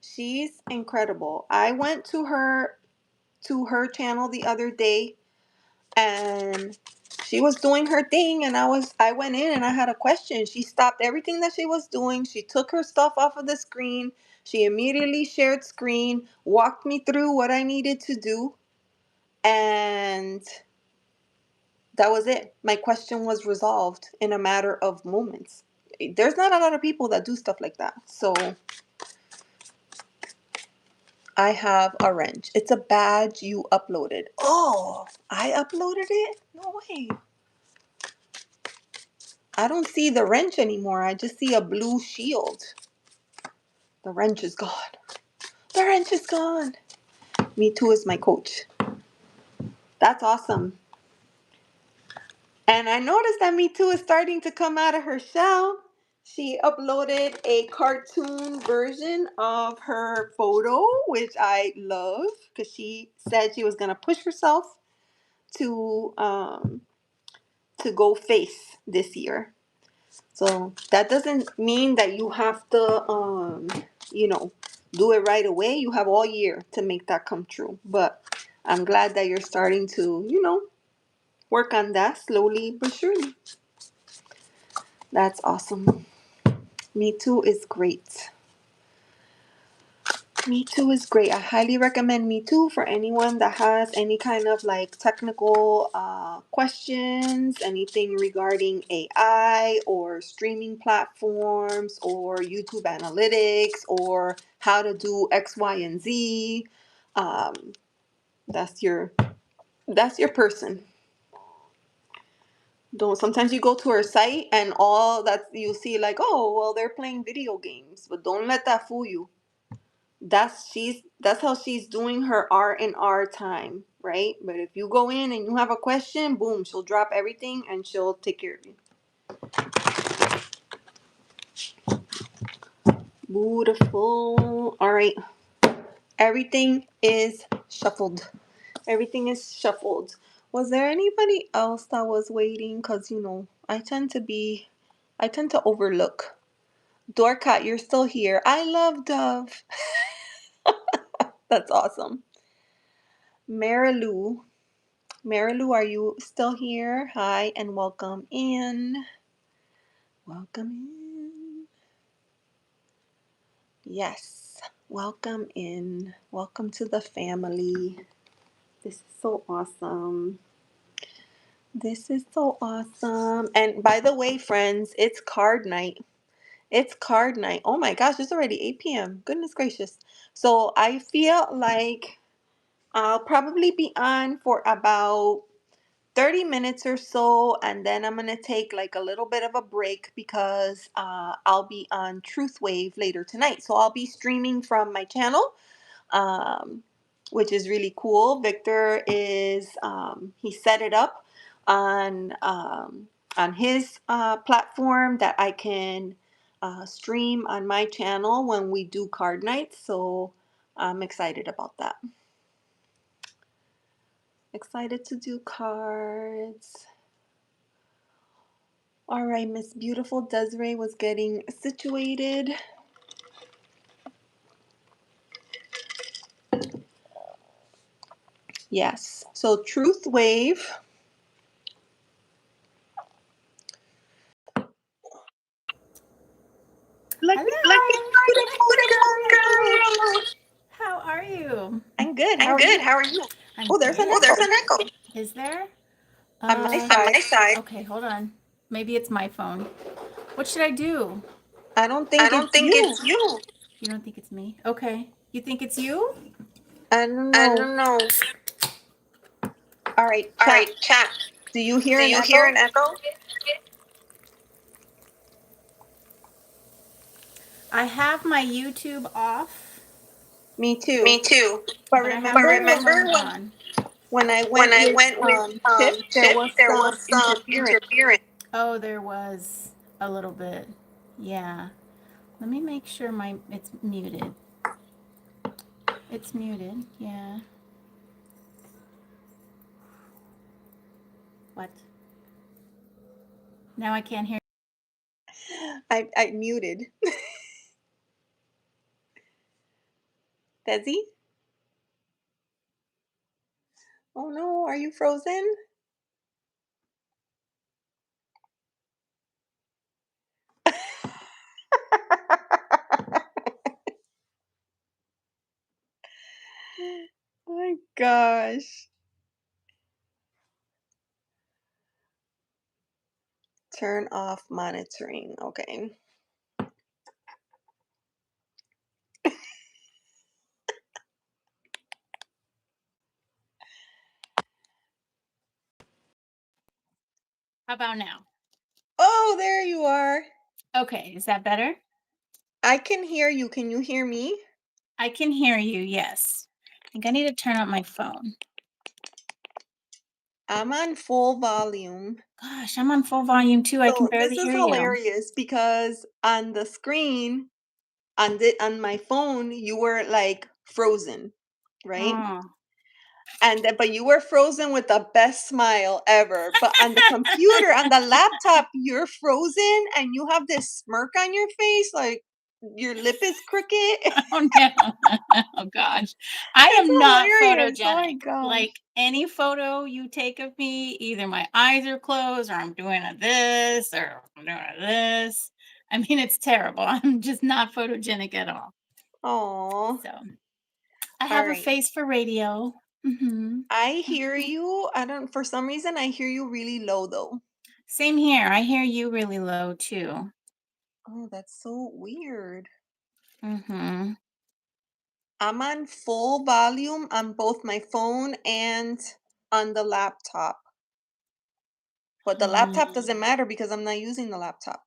S1: She's incredible. I went to her channel the other day and she was doing her thing and I went in and I had a question. She stopped everything that she was doing. She took her stuff off of the screen. She immediately shared screen, walked me through what I needed to do, and that was it. My question was resolved in a matter of moments. There's not a lot of people that do stuff like that. So I have a wrench. It's a badge you uploaded. Oh, I uploaded it? No way. I don't see the wrench anymore. I just see a blue shield. The wrench is gone. The wrench is gone. Me Too is my coach. That's awesome. And I noticed that Me Too is starting to come out of her shell. She uploaded a cartoon version of her photo, which I love because she said she was going to push herself to go face this year. So that doesn't mean that you have to, you know, do it right away, you have all year to make that come true. But I'm glad that you're starting to, work on that slowly but surely. That's awesome. Me Too is great. Me Too is great. I highly recommend Me Too for anyone that has any kind of like technical questions, anything regarding AI or streaming platforms or YouTube analytics or how to do X, Y, and Z. Um, that's your person. Don't Sometimes you go to her site and all that you see like, oh well, they're playing video games, but don't let that fool you. That's how she's doing her art in our time, right? But if you go in and you have a question, boom, she'll drop everything and she'll take care of you. Beautiful. All right. Everything is shuffled. Everything is shuffled. Was there anybody else that was waiting? Because, I tend to overlook. Dorcat, you're still here. I love Dove. That's awesome. Marilou. Marilou, are you still here? Hi and welcome in. Welcome in. Yes, welcome in. Welcome to the family. This is so awesome. This is so awesome. And by the way, friends, it's card night. It's card night. Oh my gosh, it's already 8 p.m. Goodness gracious. So I feel like I'll probably be on for about 30 minutes or so, and then I'm gonna take like a little bit of a break because I'll be on Truth Wave later tonight. So I'll be streaming from my channel, um, which is really cool. Victor is he set it up on his platform that I can stream on my channel when we do card nights. So I'm excited about that. Excited to do cards. All right, Miss Beautiful Desiree was getting situated. Yes. So Truth Wave.
S2: Hello,
S1: Beautiful girl.
S2: how are you?
S1: I'm good. How
S2: I'm
S1: are
S2: good.
S1: you?
S2: How are you? I'm
S1: Oh, there's an
S2: good. Oh, there's
S1: echo
S2: an echo. Is there?
S1: on my
S2: On
S1: side.
S2: my side. Okay, hold on. Maybe it's my phone. What should I do?
S1: I don't
S2: I
S1: think
S2: don't
S1: it's
S2: think
S1: you.
S2: it's you. You don't think it's me? Okay. You think it's you?
S1: I don't
S2: I
S1: know.
S2: don't know.
S1: All right,
S2: All
S1: chat.
S2: right, chat.
S1: Do you hear
S2: Do
S1: an
S2: you hear
S1: echo?
S2: an echo? I have my YouTube off.
S1: Me too.
S2: Me too.
S1: But
S2: But I have But
S1: remember
S2: my
S1: remember
S2: phone on.
S1: when I
S2: When
S1: went
S2: I
S1: with
S2: went with
S1: Chip, there
S2: Chip,
S1: was
S2: there
S1: some
S2: was some
S1: interference.
S2: interference. Oh, there was a little bit. Yeah. Let me make sure it's muted. It's muted. Yeah. What? Now I can't hear.
S1: I muted. Desi? Oh no, are you frozen? Oh my gosh. Turn off monitoring. Okay.
S2: How about now?
S1: Oh, there you are.
S2: Okay, is that better?
S1: I can hear you. Can you hear me?
S2: I can hear you, yes. I think I need to turn up my phone.
S1: I'm on full volume.
S2: Gosh, I'm on full volume too. I can
S1: So
S2: barely
S1: this is
S2: hear you.
S1: hilarious because on the screen on my phone you were like frozen, right?
S2: Oh.
S1: But you were frozen with the best smile ever. But on the computer, on the laptop, you're frozen and you have this smirk on your face like Your lip is crooked?
S2: Oh no. Oh gosh. I
S1: That's
S2: am not
S1: hilarious. Oh my
S2: photogenic.
S1: gosh.
S2: Like any photo you take of me, either my eyes are closed or I'm doing a this or I'm doing a this. I mean, it's terrible. I'm just not photogenic at all.
S1: Oh.
S2: So I
S1: All
S2: have a
S1: right.
S2: face for radio. Hmm.
S1: I hear you. I don't, for some reason, I hear you really low though.
S2: Same here. I hear you really low too.
S1: Oh, that's so weird.
S2: Hmm.
S1: I'm on full volume on both my phone and on the laptop. But the laptop doesn't matter because I'm not using the laptop.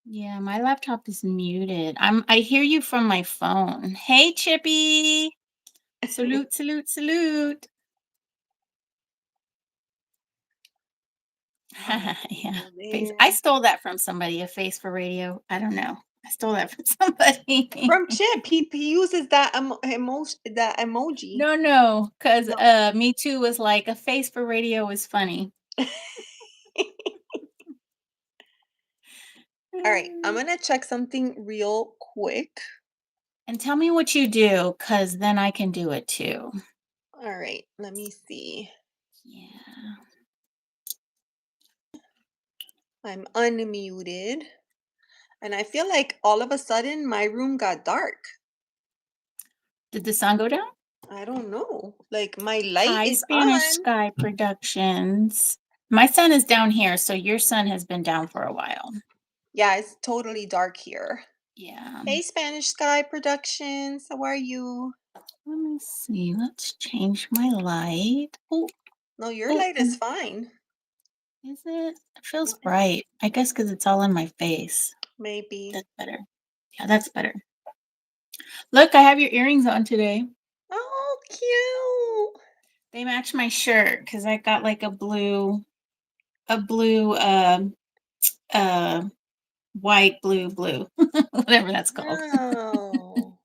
S2: Yeah, my laptop is muted. I hear you from my phone. Hey Chippy. Salute, salute, salute.
S1: All right,
S2: Yeah.
S1: go
S2: Face. I
S1: there.
S2: stole that from somebody, a face for radio. I don't know. I stole that from somebody.
S1: From Chip, he uses that that emoji.
S2: No, no, because
S1: No.
S2: Me Too was like a face for radio is funny.
S1: All right, I'm
S2: Mm.
S1: gonna check something real quick.
S2: And tell me what you do, because then I can do it too.
S1: All right, let me see.
S2: Yeah.
S1: I'm unmuted, and I feel like all of a sudden my room got dark.
S2: Did the sun go down?
S1: I don't know. Like my light
S2: Hi,
S1: is
S2: Spanish
S1: on.
S2: Sky Productions. My sun is down here, so your sun has been down for a while.
S1: Yeah, it's totally dark here.
S2: Yeah.
S1: Hey, Spanish Sky Productions, how are you?
S2: Let me see. Let's change my light. Oh,
S1: No, your
S2: oh,
S1: light is fine.
S2: is it? It feels
S1: Okay,
S2: bright. I guess because it's all in my face.
S1: maybe.
S2: That's better. Yeah, that's better. Look, I have your earrings on today.
S1: Oh, cute.
S2: They match my shirt because I got like a blue, uh, white, blue, whatever that's called.
S1: Wow.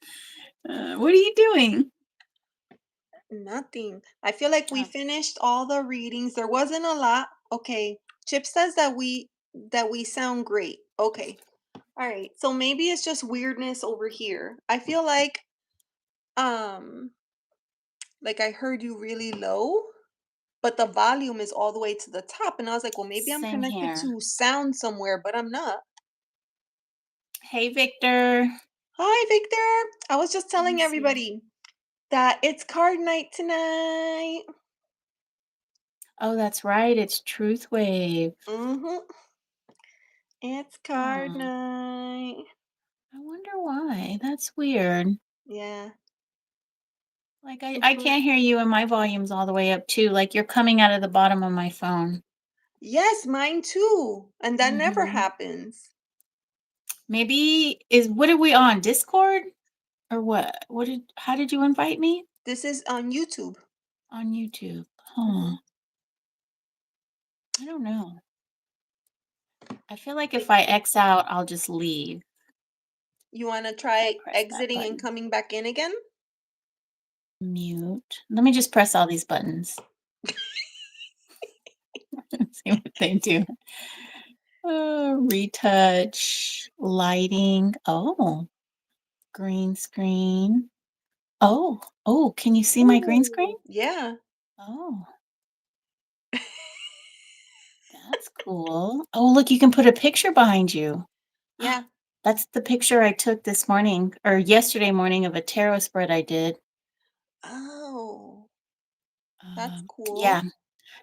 S2: What are you doing?
S1: Nothing. I feel like we
S2: Oh,
S1: finished all the readings. There wasn't a lot. Okay. Chip says that we sound great. Okay. All right. So maybe it's just weirdness over here. I feel um like I heard you really low, but the volume is all the way to the top and I was like, "Well, maybe I'm
S2: same
S1: connected
S2: here.
S1: to sound somewhere, but I'm not."
S2: Hey, Victor.
S1: Hi, Victor. I was just
S2: Let me
S1: telling
S2: see.
S1: everybody that it's card night tonight.
S2: Oh, that's right. It's Truth Wave.
S1: Mhm. It's card
S2: Hmm.
S1: night.
S2: I wonder why. That's weird.
S1: Yeah.
S2: Like I
S1: But
S2: can't hear you and my volume's all the way up too. Like you're coming out of the bottom of my phone.
S1: yes, mine too. And that never
S2: Hmm.
S1: happens.
S2: Maybe is what are we on? Discord? Or what? How did you invite me?
S1: This is on YouTube.
S2: On YouTube. Huh.
S1: Hmm.
S2: I don't know. I feel like if
S1: Like,
S2: I X out, I'll just leave
S1: you want to
S2: if I
S1: try
S2: press that
S1: exiting and
S2: button.
S1: coming back in again?
S2: Mute. Let me just press all these buttons. See what they do. Retouch, lighting. Oh, green screen. Oh, can you see my green screen?
S1: Ooh, yeah.
S2: Oh, that's cool. Oh, look, you can put a picture behind you.
S1: Yeah.
S2: That's the picture I took this morning or yesterday morning of a tarot spread I did.
S1: Oh, that's
S2: Yeah,
S1: cool.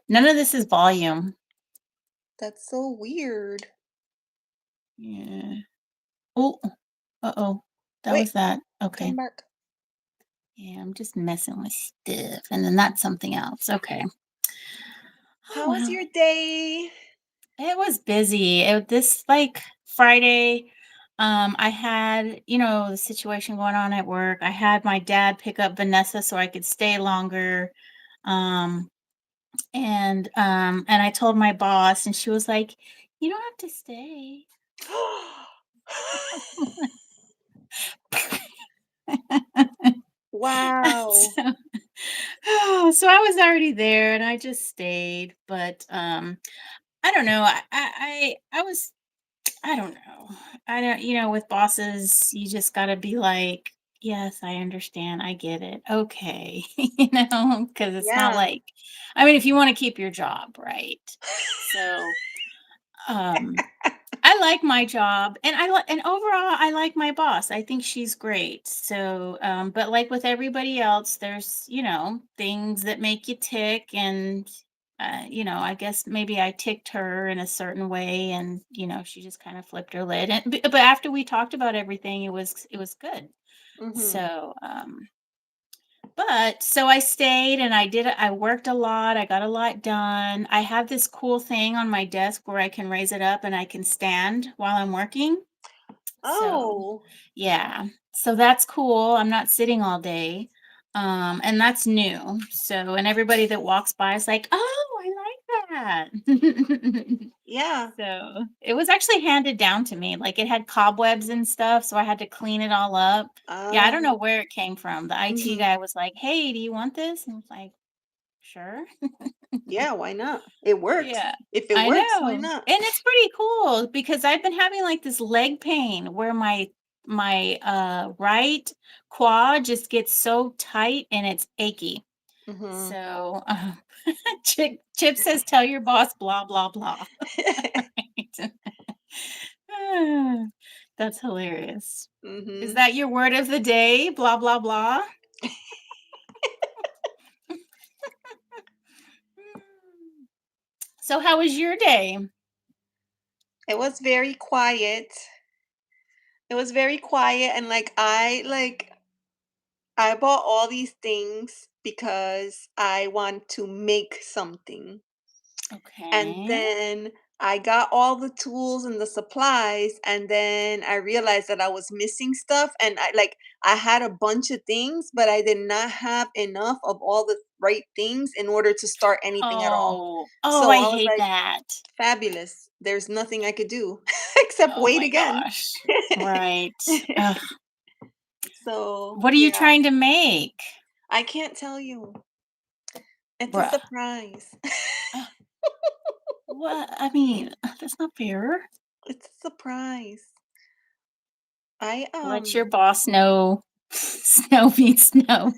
S2: none of this is volume.
S1: That's so weird.
S2: Yeah. Oh, uh-oh. That
S1: Wait,
S2: was that.
S1: come
S2: Okay.
S1: back.
S2: Yeah, I'm just messing with stuff. And then that's something else. Okay. Oh,
S1: How was
S2: well.
S1: your day?
S2: It was busy. This like Friday, I had, the situation going on at work. I had my dad pick up Vanessa so I could stay longer. Um, and I told my boss and she was like, "You don't have to stay."
S1: Wow.
S2: so, so I was already there and I just stayed, but I don't know. I was I don't know. I don't, with bosses, you just got to be like, yes, I understand. I get it. Okay. Because it's not
S1: Yeah.
S2: like, I mean, if you want to keep your job, right? So, um, I like my job, and and overall I like my boss. I think she's great. So, but like with everybody else, there's, things that make you tick, and I guess maybe I ticked her in a certain way, and she just kind of flipped her lid. And but after we talked about everything, it was good.
S1: Mm-hmm.
S2: So, but so I stayed and I worked a lot. I got a lot done. I have this cool thing on my desk where I can raise it up and I can stand while I'm working. So,
S1: Oh,
S2: yeah. So that's cool. I'm not sitting all day. And that's new. So, and everybody that walks by is like, "Oh, I like that."
S1: yeah.
S2: So, it was actually handed down to me. Like, it had cobwebs and stuff, so I had to clean it all up. Yeah, I don't know
S1: Oh,
S2: where it came from. The IT
S1: mm-hmm.
S2: guy was like, "Hey, do you want this?" And I was like, "Sure."
S1: Yeah, why not? It works.
S2: Yeah,
S1: If it
S2: I
S1: works,
S2: know.
S1: why
S2: And
S1: not?
S2: it's pretty cool because I've been having like this leg pain where my right quad just gets so tight and it's achy.
S1: Mm-hmm.
S2: So, Chip says, "Tell your boss, blah blah blah." Right? Ah, That's hilarious. Is
S1: Mm-hmm.
S2: that your word of the day? Blah blah blah. So, how was your day?
S1: It was very quiet. It was very quiet and I bought all these things because I want to make something. And
S2: Okay.
S1: then I got all the tools and the supplies, and then I realized that I was missing stuff, and I had a bunch of things, but I did not have enough of all the right things in order to start anything at all.
S2: Oh,
S1: So
S2: I
S1: I was
S2: hate
S1: like,
S2: that.
S1: fabulous. There's nothing I could do except
S2: Oh
S1: wait
S2: my
S1: again.
S2: gosh. Right. Ugh.
S1: So,
S2: What are you
S1: yeah,
S2: trying to make?
S1: I can't tell you. It's a
S2: Bruh.
S1: surprise.
S2: Ugh, what? I mean, that's not fair.
S1: It's a surprise. I
S2: Let your boss know snow beats snow.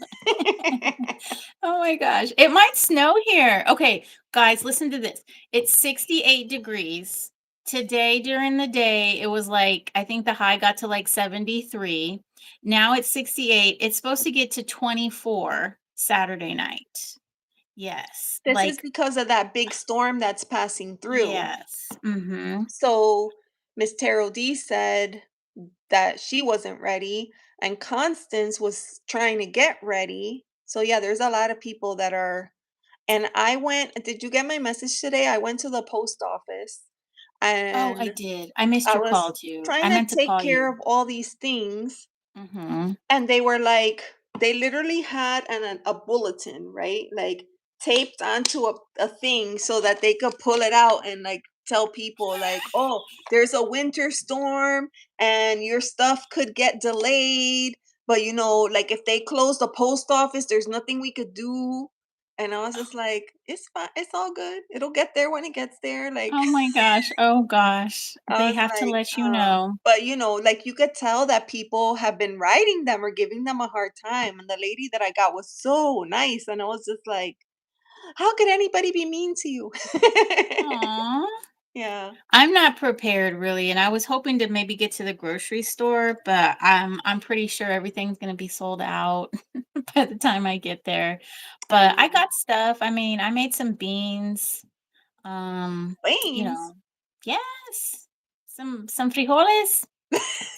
S2: Oh my gosh. It might snow here. Okay, guys, listen to this. It's 68 degrees. Today during the day, it was like, I think the high got to like 73. Now it's 68. It's supposed to get to 24 Saturday night. Yes.
S1: This is because of that big storm that's passing through.
S2: Yes. Mhm.
S1: So Miss Terrell D said that she wasn't ready, and Constance was trying to get ready. So yeah, there's a lot of people that are. And I went. Did you get my message today? I went to the post office,
S2: Oh, I
S1: and
S2: did. I missed
S1: I
S2: your
S1: was
S2: call too. I
S1: trying to
S2: meant to
S1: take
S2: call
S1: care
S2: you.
S1: of all these things.
S2: Mhm.
S1: And they were like, they literally had a bulletin, right? Like taped onto a thing so that they could pull it out and like tell people like, oh, there's a winter storm and your stuff could get delayed. But like if they close the post office, there's nothing we could do. And I was just like, it's fine, it's all good. It'll get there when it gets there. Like
S2: Oh my gosh. Oh gosh.
S1: I
S2: They
S1: was
S2: have to
S1: like,
S2: let you know.
S1: but like you could tell that people have been writing them or giving them a hard time. And the lady that I got was so nice. And I was just like, how could anybody be mean to you?
S2: Aw.
S1: Yeah.
S2: I'm not prepared really, and I was hoping to maybe get to the grocery store, but I'm pretty sure everything's gonna be sold out by the time I get there.
S1: I
S2: But I
S1: know.
S2: got stuff. I mean, I made some beans. Um, you
S1: Beans.
S2: know, yes, some frijoles,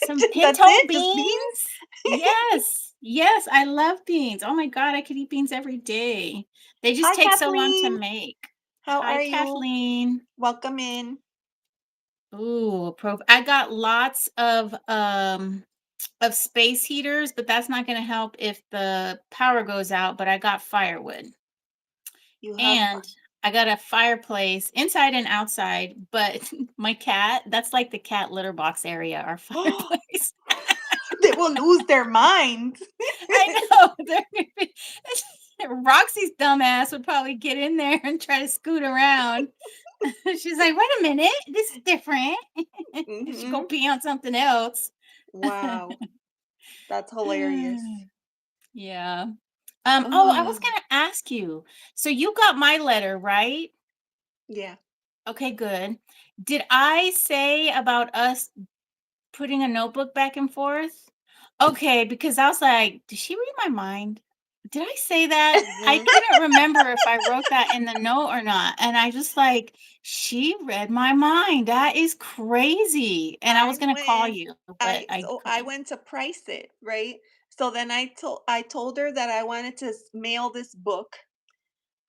S2: some
S1: That's
S2: pinto
S1: it? Just beans?
S2: beans. Yes, yes, I love beans. Oh my god, I could eat beans every day. They just
S1: Hi,
S2: take so long to
S1: Kathleen.
S2: make.
S1: How
S2: Hi,
S1: are you?
S2: Kathleen.
S1: Welcome in.
S2: Ooh, I got lots of space heaters, but that's not going to help if the power goes out, but I got firewood.
S1: You have
S2: And
S1: fun.
S2: I got a fireplace inside and outside, but my cat, that's like the cat litter box area, our fireplace.
S1: They will lose their minds.
S2: I know. Roxy's dumbass would probably get in there and try to scoot around. She's like, "Wait a minute, this is different." She go
S1: Hmm.
S2: pee on something else.
S1: Wow, that's hilarious.
S2: Yeah. Oh, I was
S1: Oh,
S2: gonna ask you. So you got my letter, right?
S1: yeah.
S2: Okay, good. Did I say about us putting a notebook back and forth? Okay, because I was like, did she read my mind? Did I say that? I couldn't remember if I wrote that in the note or not. And I just like, she read my mind. That is crazy. And I
S1: I
S2: was gonna call
S1: went
S2: you, but
S1: I
S2: I
S1: so I
S2: couldn't.
S1: went to price it, right? So then I told her that I wanted to mail this book,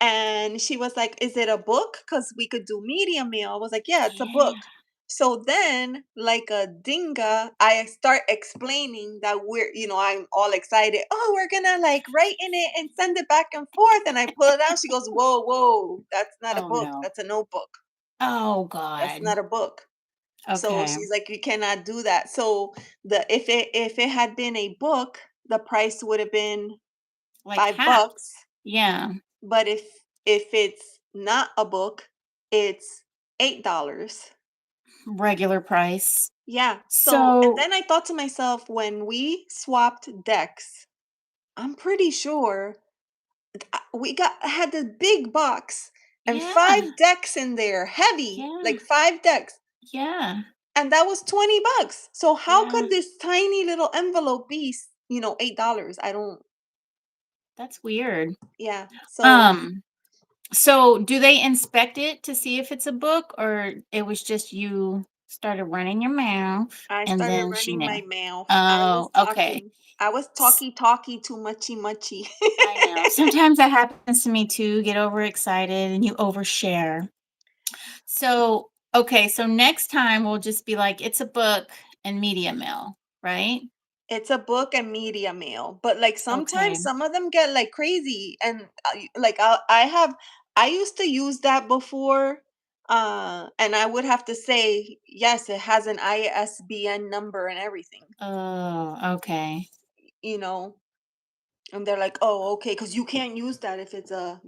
S1: and she was like, "Is it a book? Because we could do media mail." I was like, "Yeah, it's a
S2: Yeah.
S1: book." So then, like a dinga, I start explaining that I'm all excited. Oh, we're gonna like write in it and send it back and forth. And I pull it out. She goes, "Whoa, whoa, that's not a
S2: Oh
S1: book.
S2: no.
S1: That's a notebook.
S2: Oh
S1: That's
S2: God.
S1: not a book." So
S2: Okay.
S1: she's like, "You cannot do that." So the if it had been a book, the price would have been
S2: Like
S1: five
S2: half.
S1: bucks.
S2: Yeah.
S1: But if it's not a book, it's $8.
S2: Regular price.
S1: Yeah. So and
S2: So
S1: then I thought to myself, when we swapped decks, I'm pretty sure we got had this big box and
S2: yeah.
S1: 5 decks in there, heavy,
S2: Yeah.
S1: like 5 decks.
S2: Yeah.
S1: And that was 20 bucks. So how
S2: Yeah.
S1: could this tiny little envelope be, $8? I don't,
S2: That's weird.
S1: yeah. So
S2: Um, so do they inspect it to see if it's a book or it was just you started running your mouth
S1: I
S2: and
S1: started
S2: then she
S1: running
S2: knew?
S1: my mouth. I was
S2: Oh, okay.
S1: talking. I was
S2: S-
S1: talky too muchy.
S2: I know. Sometimes that happens to me too. Get overexcited and you overshare. So, okay, so next time we'll just be like, it's a book and media mail, right?
S1: It's a book and media mail, but like
S2: Okay.
S1: sometimes some of them get like crazy, and like I used to use that before, and I would have to say yes, it has an ISBN number and everything,
S2: Oh, okay.
S1: you know, and they're like, oh, okay, because you can't use that if it's a.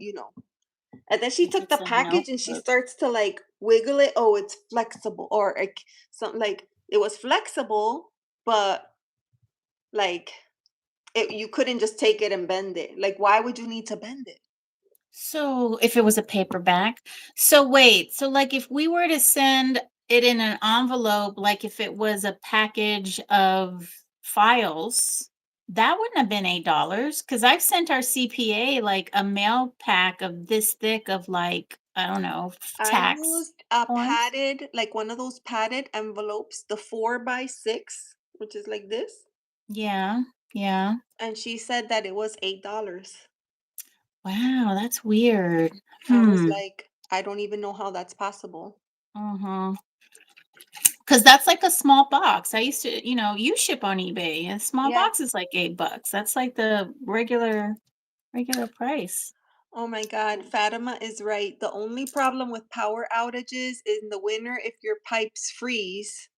S1: And then she
S2: If
S1: took the
S2: it's a
S1: package and she
S2: notebook.
S1: starts to like wiggle it. Oh, it's flexible, or like something like it was flexible, but like you couldn't just take it and bend it. Like, why would you need to bend it?
S2: So if it was a paperback. So wait, so like if we were to send it in an envelope, like if it was a package of files, that wouldn't have been $8 because I've sent our CPA like a mail pack of this thick of like, I don't know,
S1: I
S2: tax
S1: used a
S2: forms.
S1: padded, like one of those padded envelopes, the 4x6, which is like this.
S2: Yeah. Yeah.
S1: And she said that it was $8.
S2: Wow, that's weird.
S1: I was
S2: Hmm.
S1: like, I don't even know how that's possible.
S2: Uh-huh. Because that's like a small box. I used to, you ship on eBay. A small
S1: Yeah.
S2: box is like $8. That's like the regular price.
S1: Oh my God, Fatima is right. The only problem with power outages in the winter if your pipes freeze.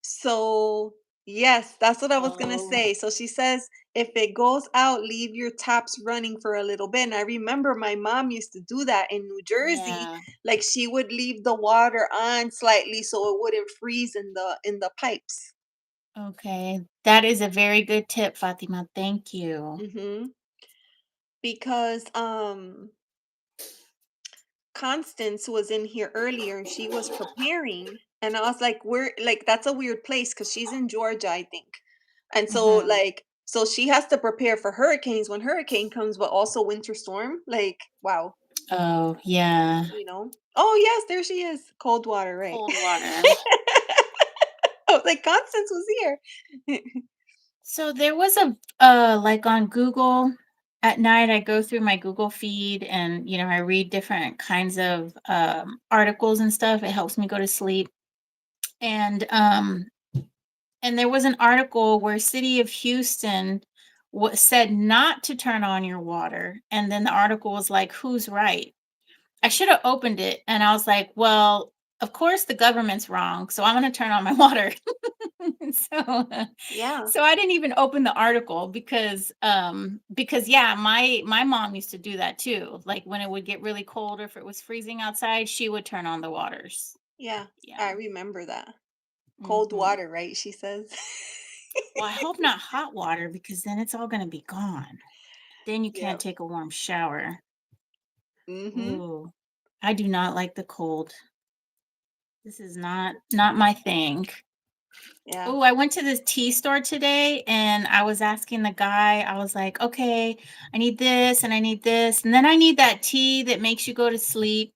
S1: So, yes, that's what I was gonna
S2: Oh,
S1: say. So she says, if it goes out, leave your taps running for a little bit. And I remember my mom used to do that in New Jersey.
S2: yeah.
S1: Like she would leave the water on slightly so it wouldn't freeze in the pipes.
S2: Okay. That is a very good tip, Fatima. Thank you.
S1: Hmm. Because Constance was in here earlier and she was preparing, and I was like, "We're like that's a weird place because she's in Georgia, I think." And so
S2: Hmm.
S1: so she has to prepare for hurricanes when hurricane comes, but also winter storm. Like, wow,
S2: Oh, yeah.
S1: you know. Oh yes, there she is. Cold water, right?
S2: Cold water.
S1: I was like, Constance was here.
S2: So there was a like on Google at night I go through my Google feed and I read different kinds of articles and stuff. It helps me go to sleep. And there was an article where City of Houston said not to turn on your water, and then the article was like, "Who's right?" I should have opened it, and I was like, "Well, of course the government's wrong, so I'm going to turn on my water." So,
S1: Yeah.
S2: so I didn't even open the article because yeah, my mom used to do that too. Like when it would get really cold or if it was freezing outside, she would turn on the waters.
S1: Yeah.
S2: Yeah.
S1: I remember that. Cold
S2: Hmm.
S1: water, right? She says.
S2: Well, I hope not hot water because then it's all going to be gone. Then you can't
S1: Yep.
S2: take a warm shower.
S1: Mm-hmm.
S2: Ooh, I do not like the cold. This is not my thing.
S1: Yeah.
S2: Oh, I went to this tea store today and I was asking the guy, I was like, okay, I need this and I need this. And then I need that tea that makes you go to sleep.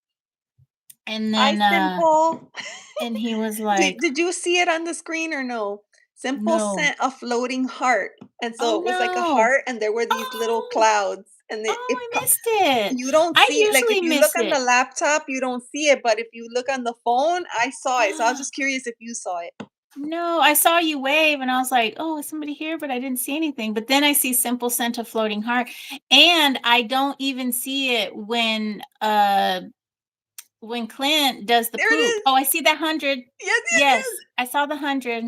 S2: And
S1: Hi,
S2: then
S1: Simple.
S2: and he was
S1: Did,
S2: like,
S1: did you see it on the screen or no? Simple
S2: no.
S1: sent a floating heart. And
S2: Oh
S1: so it was like a
S2: no.
S1: heart, and there were these little
S2: Oh,
S1: clouds. And
S2: oh, I missed it.
S1: you don't
S2: I
S1: see, like, if
S2: usually
S1: you look
S2: miss
S1: on the
S2: it.
S1: laptop, you don't see it. But if you look on the phone, I saw it. So I was just curious if you saw it.
S2: No, I saw you wave and I was like, "Oh, is somebody here?" But I didn't see anything. But then I see Simple Sent a floating heart, and I don't even see it when Clint does the
S1: There it
S2: poop.
S1: is.
S2: Oh, I see the 100.
S1: Yes, yes,
S2: Yes,
S1: yes.
S2: I saw the 100.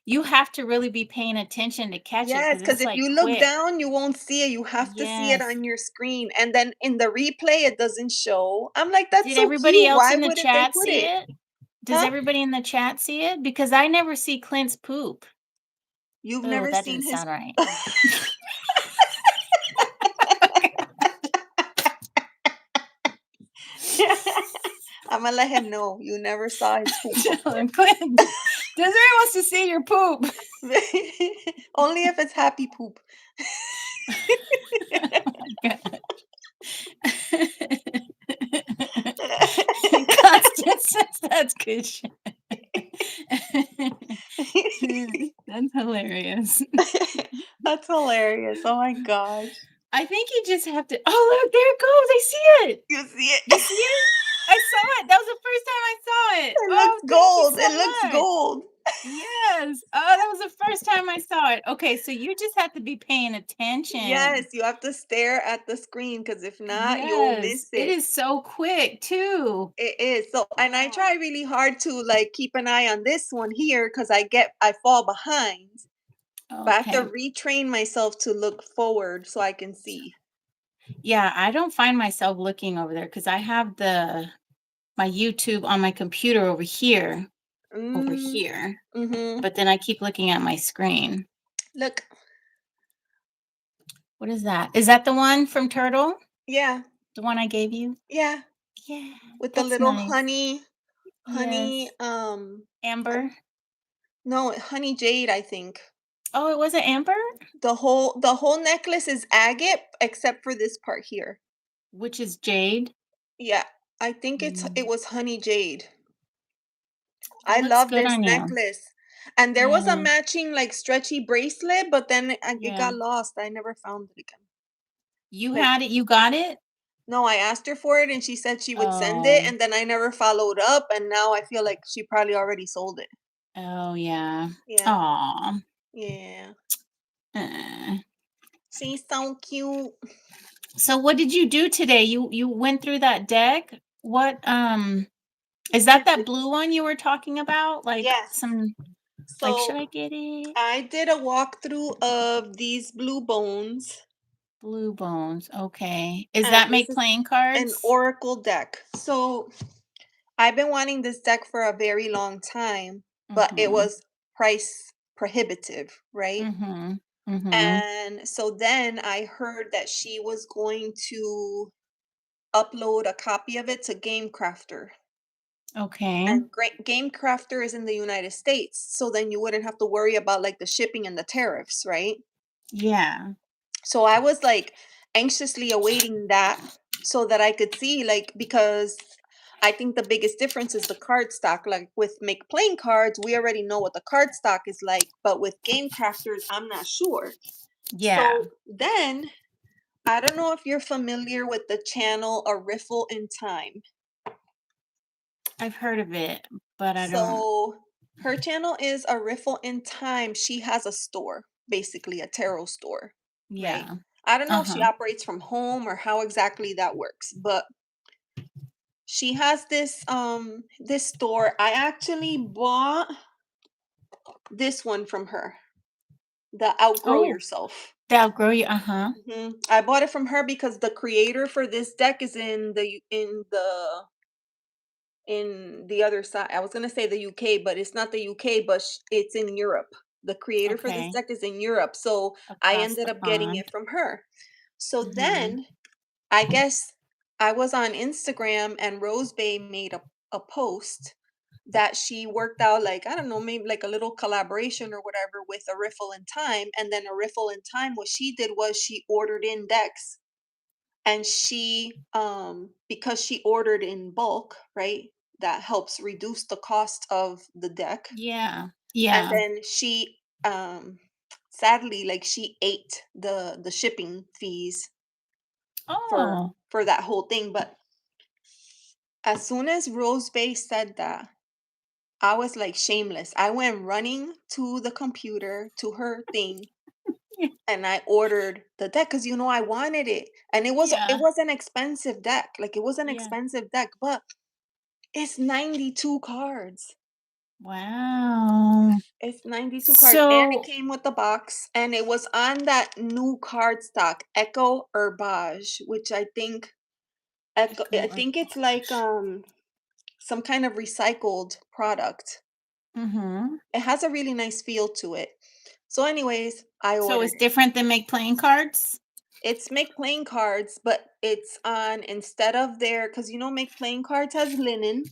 S2: You have to really be paying attention to catch it
S1: Yes,
S2: because
S1: because
S2: it's
S1: if
S2: like
S1: you look
S2: quick.
S1: down, you won't see it. You have to see it
S2: Yes.
S1: on your screen. And then in the replay, it doesn't show. I'm like, that's
S2: Did
S1: so
S2: everybody
S1: cute.
S2: else
S1: Why
S2: in the
S1: wouldn't they
S2: chat
S1: put
S2: see
S1: it?
S2: it? Does
S1: Huh?
S2: everybody in the chat see it? Because I never see Clint's poop.
S1: You've
S2: Oh,
S1: never
S2: that
S1: seen
S2: didn't
S1: his.
S2: sound right.
S1: I'm gonna let him know you never saw his poop
S2: Tell
S1: before.
S2: him, Clint, Desiree wants to see your poop.
S1: Only if it's happy poop.
S2: God. Constance says that's good shit. That's hilarious.
S1: That's hilarious. Oh my gosh.
S2: I think you just have to. Oh, look, there it goes. I see it.
S1: You see it?
S2: You see it? I saw it. That was the first time I saw it.
S1: It looks
S2: Oh, thank you
S1: gold. It looks
S2: so much.
S1: gold.
S2: Yes. Oh, that was the first time I saw it. Okay, so you just have to be paying
S1: Yes,
S2: attention.
S1: you have to stare at the screen because if not, you'll
S2: Yes.
S1: miss
S2: It
S1: it.
S2: is so quick, too.
S1: It is. So, and I
S2: Oh,
S1: try really hard to like keep an eye on this one here because I fall behind. But I have to
S2: okay.
S1: retrain myself to look forward so I can see.
S2: Yeah, I don't find myself looking over there because I have my YouTube on my computer over
S1: Mm,
S2: here,
S1: mm-hmm.
S2: but then I keep looking at my screen.
S1: Look,
S2: What is that? Is that the one from Turtle?
S1: yeah,
S2: The one I gave you?
S1: yeah,
S2: Yeah,
S1: with the
S2: that's
S1: little
S2: nice.
S1: honey,
S2: Yes. Amber.
S1: no, honey jade, I think.
S2: Oh, it wasn't Amber?
S1: The whole necklace is agate except for this part here.
S2: Which is Jade.
S1: Yeah, I think it
S2: Mm,
S1: was honey jade.
S2: that
S1: I
S2: looks
S1: love
S2: good
S1: this
S2: on you.
S1: necklace. And there was a
S2: Yeah.
S1: matching like stretchy bracelet, but then it
S2: Yeah.
S1: got lost. I never found it again.
S2: You
S1: Like,
S2: had it, you got it?
S1: no, I asked her for it and she said she would send it,
S2: Oh.
S1: and then I never followed up, and now I feel like she probably already sold it.
S2: Oh, yeah.
S1: Yeah.
S2: Aw.
S1: Yeah.
S2: Eh.
S1: She's so cute.
S2: So what did you do today? You went through that deck? What is
S1: Did
S2: that blue one you were talking about? Like
S1: Yes.
S2: some like
S1: So
S2: should I get it?
S1: I did a walkthrough of these blue bones,
S2: Blue bones. Okay. Is
S1: and
S2: that
S1: this
S2: make
S1: is
S2: playing
S1: an
S2: cards?
S1: oracle deck. So I've been wanting this deck for a very long time, but it
S2: Mhm.
S1: was price prohibitive, right?
S2: Mhm. Mhm.
S1: And so then I heard that she was going to upload a copy of it to GameCrafter.
S2: Okay.
S1: And GameCrafter is in the United States, so then you wouldn't have to worry about like the shipping and the tariffs, right?
S2: Yeah.
S1: So I was like anxiously awaiting that so that I could see, like, because I think the biggest difference is the card stock. Like with Make Playing Cards, we already know what the card stock is like, but with Game Crafters, I'm not sure.
S2: Yeah.
S1: So then I don't know if you're familiar with the channel A Riffle in Time.
S2: I've heard of it, but I don't.
S1: So her channel is A Riffle in Time. She has a store, basically a tarot store, right?
S2: Yeah.
S1: I don't know if she
S2: Uh-huh.
S1: operates from home or how exactly that works, but she has this store. I actually bought this one from her, the Outgrow
S2: Oh,
S1: Yourself.
S2: that'll grow you. Uh-huh.
S1: I bought it from her because the creator for this deck is in the other side. I was gonna say the UK, but it's not the UK, but it's in Europe. The creator for this
S2: Okay.
S1: deck is in Europe, so I
S2: Across
S1: ended
S2: the
S1: up getting
S2: pond.
S1: it from her. So
S2: Mhm.
S1: then I guess I was on Instagram and Rose Bay made a post that she worked out, like, I don't know, maybe like a little collaboration or whatever with a Riffle in Time. And then a Riffle in Time, what she did was she ordered in decks, and she because she ordered in bulk, right? That helps reduce the cost of the deck.
S2: Yeah.
S1: And
S2: Yeah.
S1: then she sadly, like, she ate the shipping fees for
S2: Oh,
S1: that whole thing. But as soon as Rose Bay said that, I was like shameless. I went running to the computer, to her thing,
S2: yeah.
S1: and I ordered the deck because I wanted it. And it
S2: Yeah.
S1: was an expensive deck. Like, it was an
S2: Yeah.
S1: expensive deck, but it's 92 cards.
S2: Wow.
S1: It's 92 cards. And it
S2: So
S1: came with the box. And it was on that new card stock, Echo Herbage, which
S2: echo
S1: I
S2: or
S1: think it's like some kind of recycled product.
S2: mhm.
S1: It has a really nice feel to it. So anyways, I
S2: So
S1: ordered
S2: it's
S1: it.
S2: different than make playing cards?
S1: It's make playing cards, but it's on, instead of their, because make playing cards has linen,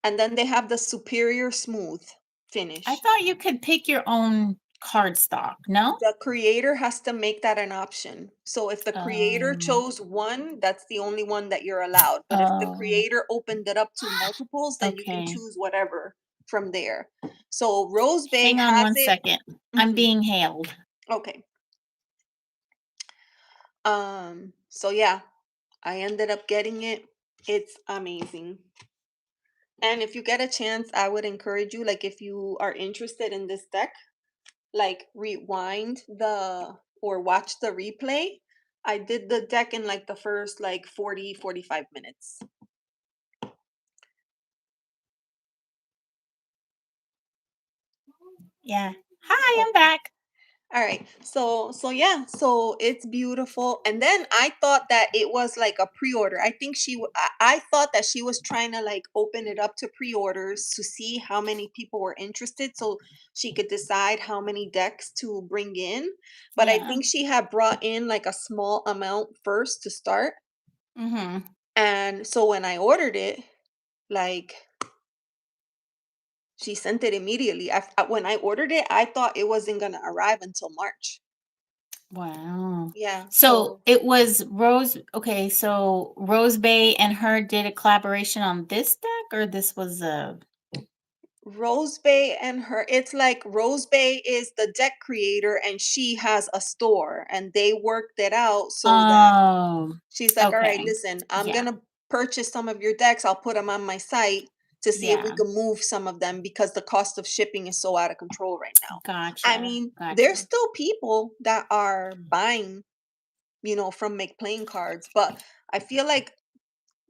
S1: and then they have the superior smooth
S2: I
S1: finish.
S2: thought you could pick your own card stock, no?
S1: The creator has to make that an option. So if the creator
S2: Um,
S1: chose one, that's the only one that you're allowed. But if the
S2: oh,
S1: creator opened it up to multiples, then you can
S2: okay.
S1: choose whatever from there. So Rose Bay
S2: Hang on
S1: has
S2: one
S1: it.
S2: second. I'm
S1: Mhm.
S2: being hailed.
S1: Okay. So yeah, I ended up getting it. It's amazing. And if you get a chance, I would encourage you, like, if you are interested in this deck, like, rewind the or watch the replay. I did the deck in like the first like 40-45 minutes.
S2: Yeah. Hi, I'm
S1: Okay.
S2: back.
S1: All right. So yeah, so it's beautiful. And then I thought that it was like a pre-order. I think I thought that she was trying to like open it up to pre-orders to see how many people were interested, so she could decide how many decks to bring in. But I
S2: Yeah.
S1: think she had brought in like a small amount first to start.
S2: Mhm.
S1: And so when I ordered it, like, she sent it immediately. When I ordered it, I thought it wasn't going to arrive until March.
S2: Wow.
S1: Yeah,
S2: So
S1: so
S2: it was Rose. Okay, so Rose Bay and her did a collaboration on this deck, or this was a.
S1: Rose Bay and her, it's like Rose Bay is the deck creator and she has a store, and they worked it out so that
S2: Oh,
S1: she's like, all right,
S2: okay.
S1: listen, I'm
S2: Yeah,
S1: gonna purchase some of your decks. I'll put them on my site to see if we
S2: yeah.
S1: can move some of them because the cost of shipping is so out of control right now. I
S2: Gotcha,
S1: mean, there's
S2: gotcha.
S1: still people that are buying, from Make Playing cards, but I feel like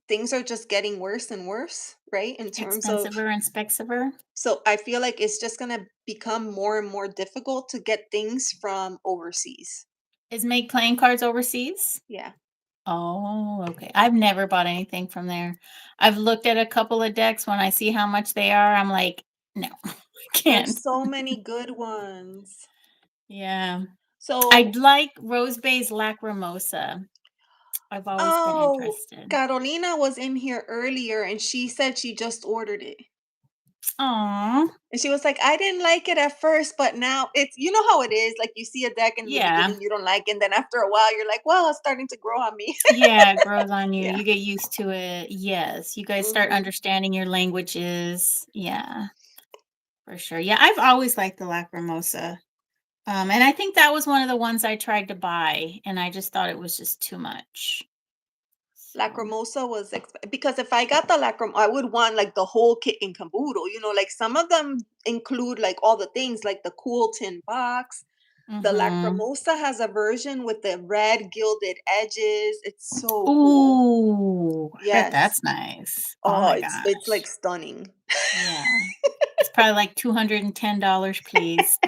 S1: things are just getting worse and worse, right? In terms of,
S2: Expensiver and spexiver.
S1: so I feel like it's just gonna become more and more difficult to get things from overseas.
S2: Is make playing cards overseas?
S1: Yeah.
S2: Oh, okay. I've never bought anything from there. I've looked at a couple of decks. When I see how much they are, I'm like, no, I
S1: There's
S2: can't.
S1: so many good ones.
S2: Yeah.
S1: So,
S2: I'd like Rose Bay's Lacrimosa. I've always been
S1: oh,
S2: interested.
S1: Carolina was in here earlier and she said she just ordered it.
S2: Aw,
S1: And she was like, I didn't like it at first, but now it's, how it is. Like, you see a deck in the
S2: yeah.
S1: beginning, you don't like it. And then after a while, you're like, well, it's starting to grow on me.
S2: Yeah, it grows on you.
S1: Yeah.
S2: You get used to it. Yes, you guys start
S1: Hmm.
S2: understanding your languages. Yeah, for sure. Yeah, I've always liked the Lacrimosa. And I think that was one of the ones I tried to buy, and I just thought it was just too much. So,
S1: Lacrimosa was because if I got the lacrim, I would want like the whole kit and caboodle. Like some of them include like all the things, like the cool tin box. The
S2: mhm.
S1: Lacrimosa has a version with the red gilded edges. It's so cool.
S2: Ooh, I bet
S1: Yes.
S2: that's nice. Oh
S1: Oh,
S2: my
S1: it's like
S2: gosh.
S1: stunning.
S2: Yeah. Probably like $210, please.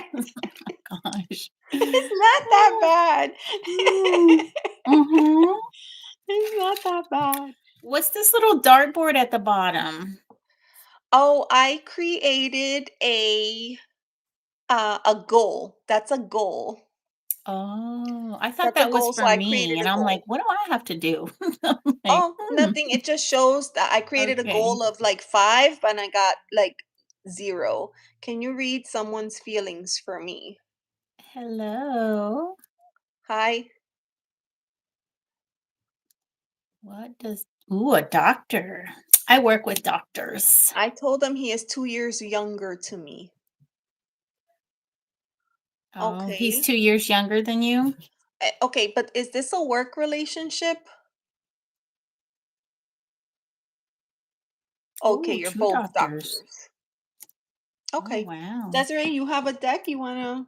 S2: Gosh.
S1: It's not that bad.
S2: Mm. Mhm.
S1: It's not that bad.
S2: What's this little dartboard at the bottom?
S1: Oh, I created a goal. That's a goal.
S2: Oh, I thought
S1: That's a
S2: that was
S1: goal, so
S2: for
S1: I
S2: me,
S1: created
S2: and
S1: a
S2: I'm like,
S1: goal.
S2: "What do I have to do?" I'm like,
S1: Oh, nothing. It just shows that I created a
S2: okay.
S1: goal of like 5 and I got like 0. Can you read someone's feelings for me?
S2: Hello.
S1: Hi.
S2: What does Ooh, a doctor. I work with doctors.
S1: I told him he is 2 years younger to me.
S2: Oh, he's
S1: Okay.
S2: 2 years younger than you?
S1: Okay, but is this a work relationship? Okay,
S2: Ooh,
S1: you're
S2: 2
S1: both
S2: doctors.
S1: doctors.
S2: Oh,
S1: Okay.
S2: wow.
S1: Desiree, you have a deck you wanna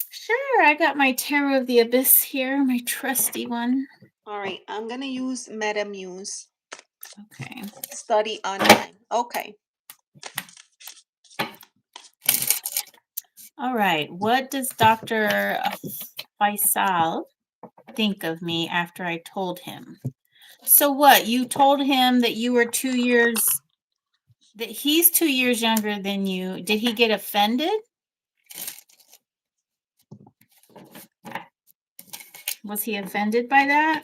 S2: Sure, I got my Tarot of the Abyss here, my trusty one.
S1: All right, I'm gonna use MetaMuse.
S2: Okay.
S1: Study online. Okay.
S2: All right. What does Dr. Faisal think of me after I told him? So what? You told him that you were 2 years that he's 2 years younger than you. Did he get offended? Was he offended by that?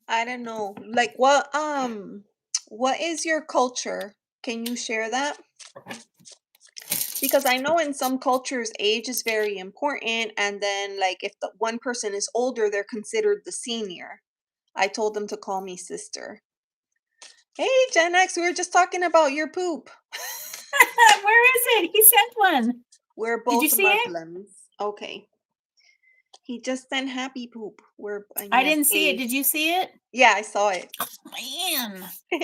S1: I don't know. Like what is your culture? Can you share that? Because I know in some cultures age is very important and then like if the one person is older, they're considered the senior. I told them to call me sister. Hey, Gen X, we were just talking about your poop.
S2: Where is it? He sent one.
S1: We're
S2: Did you
S1: both
S2: see it?
S1: Muslims. Okay. He just sent happy poop. We're and
S2: I
S1: yes,
S2: didn't see it.
S1: A.
S2: Did you see it?
S1: Yeah, I saw it.
S2: Man,
S1: There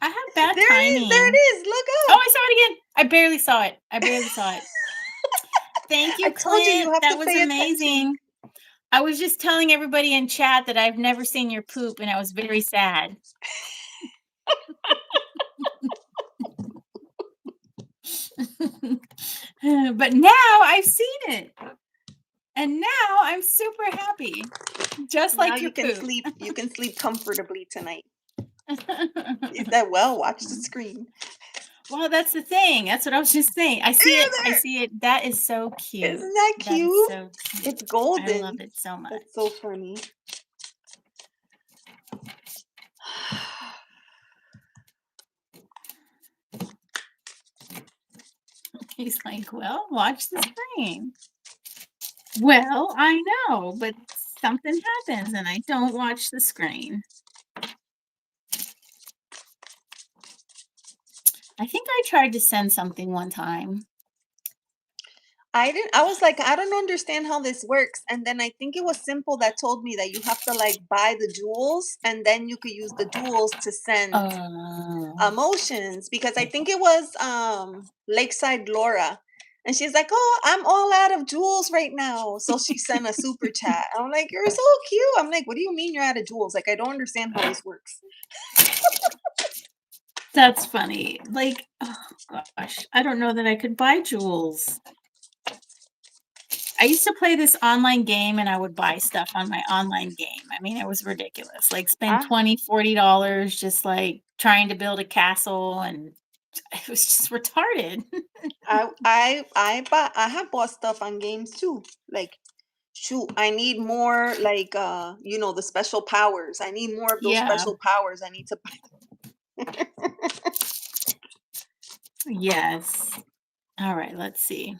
S2: I have bad
S1: it is. There it
S2: timing.
S1: is. Look
S2: Oh,
S1: up.
S2: I saw it again. I barely saw it. I barely saw it. Thank
S1: I
S2: you,
S1: told you you
S2: Clint.
S1: have to
S2: That was
S1: pay attention.
S2: amazing. I was just telling everybody in chat that I've never seen your poop, and I was very sad. But now I've seen it, and now I'm super happy, just
S1: Now
S2: like
S1: you
S2: your
S1: can
S2: poop.
S1: sleep. You can sleep comfortably tonight. He said, "Well, watch the screen."
S2: Well, that's the thing. That's what I was just saying. I see it. I
S1: There,
S2: see it. That is so cute.
S1: isn't that
S2: That is
S1: cute?
S2: so cute.
S1: It's
S2: I love
S1: golden.
S2: it so
S1: That's so
S2: much.
S1: funny.
S2: He's like, well, watch the screen. Well, I know, but something happens and I don't watch the screen. I think I tried to send something one time.
S1: I didn't. I was like, I don't understand how this works. And then I think it was Simple that told me that you have to like buy the jewels, and then you could use the jewels to send
S2: Oh,
S1: emotions. Because I think it was Lakeside Laura, and she's like, "Oh, I'm all out of jewels right now." So she sent a super chat. I'm like, "You're so cute." I'm like, "What do you mean you're out of jewels? Like, I don't understand how this works."
S2: that's funny. Like, oh gosh, I don't know that I could buy jewels. I used to play this online game and I would buy stuff on my online game. I mean, it was ridiculous. Like spend
S1: I
S2: 20, $40 just like trying to build a castle and it was just retarded.
S1: I have bought stuff on games too. Like, shoot, I need more like the special powers. I need more of those
S2: Yeah.
S1: special powers. I need to
S2: Yes. All right, let's see.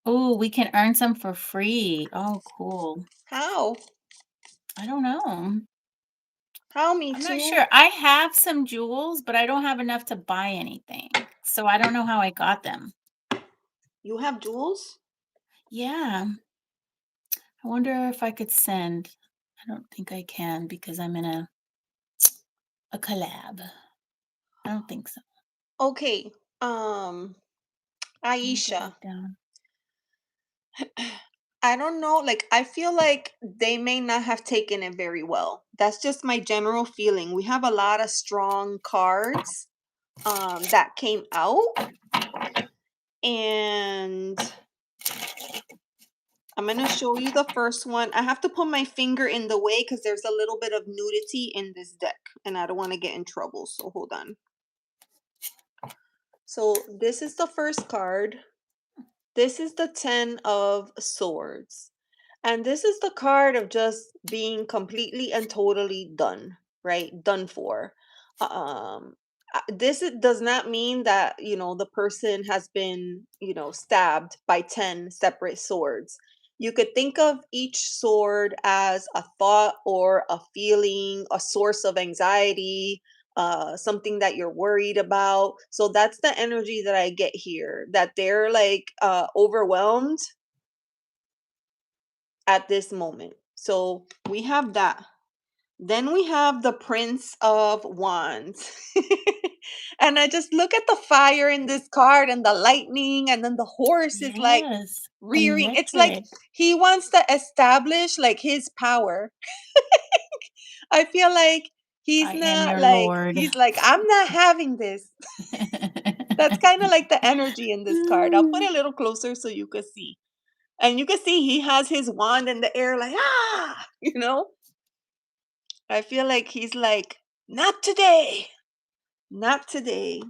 S2: Oh, we can earn some for free. Oh, cool.
S1: how?
S2: I don't know.
S1: How me
S2: I'm not
S1: too?
S2: sure. I have some jewels, but I don't have enough to buy anything. So I don't know how I got them.
S1: You have jewels?
S2: Yeah. I wonder if I could send. I don't think I can because I'm in a collab. I don't think so.
S1: Okay. Um
S2: Let me go
S1: Aisha,
S2: back down.
S1: I don't know, like I feel like they may not have taken it very well. That's just my general feeling. We have a lot of strong cards. that came out, and I'm gonna show you the first one. I have to put my finger in the way because there's a little bit of nudity in this deck, and I don't want to get in trouble. So hold on. So this is the first card. This is the Ten of Swords. And this is the card of just being completely and totally done, right? Done for. Um, does not mean that, the person has been, stabbed by 10 separate swords. You could think of each sword as a thought or a feeling, a source of anxiety, something that you're worried about. So that's the energy that I get here, that they're like overwhelmed at this moment. So we have that. Then we have the Prince of Wands. And I just look at the fire in this card and the lightning, and then the horse is like
S2: Yes.
S1: rearing. It's like
S2: Electric.
S1: he wants to establish like his power. I feel like he's
S2: I am
S1: not
S2: your
S1: like,
S2: lord.
S1: he's like, I'm not having this. That's kind of like the energy in this card. I'll put it a little closer so you could see. And you can see he has his wand in the air, like, ah, I feel like he's like, not today, not today.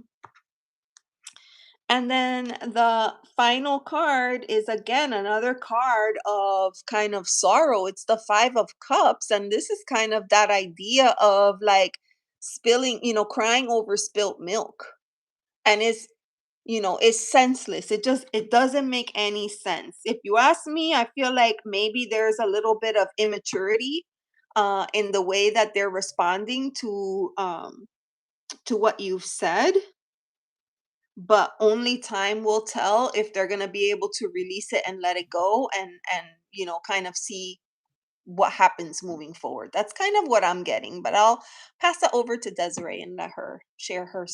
S1: And then the final card is again another card of kind of sorrow. It's the Five of Cups. And this is kind of that idea of like spilling, crying over spilt milk. And it's senseless. It doesn't make any sense. If you ask me, I feel like maybe there's a little bit of immaturity in the way that they're responding to what you've said, but only time will tell if they're going to be able to release it and let it go, and kind of see what happens moving forward. That's kind of what I'm getting, but I'll pass it over to Desiree and let her share her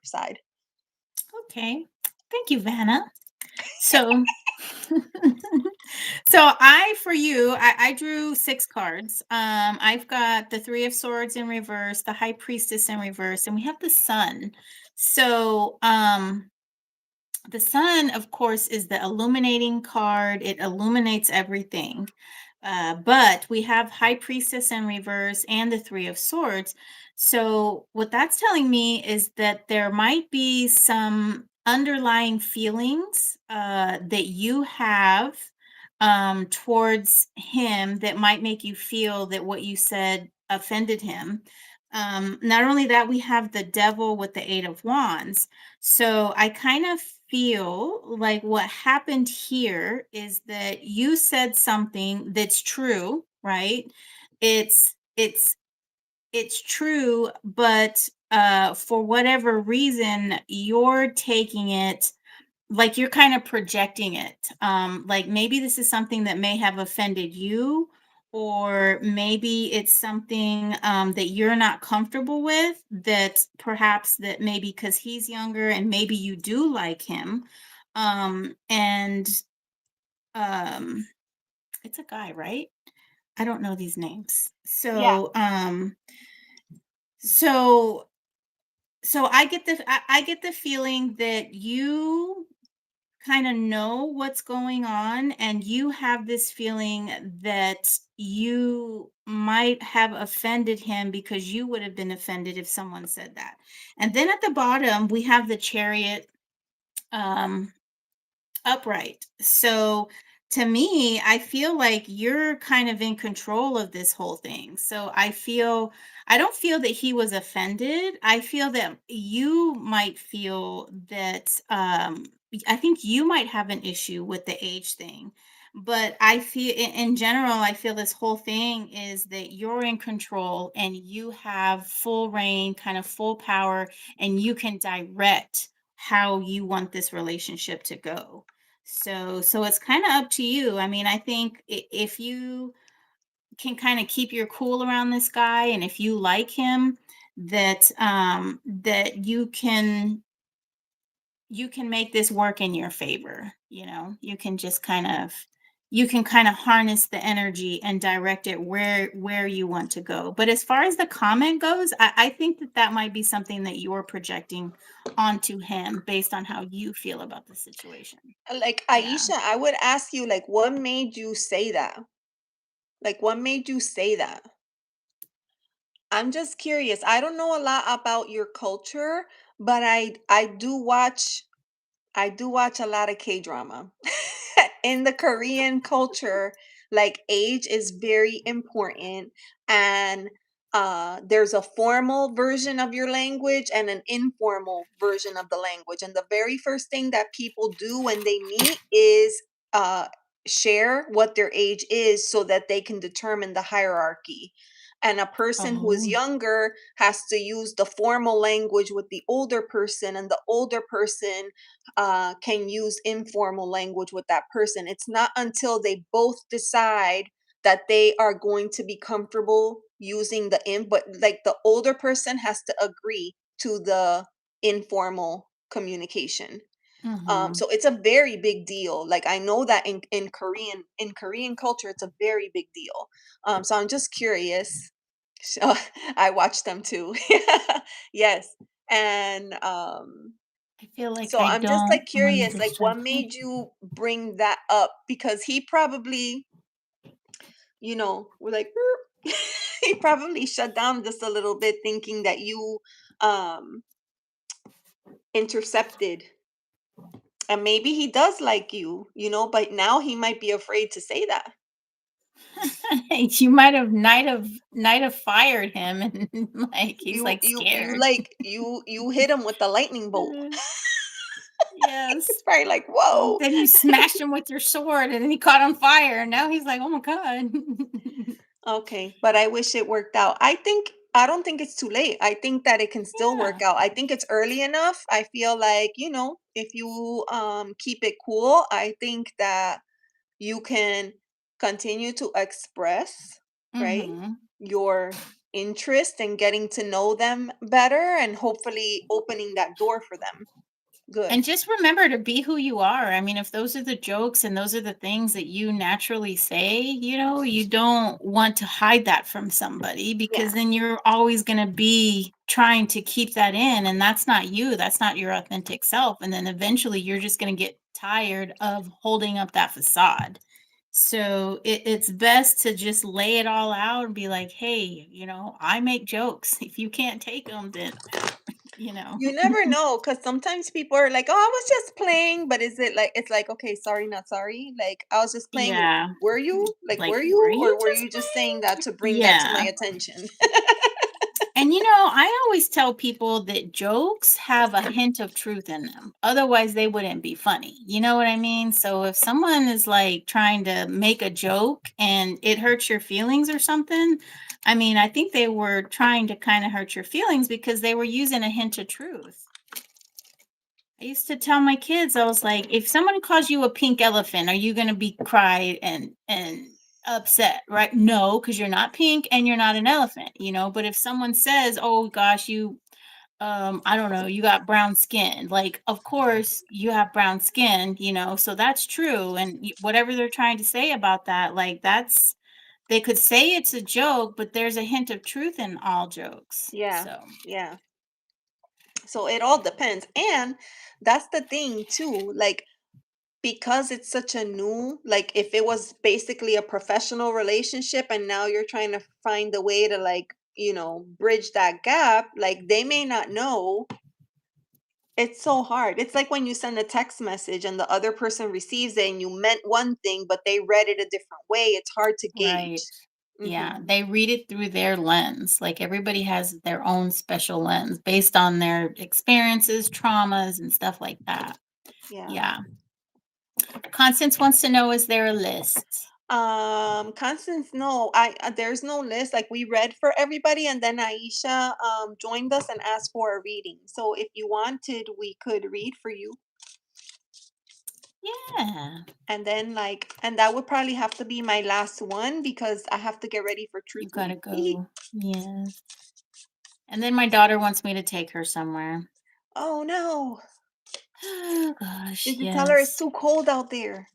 S1: side.
S2: Okay. Thank you, Vanna. So, so I drew 6 cards. I've got the Three of Swords in reverse, the High Priestess in reverse, and we have the Sun. So, the Sun, of course, is the illuminating card. It illuminates everything. But we have High Priestess in reverse and the Three of Swords. So, what that's telling me is that there might be some underlying feelings that you have towards him that might make you feel that what you said offended him. Not only that, we have the Devil with the Eight of Wands. So I kind of feel like what happened here is that you said something that's true, right? It's it's true, but for whatever reason, you're taking it like you're kind of projecting it. Like maybe this is something that may have offended you, or maybe it's something that you're not comfortable with, that perhaps that maybe because he's younger and maybe you do like him. And um it's a guy, right? I don't know these names.
S1: Yeah.
S2: So so I get the feeling that you kind of know what's going on, and you have this feeling that you might have offended him because you would have been offended if someone said that. And then at the bottom we have the Chariot um upright. So to me, I feel like you're kind of in control of this whole thing. So I don't feel that he was offended. I feel that you might feel that I think you might have an issue with the age thing. But I feel in general, I feel this whole thing is that you're in control and you have full reign, kind of full power, and you can direct how you want this relationship to go. So it's kind of up to you. I mean, I think if you can kind of keep your cool around this guy, and if you like him, that you can make this work in your favor. You can just kind of you can kind of harness the energy and direct it where you want to go. But as far as the comment goes, I think that that might be something that you're projecting onto him based on how you feel about the situation.
S1: Like
S2: Yeah.
S1: Aisha, I would ask you, like, what made you say that? Like, what made you say that? I'm just curious. I don't know a lot about your culture, but I do watch a lot of K-drama. In the Korean culture, like age is very important, and there's a formal version of your language and an informal version of the language. And the very first thing that people do when they meet is uh share what their age is so that they can determine the hierarchy. And a person who is
S2: Oh.
S1: younger has to use the formal language with the older person, and the older person can use informal language with that person. It's not until they both decide that they are going to be comfortable using but like the older person has to agree to the informal communication.
S2: Mhm.
S1: So it's a very big deal. Like I know that in Korean culture, it's a very big deal. So I'm just curious. So I watch them too. Yes, and
S2: I feel like
S1: so
S2: I
S1: I'm just
S2: don't
S1: like curious, like what
S2: understand.
S1: made you bring that up? Because he probably, we're like, "Beep." He probably shut down just a little bit, thinking that you um intercepted. And maybe he does like but now he might be afraid to say that.
S2: You might have night of fired him and like he's
S1: You
S2: like
S1: you you
S2: scared.
S1: like you hit him with the lightning bolt.
S2: Uh,
S1: It's
S2: yes.
S1: probably like, whoa.
S2: Then you smashed him with your sword and then he caught on fire and now he's like, "Oh my god."
S1: Okay, but I wish it worked out. I don't think it's too late. I think that it can still work
S2: Yeah.
S1: out. I think it's early enough. I feel like, if you keep it cool, I think that you can continue to express, right?
S2: Mhm.
S1: Your interest in getting to know them better and hopefully opening that door for them. Good.
S2: And just remember to be who you are. I mean, if those are the jokes and those are the things that you naturally say, you don't want to hide that from somebody because
S1: Yeah.
S2: then you're always going to be trying to keep that in. And that's not you. That's not your authentic self. And then eventually you're just going to get tired of holding up that facade. So it's best to just lay it all out and be like, hey, I make jokes. If you can't take them, then, you know.
S1: You never know, because sometimes people are like, "Oh, I was just playing," but it's like, "Okay, sorry, not sorry." Like, I was just playing.
S2: Yeah.
S1: Were you? Like,
S2: Like,
S1: were
S2: were
S1: you,
S2: you
S1: or were
S2: just
S1: you just saying
S2: playing?
S1: that to bring that to my
S2: Yeah.
S1: attention?
S2: And I always tell people that jokes have a hint of truth in them. Otherwise, they wouldn't be funny. You know what I mean? So if someone is like trying to make a joke and it hurts your feelings or something, I mean, I think they were trying to kind of hurt your feelings because they were using a hint of truth. I used to tell my kids, I was like, if someone calls you a pink elephant, are you gonna be cry and upset, right? No, because you're not pink and you're not an elephant. But if someone says, oh gosh, you I don't know, you got brown skin, like of course you have brown skin, so that's true. And whatever they're trying to say about that, like they could say it's a joke, but there's a hint of truth in all jokes.
S1: Yeah,
S2: So
S1: yeah. So it all depends, and that's the thing too. Like, because it's such a new, like, if it was basically a professional relationship, and now you're trying to find a way to, like, bridge that gap, like they may not know. It's so hard. It's like when you send a text message and the other person receives it and you meant one thing, but they read it a different way. It's hard to
S2: right.
S1: gauge.
S2: Yeah,
S1: Hmm.
S2: they read it through their lens. Like everybody has their own special lens based on their experiences, traumas, and stuff like that.
S1: Yeah.
S2: Yeah. Constance wants to know, is there a list?
S1: Constance, no, there's no list. Like, we read for everybody, and then Aisha joined us and asked for a reading. So if you wanted, we could read for you.
S2: Yeah.
S1: And then, and that would probably have to be my last one because I have to get ready for
S2: You
S1: Truth
S2: gotta
S1: Week.
S2: go. Yes. And then my daughter wants me to take her somewhere.
S1: Oh no.
S2: Oh gosh,
S1: Did you tell her it's
S2: yes.
S1: too cold out there?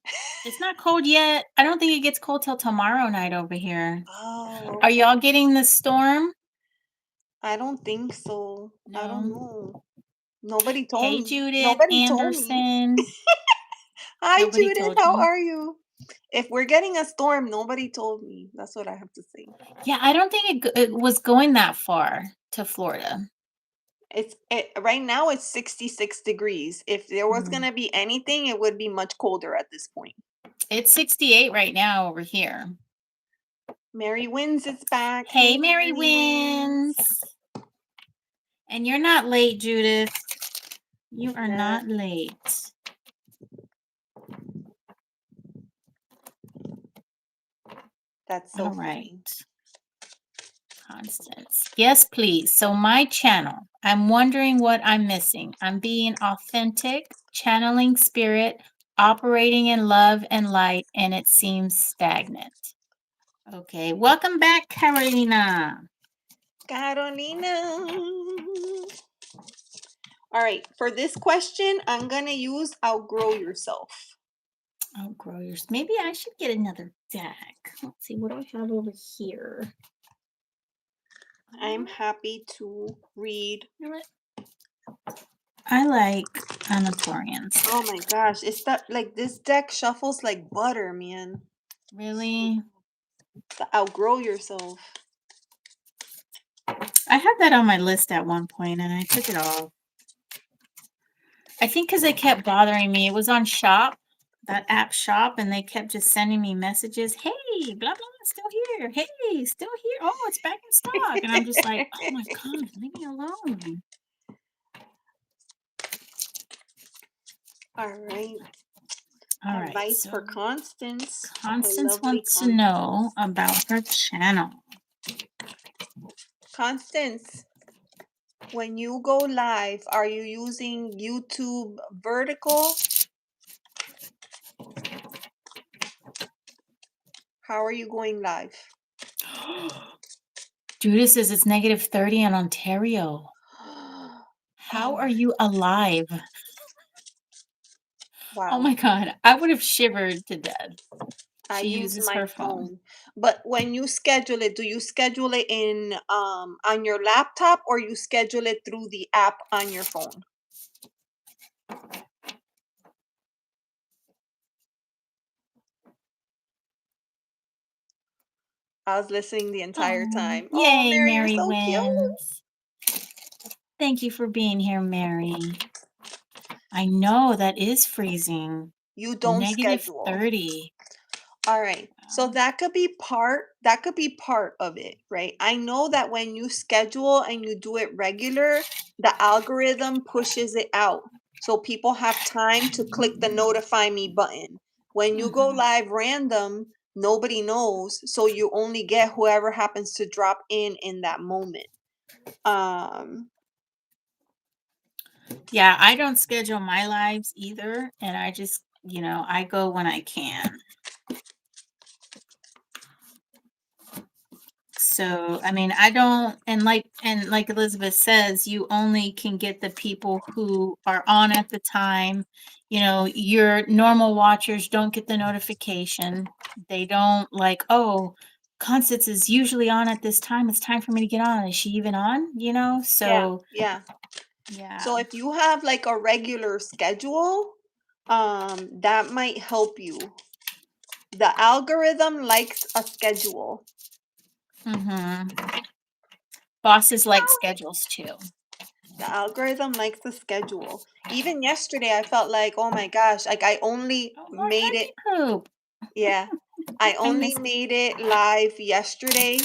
S2: It's not cold yet. I don't think it gets cold till tomorrow night over here.
S1: Oh,
S2: Are
S1: okay.
S2: y'all getting the storm?
S1: I don't think so. I don't
S2: No.
S1: know. Nobody told
S2: Hey,
S1: me.
S2: Judith
S1: Nobody told me.
S2: Anderson.
S1: Hi,
S2: Nobody
S1: Judith.
S2: told
S1: How
S2: you?
S1: are you? If we're getting a storm, nobody told me. That's what I have to say.
S2: Yeah, I don't think it was going that far to Florida.
S1: Right now it's 66 degrees. If there was
S2: Mm.
S1: gonna be anything, it would be much colder at this point.
S2: It's 68 right now over here.
S1: Mary Wins is back.
S2: Hey,
S1: Hey,
S2: Mary
S1: Mary
S2: wins.
S1: Wins.
S2: And you're not late, Judith. You are
S1: Yeah,
S2: not late.
S1: that's so
S2: All right.
S1: funny.
S2: Constance. Yes, please. So my channel, I'm wondering what I'm missing. I'm being authentic, channeling spirit, operating in love and light, and it seems stagnant. Okay. Welcome back, Carolina.
S1: Carolina. All right, for this question, I'm gonna use Outgrow Yourself.
S2: Oh, growers. Maybe I should get another deck. Let's see. What do I have over here?
S1: I'm happy to read.
S2: You know what? I like Anatorians.
S1: Oh my gosh, it's that like this deck shuffles like butter, man.
S2: Really?
S1: The Outgrow Yourself.
S2: I had that on my list at one point and I took it off. I think because they kept bothering me. It was on Shop, that app Shop, and they kept just sending me messages. Hey, blah, blah, still here. Hey, still here. Oh, it's back in stock. And I'm just like, oh my God, leave me alone.
S1: All right.
S2: All right.
S1: Advice for
S2: So
S1: Constance. The
S2: Constance
S1: lovely
S2: wants to
S1: Constance.
S2: know about her channel.
S1: Constance, when you go live, are you using YouTube vertical? How are you going live?
S2: Judith says it's negative 30 in Ontario. How
S1: Oh
S2: are
S1: my,
S2: you alive? Oh
S1: wow.
S2: my God. I would have shivered to death.
S1: I
S2: She
S1: use
S2: uses
S1: my
S2: her phone.
S1: phone. But when you schedule it, do you schedule it in on your laptop or you schedule it through the app on your phone? I was listening the entire
S2: Oh,
S1: time. Oh,
S2: yay,
S1: Mary, you're
S2: Mary
S1: so cute.
S2: wins. Thank you for being here, Mary. I know that is freezing.
S1: You don't
S2: Negative
S1: schedule.
S2: 30.
S1: All right. So
S2: Wow.
S1: that could be part of it, right? I know that when you schedule and you do it regular, the algorithm pushes it out. So people have time to click the notify me button. When you go
S2: Mhm.
S1: live random, nobody knows, so you only get whoever happens to drop in that moment. Um
S2: Yeah, I don't schedule my lives either. And I just, I go when I can. So, I mean, I don't, and like Elizabeth says, you only can get the people who are on at the time. Your normal watchers don't get the notification. They don't like, oh, Constance is usually on at this time. It's time for me to get on. Is she even on?
S1: yeah,
S2: So
S1: yeah.
S2: yeah.
S1: So if you have like a regular schedule, that might help you. The algorithm likes a schedule.
S2: Mm-hmm. Bosses like schedules too.
S1: The algorithm likes the schedule. Even yesterday, I felt like, oh my gosh, like I only
S2: Oh, more
S1: made
S2: happy
S1: it,
S2: poop.
S1: yeah, I
S2: I
S1: only
S2: missed.
S1: made it live yesterday.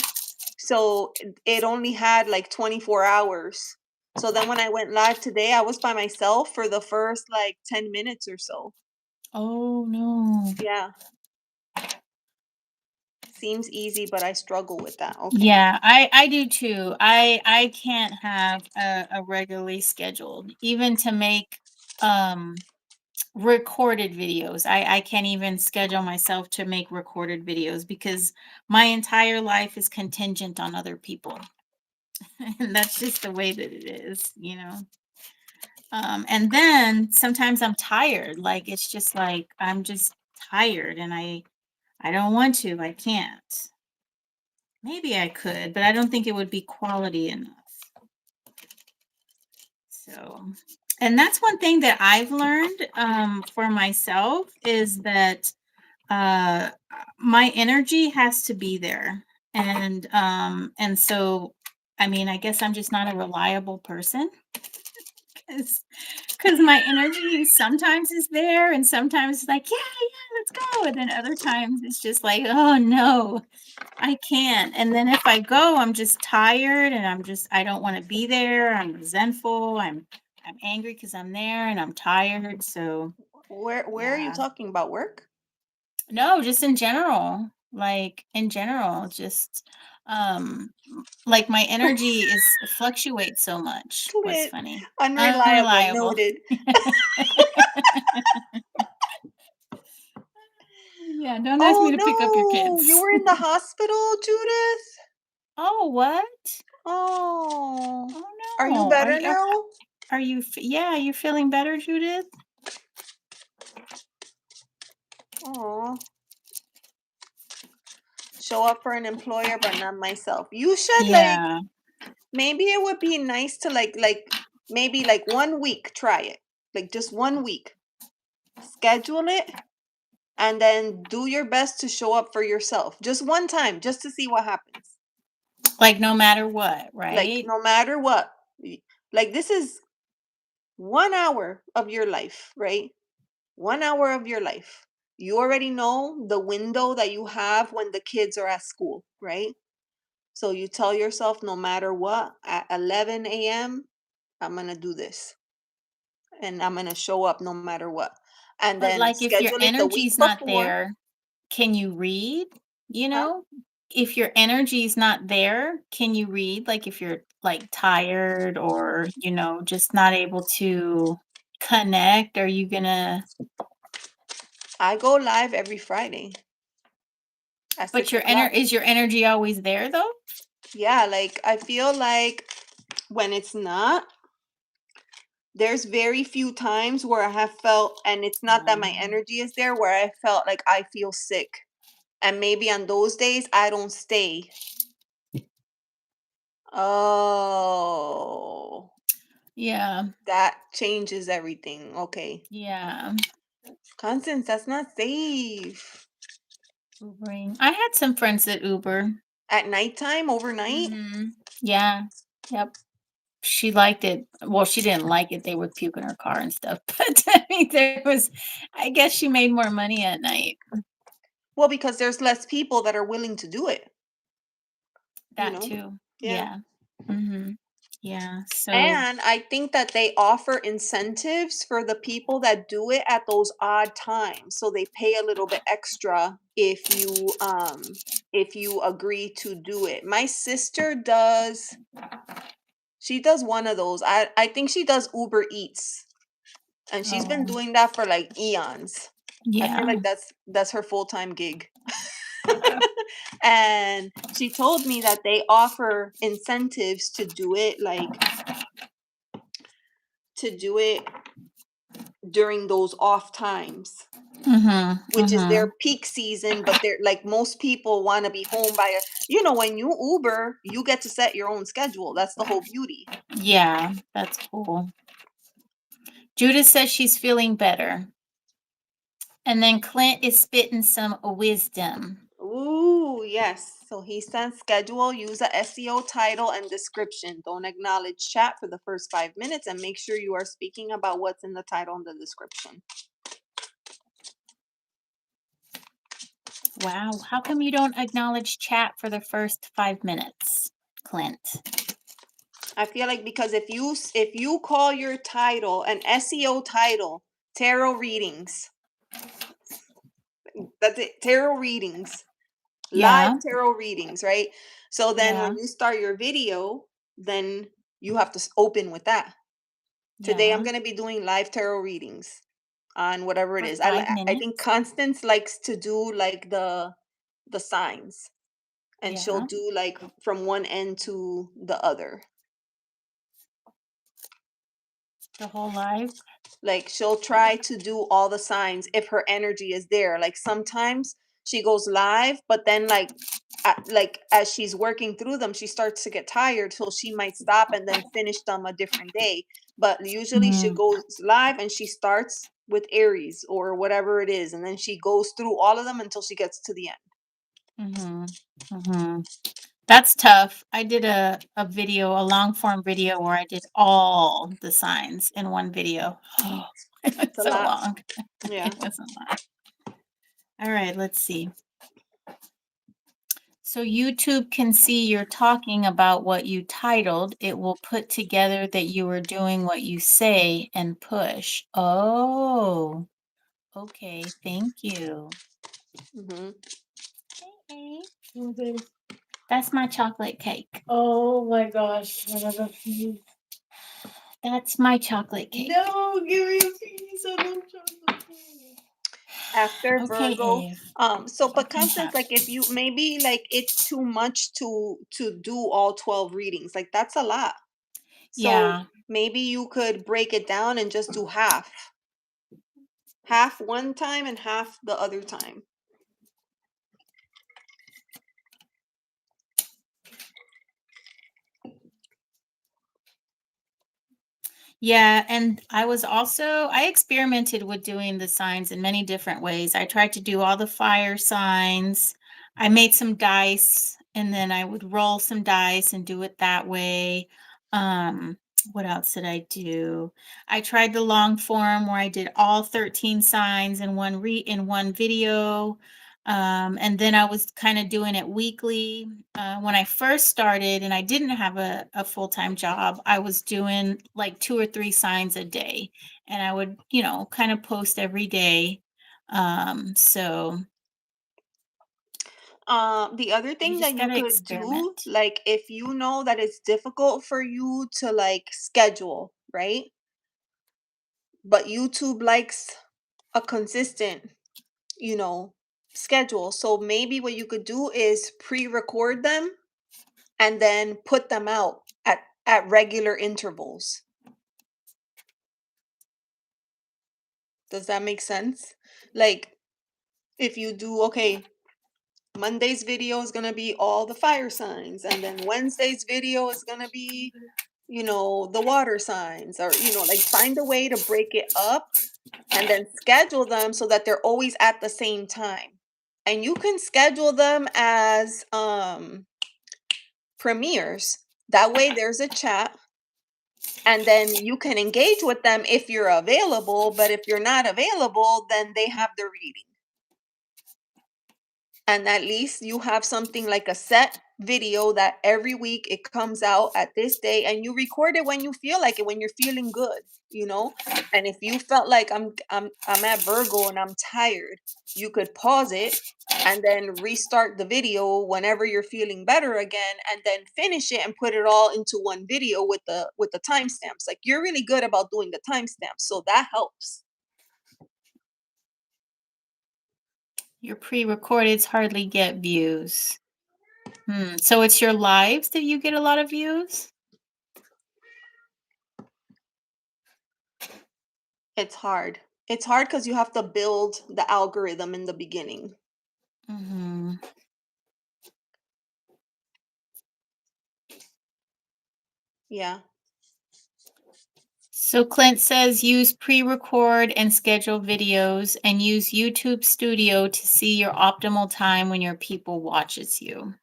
S1: So it only had like 24 hours. So then when I went live today, I was by myself for the first like 10 minutes or so.
S2: Oh no.
S1: Yeah, seems easy, but I struggle with that. Okay.
S2: Yeah, I do too. I can't have a regularly scheduled, even to make recorded videos. I can't even schedule myself to make recorded videos because my entire life is contingent on other people. And that's just the way that it is. And then sometimes I'm tired. Like it's just like I'm just tired and I don't want to. I can't. Maybe I could, but I don't think it would be quality enough. So, and that's one thing that I've learned for myself is that uh my energy has to be there. And so I mean, I guess I'm just not a reliable person because my energy sometimes is there and sometimes it's like, yeah, let's go. And then other times it's just like, oh no, I can't. And then if I go, I'm just tired and I don't want to be there. I'm resentful. I'm angry because I'm there and I'm tired. So
S1: Where are you
S2: yeah.
S1: talking about work?
S2: No, just in general. Like in general, just like my energy is fluctuates so much. What's
S1: Clint,
S2: funny?
S1: unreliable,
S2: Unreliable.
S1: noted.
S2: Yeah, don't ask
S1: Oh
S2: me to pick up your
S1: no, you
S2: kids.
S1: were in the hospital, Judith?
S2: Oh, what?
S1: Oh,
S2: Oh
S1: are you
S2: no.
S1: better now?
S2: Are you yeah, you're feeling better, Judith?
S1: Oh, show up for an employer, but not myself. You should like
S2: Yeah.
S1: maybe it would be nice to like maybe like 1 week try it, like just 1 week. Schedule it and then do your best to show up for yourself just one time, just to see what happens.
S2: Like no matter what,
S1: Like
S2: right?
S1: no matter what, like this is 1 hour of your life, right? 1 hour of your life. You already know the window that you have when the kids are at school, right? So you tell yourself no matter what, at 11 a.m., I'm going to do this and I'm going to show up no matter what. And
S2: But
S1: then
S2: like if your
S1: schedule it the week
S2: energy's not
S1: before.
S2: there, can you read? You
S1: Huh?
S2: know? If your energy's not there, can you read? Like if you're like tired or, just not able to connect, are you gonna
S1: I go live every Friday at
S2: but
S1: 6 o'clock.
S2: is your energy always there though?
S1: Yeah, like I feel like when it's not, there's very few times where I have felt, and it's not that my
S2: Um,
S1: energy is there, where I felt like I feel sick. And maybe on those days I don't stay. Oh,
S2: yeah,
S1: that changes everything. Okay.
S2: yeah.
S1: Constance, that's not safe.
S2: Ubering. I had some friends that Uber.
S1: At nighttime, overnight?
S2: Yeah. Yep. She liked it. Well, she didn't like it. They would puke in her car and stuff. But I mean, I guess she made more money at night.
S1: Well, because there's less people that are willing to do it, you
S2: That
S1: know?
S2: too.
S1: Yeah.
S2: Yeah. Mhm. Yeah. So,
S1: And I think that they offer incentives for the people that do it at those odd times. So they pay a little bit extra if you agree to do it. My sister does she does one of those. I think she does Uber Eats. And she's been
S2: oh,
S1: doing that for like eons. I feel
S2: yeah.
S1: like that's her full-time gig. And she told me that they offer incentives to do it during those off times,
S2: Mhm.
S1: which is their
S2: Mhm.
S1: peak season, but they're like most people want to be home by when you Uber, you get to set your own schedule. That's the whole beauty.
S2: Yeah, that's cool. Judith says she's feeling better. And then Clint is spitting some wisdom.
S1: Ooh, yes. So he sent schedule, use a SEO title and description. Don't acknowledge chat for the first 5 minutes and make sure you are speaking about what's in the title and the description.
S2: Wow. How come you don't acknowledge chat for the first 5 minutes, Clint?
S1: I feel like because if you call your title an SEO title, tarot readings, that's it, tarot readings, live
S2: Yeah.
S1: tarot readings, right? So then
S2: Yeah.
S1: when you start your video, then you have to open with that. Today I'm
S2: Yeah.
S1: going to be doing live tarot readings on whatever it
S2: For
S1: is.
S2: five
S1: I think
S2: minutes.
S1: Constance likes to do like the signs, and she'll
S2: Yeah.
S1: do like from one end to the other.
S2: The whole live?
S1: Like she'll try to do all the signs if her energy is there. Like sometimes she goes live, but then like as she's working through them, she starts to get tired, so she might stop and then finish them a different day. But usually she
S2: Mhm,
S1: goes live and she starts with Aries or whatever it is, and then she goes through all of them until she gets to the end.
S2: mhm, mhm. That's tough. I did a video, a long form video where I did all the signs in one video. It was
S1: It's a
S2: so
S1: lot.
S2: long.
S1: Yeah.
S2: It was a lot. Alright, let's see. So YouTube can see you're talking about what you titled. It will put together that you are doing what you say and push. Oh, okay. Thank you.
S1: Hmm.
S2: Okay. That's my chocolate cake. Oh my gosh. That's my chocolate cake. No, give me a piece. I love chocolate cake.
S1: After
S2: Okay,
S1: Virgo.
S2: Eve.
S1: So but
S2: Okay,
S1: Constance,
S2: Chef.
S1: like if you maybe like it's too much to do all 12 readings. Like that's a lot. So
S2: Yeah.
S1: maybe you could break it down and just do half. Half one time and half the other time.
S2: Yeah, and I experimented with doing the signs in many different ways. I tried to do all the fire signs. I made some dice and then I would roll some dice and do it that way. Um, what else did I do? I tried the long form where I did all 13 signs in one video. And then I was kind of doing it weekly. When I first started and I didn't have a full-time job, I was doing like 2 or 3 signs a day. And I would, kind of post every day. So
S1: The other
S2: you
S1: thing
S2: just
S1: that you
S2: gotta
S1: could do,
S2: experiment.
S1: like if you know that it's difficult for you to like schedule, right? But YouTube likes a consistent, you know, schedule. So maybe what you could do is pre-record them and then put them out at regular intervals. Does that make sense? Like if you do, okay, Monday's video is going to be all the fire signs, and then Wednesday's video is going to be, the water signs, or like find a way to break it up and then schedule them so that they're always at the same time. And you can schedule them as premieres. That way there's a chat and then you can engage with them if you're available, but if you're not available, then they have the reading. And at least you have something like a set video that every week it comes out at this day, and you record it when you feel like it, when you're feeling good. And if you felt like I'm at Virgo and I'm tired, you could pause it and then restart the video whenever you're feeling better again, and then finish it and put it all into one video with the timestamps. Like you're really good about doing the timestamps, so that helps.
S2: Your pre-recordeds hardly get views. So it's your lives that you get a lot of views?
S1: It's hard. It's hard because you have to build the algorithm in the beginning.
S2: Mhm.
S1: Yeah.
S2: So Clint says use pre-record and schedule videos and use YouTube Studio to see your optimal time when your people watches you.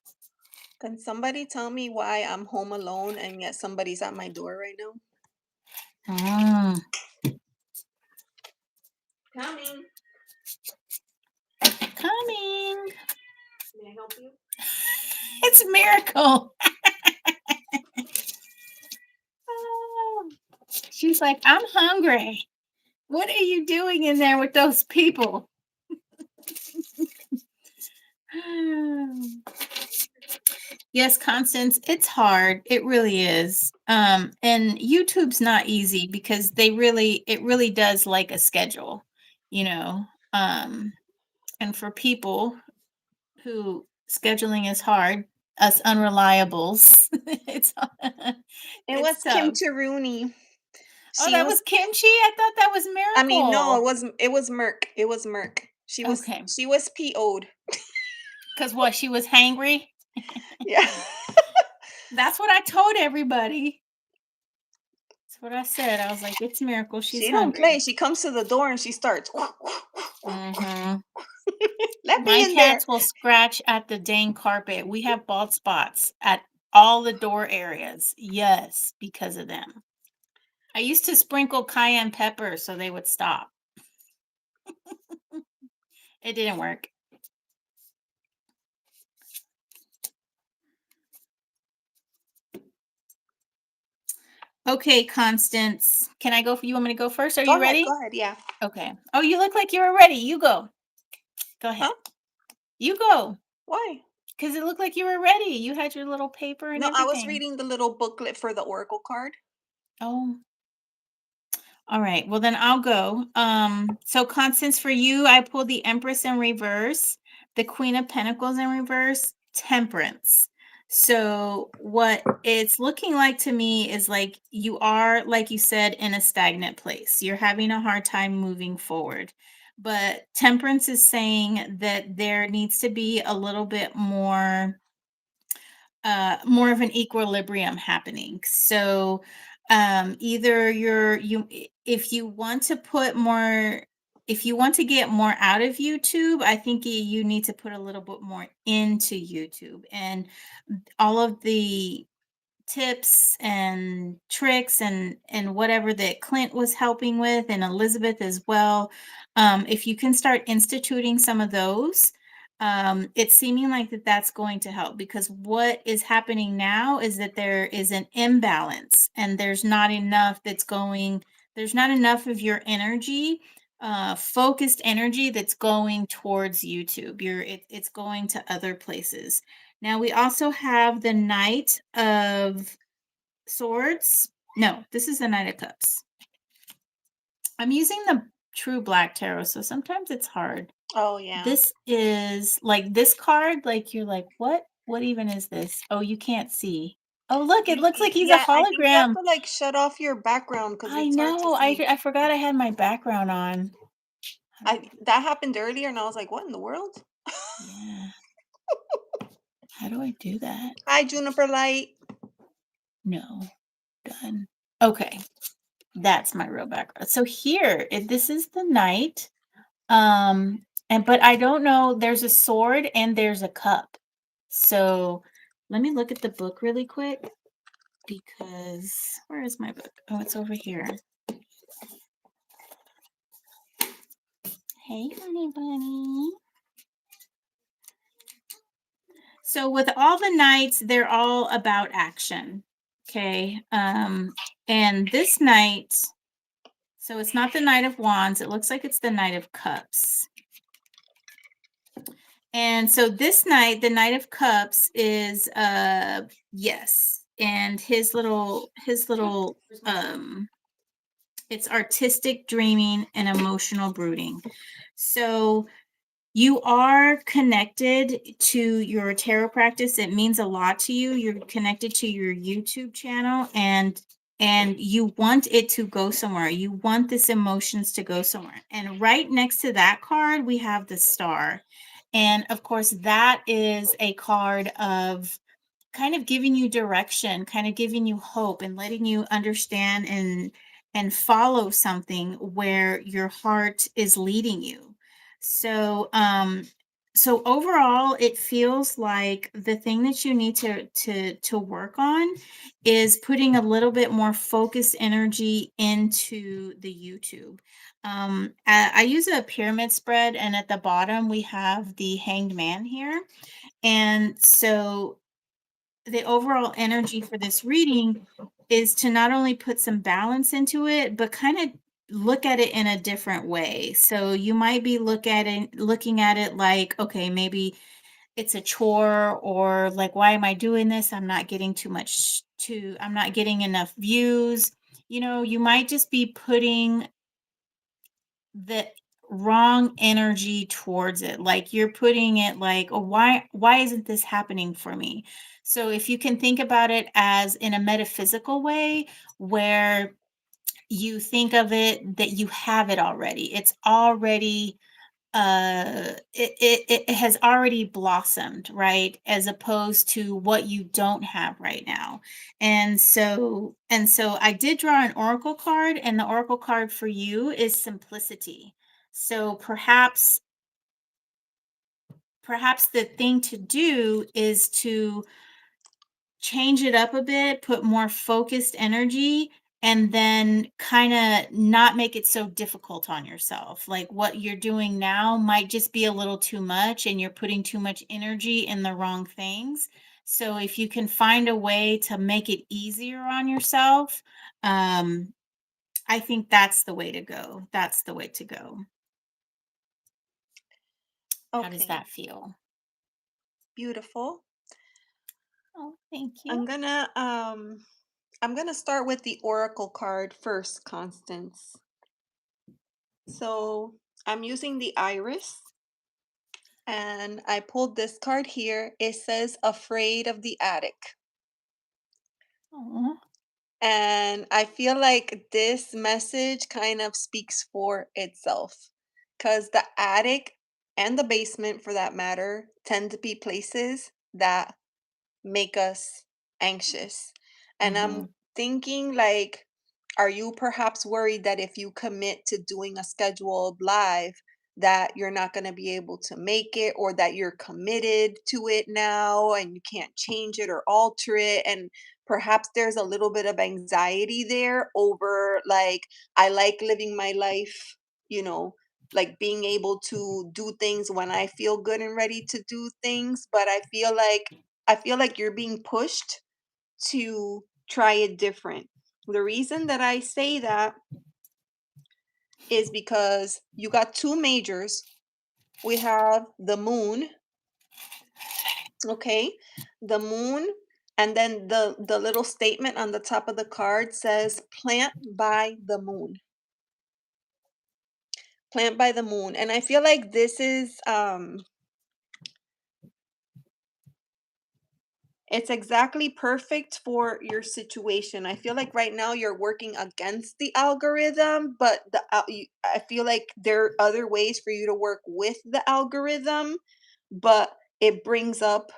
S1: Can somebody tell me why I'm home alone and yet somebody's at my door right now?
S2: Mm,
S1: Coming.
S2: coming.
S1: May I help you?
S2: It's a miracle. Oh, she's like, I'm hungry. What are you doing in there with those people? Yes, Constance, it's hard. It really is. And YouTube's not easy because it really does like a schedule, you know. Um, and for people who scheduling is hard, us unreliables, it's
S1: It
S2: it's
S1: was Kim
S2: tough.
S1: Rooney.
S2: Oh,
S1: She
S2: that
S1: was
S2: was kimchi? I thought that was
S1: I mean, no,
S2: miracle.
S1: it was Merc. It was Merc.
S2: Okay.
S1: She was PO'd.
S2: 'Cause what, she was hangry?
S1: Yeah.
S2: That's what I told everybody. That's what I said. I was like, "It's miracle, she's
S1: She don't play.
S2: hungry."
S1: She comes to the door and she starts,
S2: Mhm.
S1: let me
S2: My
S1: in there.
S2: cats will scratch at the dang carpet. We have bald spots at all the door areas. Yes, because of them. I used to sprinkle cayenne pepper so they would stop. It didn't work. Okay, Constance. Can I go for you? Want me to go first? Are you ready?
S1: Go ahead, yeah.
S2: Okay. Oh, you look like you were ready. You go. Go
S1: Huh?
S2: ahead. You go.
S1: Why?
S2: Because it looked like you were ready. You had your little paper and
S1: No, I was
S2: everything.
S1: reading the little booklet for the Oracle card.
S2: Oh, all right. Well, then I'll go. So Constance, for you, I pulled the Empress in reverse, the Queen of Pentacles in reverse, Temperance. So what it's looking like to me is like you are, like you said, in a stagnant place. You're having a hard time moving forward. But Temperance is saying that there needs to be a little bit more of an equilibrium happening. So either if you want to put more, if you want to get more out of YouTube, I think you need to put a little bit more into YouTube, and all of the tips and tricks and whatever that Clint was helping with, and Elizabeth as well. If you can start instituting some of those, it's seeming like that's going to help, because what is happening now is that there is an imbalance and there's not enough of your energy, focused energy, that's going towards YouTube. It's going to other places. Now we also have the Knight of Swords. No, this is the Knight of Cups. I'm using the True Black Tarot, so sometimes it's hard.
S1: Oh yeah.
S2: This is like this card, like you're like, what? What even is this? Oh, you can't see. Oh, look, it looks like he's a
S1: Yeah, I think you have
S2: hologram.
S1: to like shut off your background because
S2: I
S1: it's hard to
S2: know.
S1: see.
S2: I forgot I had my background on. How do I
S1: I
S2: do
S1: That happened earlier and I was like, what in the world?
S2: Yeah. How do I do that?
S1: Hi, Juniper Light.
S2: No. Done. Okay. That's my real background. So here, this is the knight. But I don't know, there's a sword and there's a cup. So let me look at the book really quick, because where is my book? Oh, it's over here. Hey, honey bunny. So with all the knights, they're all about action. Okay. And this knight, so it's not the Knight of Wands, it looks like it's the Knight of Cups. And so this knight, the Knight of Cups, is yes, and his little it's artistic dreaming and emotional brooding. So you are connected to your tarot practice. It means a lot to you. You're connected to your YouTube channel, and you want it to go somewhere. You want this emotions to go somewhere. And right next to that card, we have the star. And of course, that is a card of kind of giving you direction, kind of giving you hope, and letting you understand and follow something where your heart is leading you. So so overall, it feels like the thing that you need to work on is putting a little bit more focused energy into the YouTube. I use a pyramid spread, and at the bottom we have the Hanged Man here. And so the overall energy for this reading is to not only put some balance into it, but kind of look at it in a different way. So you might be looking at it like, okay, maybe it's a chore, or like, why am I doing this? I'm not getting enough views. You might just be putting the wrong energy towards it, like you're putting it like, oh, why isn't this happening for me? So if you can think about it as in a metaphysical way, where you think of it that you have it already. It's already it has already blossomed, right, as opposed to what you don't have right now. And so I did draw an oracle card, and the oracle card for you is simplicity. So perhaps the thing to do is to change it up a bit, put more focused energy, and then kind of not make it so difficult on yourself. Like what you're doing now might just be a little too much and you're putting too much energy in the wrong things. So if you can find a way to make it easier on yourself, um, I think that's the way to go. That's the way to go. How does
S1: Okay,
S2: that feel?
S1: beautiful.
S2: Oh, thank you.
S1: I'm gonna um I'm gonna start with the oracle card first, Constance. So I'm using the iris, and I pulled this card here. It says afraid of the attic.
S2: Oh,
S1: And I feel like this message kind of speaks for itself, because the attic and the basement, for that matter, tend to be places that make us anxious. And
S2: mm-hmm.
S1: I'm thinking, like, are you perhaps worried that if you commit to doing a scheduled live, that you're not going to be able to make it, or that you're committed to it now and you can't change it or alter it? And perhaps there's a little bit of anxiety there over, like, I like living my life, you know, like being able to do things when I feel good and ready to do things, but I feel like you're being pushed to try it different. The reason that I say that is because you got two majors. We have the moon, okay? The moon, and then the little statement on the top of the card says plant by the moon. Plant by the moon. And I feel like this is it's exactly perfect for your situation. I feel like right now you're working against the algorithm, but I feel like there are other ways for you to work with the algorithm, but it brings up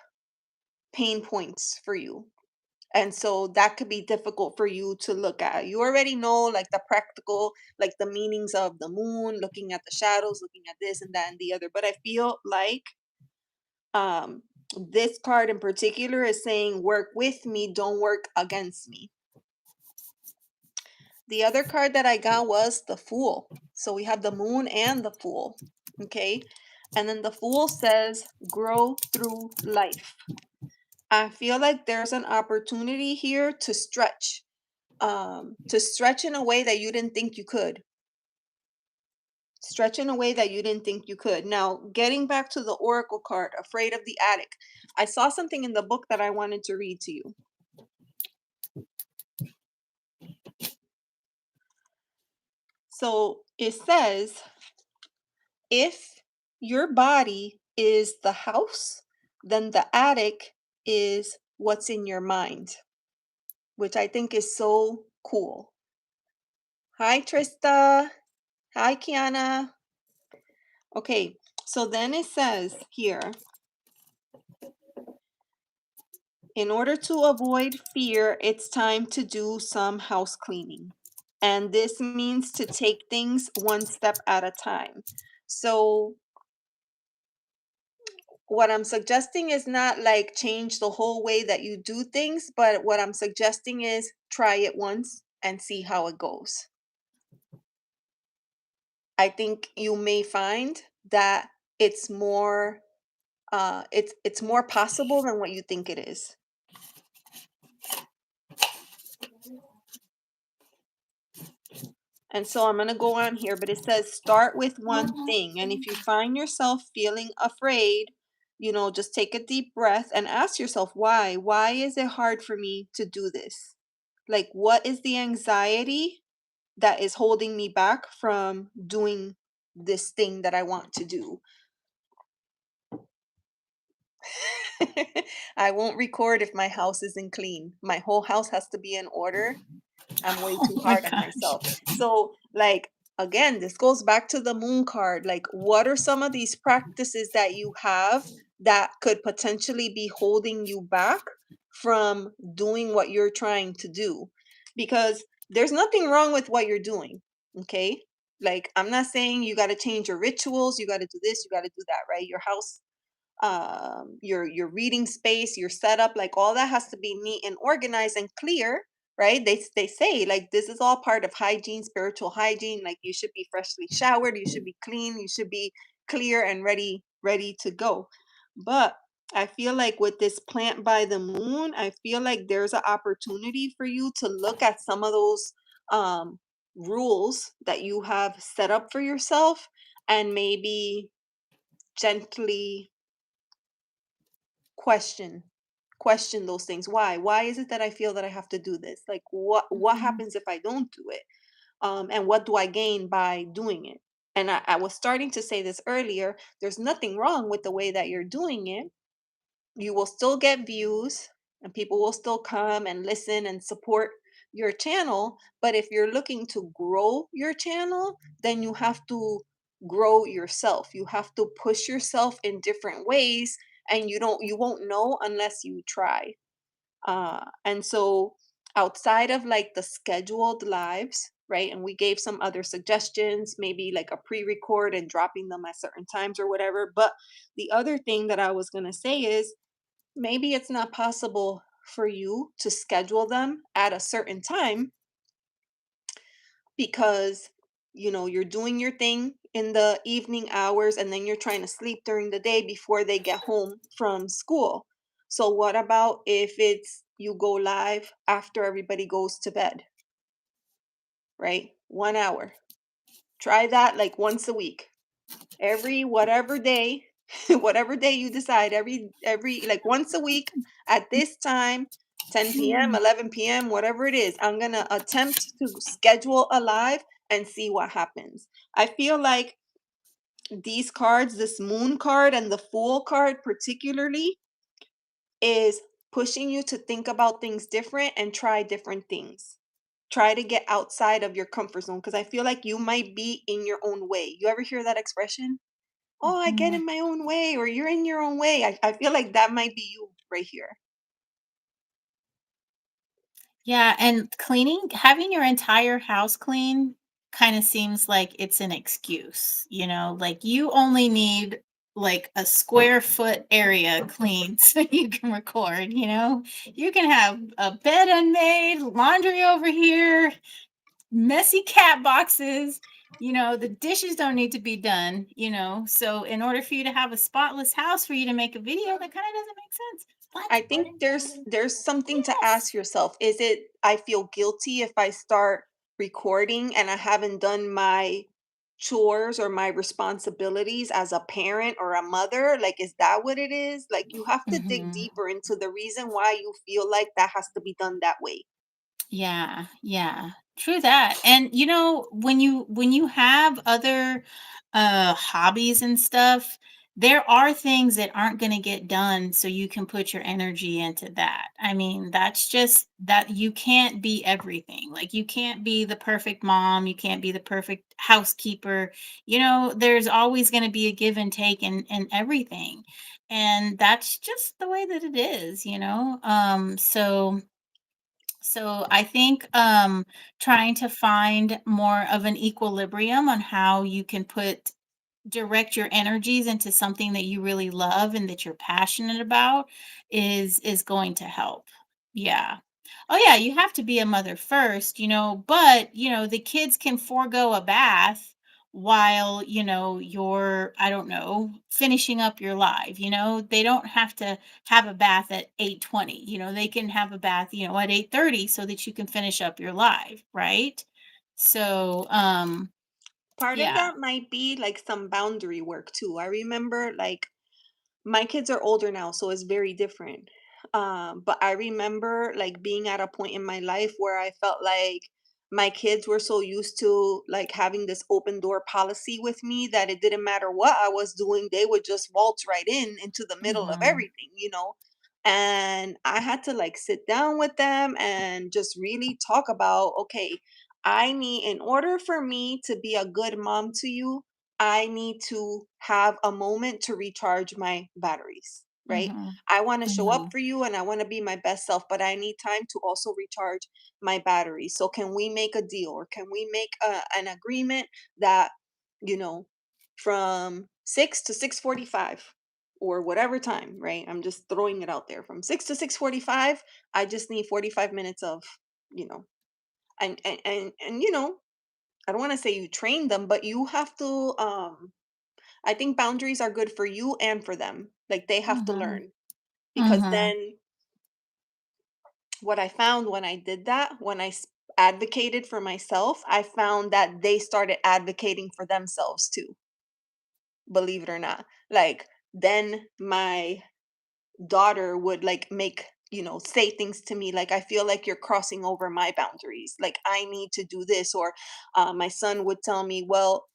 S1: pain points for you. And so that could be difficult for you to look at. You already know, like, the practical, like the meanings of the moon, looking at the shadows, looking at this and that and the other. But I feel like um, this card in particular is saying, work with me, don't work against me. The other card that I got was the Fool. So we have the Moon and the Fool. Okay. And then the Fool says, grow through life. I feel like there's an opportunity here to stretch in a way that you didn't think you could. Stretch in a way that you didn't think you could. Now, getting back to the Oracle card, Afraid of the Attic, I saw something in the book that I wanted to read to you. So it says, if your body is the house, then the attic is what's in your mind, which I think is so cool. Hi, Trista. Hi, Kiana. Okay, so then it says here, in order to avoid fear, it's time to do some house cleaning. And this means to take things one step at a time. So what I'm suggesting is not like change the whole way that you do things, but what I'm suggesting is try it once and see how it goes. I think you may find that it's more possible than what you think it is. And so I'm going to go on here, but it says start with one thing. And if you find yourself feeling afraid, just take a deep breath and ask yourself why. Why is it hard for me to do this? Like, what is the anxiety that is holding me back from doing this thing that I want to do? I won't record if my house isn't clean. My whole house has to be in order. I'm way
S2: Oh
S1: too
S2: my
S1: hard on
S2: gosh.
S1: myself. So, like, again, this goes back to the moon card. Like, what are some of these practices that you have that could potentially be holding you back from doing what you're trying to do? Because there's nothing wrong with what you're doing. Okay. Like, I'm not saying you got to change your rituals, you got to do this, you got to do that, right? Your house, your reading space, your setup, like all that has to be neat and organized and clear, right? They say like this is all part of hygiene, spiritual hygiene. Like you should be freshly showered, you should be clean, you should be clear and ready to go. But I feel like with this plant by the moon, I feel like there's an opportunity for you to look at some of those um rules that you have set up for yourself and maybe gently question question those things. Why is it that I feel that I have to do this? Like what
S2: Mhm.
S1: happens if I don't do it? And what do I gain by doing it? And I was starting to say this earlier, there's nothing wrong with the way that you're doing it. You will still get views and people will still come and listen and support your channel. But if you're looking to grow your channel, then you have to grow yourself. You have to push yourself in different ways, and you won't know unless you try. And so outside of like the scheduled lives, right? And we gave some other suggestions, maybe like a pre-record and dropping them at certain times or whatever. But the other thing that I was going to say is maybe it's not possible for you to schedule them at a certain time because you're doing your thing in the evening hours and then you're trying to sleep during the day before they get home from school. So what about if it's you go live after everybody goes to bed, right? 1 hour. Try that like once a week. Every whatever day, whatever day you decide, every like once a week at this time, 10 p.m., 11 p.m., whatever it is, I'm gonna attempt to schedule a live and see what happens. I feel like these cards, this moon card and the fool card particularly, is pushing you to think about things different and try different things. Try to get outside of your comfort zone because I feel like you might be in your own way. You ever hear that expression? Oh, I get
S2: Mhm.
S1: in my own way, or you're in your own way. I feel like that might be you right here.
S2: Yeah, and having your entire house clean kind of seems like it's an excuse, like you only need like a square foot area clean so you can record. You can have a bed unmade, laundry over here, messy cat boxes. The dishes don't need to be done. So in order for you to have a spotless house for you to make a video, that kind of doesn't make sense.
S1: I
S2: But
S1: think there's something to ask
S2: yes.
S1: yourself. Is it I feel guilty if I start recording and I haven't done my chores or my responsibilities as a parent or a mother? Like, is that what it is? Like, you have to dig
S2: Mhm.
S1: deeper into the reason why you feel like that has to be done that way.
S2: Yeah, yeah. True that. And when you have other hobbies and stuff, there are things that aren't going to get done so you can put your energy into that. I mean, that's just that you can't be everything. Like you can't be the perfect mom, you can't be the perfect housekeeper. There's always going to be a give and take in everything. And that's just the way that it is. So I think trying to find more of an equilibrium on how you can direct your energies into something that you really love and that you're passionate about is going to help. Yeah. Oh yeah, you have to be a mother first, but the kids can forego a bath while, you're, I don't know, finishing up your live. They don't have to have a bath at 8:20. They can have a bath, at 8:30 so that you can finish up your live, right? So,
S1: Part of
S2: yeah.
S1: that might be like some boundary work too. I remember like my kids are older now, so it's very different. But I remember like being at a point in my life where I felt like my kids were so used to like having this open door policy with me that it didn't matter what I was doing, they would just waltz right in into the middle of
S2: Mhm.
S1: everything. And I had to like sit down with them and just really talk about, okay, I need, in order for me to be a good mom to you, I need to have a moment to recharge my batteries, right?
S2: Mhm.
S1: I want to show up
S2: Mhm.
S1: for you and I want to be my best self, but I need time to also recharge my batteries. So can we make a deal, or can we make an agreement that, you know, from 6 to 6:45 or whatever time, right? I'm just throwing it out there. From 6 to 6:45, I just need 45 minutes of, you know, and I don't want to say you train them, but you have to I think boundaries are good for you and for them. Like they have to
S2: Mhm.
S1: learn, because
S2: Mhm.
S1: then what I found when I did that, when advocated for myself, I found that they started advocating for themselves too, believe it or not. Like then my daughter would like make, say things to me like, I feel like you're crossing over my boundaries, like I need to do this. Or my son would tell me, well,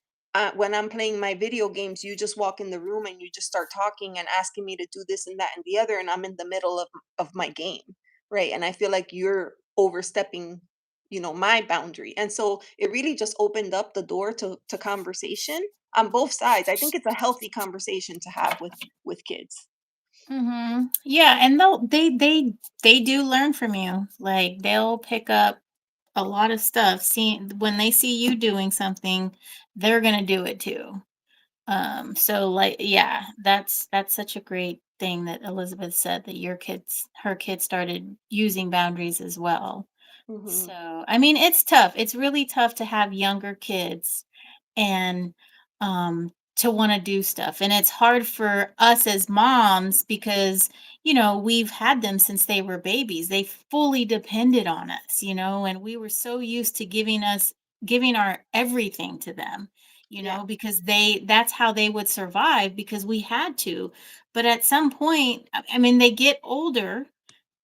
S1: when I'm playing my video games, you just walk in the room and you just start talking and asking me to do this and that and the other, and I'm in the middle of my game, right? And I feel like you're overstepping, my boundary. And so it really just opened up the door to conversation on both sides. I think it's a healthy conversation to have with kids.
S2: Mhm. Yeah, and they do learn from you. Like they'll pick up a lot of stuff. Seeing when they see you doing something, they're gonna do it too. So like yeah, that's such a great thing that Elizabeth said that her kids started using boundaries as well.
S1: Hmm.
S2: So I mean it's tough. It's really tough to have younger kids and to want to do stuff, and it's hard for us as moms because we've had them since they were babies. They fully depended on us, and we were so used to giving our everything to them,
S1: Yeah.
S2: because that's how they would survive because we had to. But at some point, I mean, they get older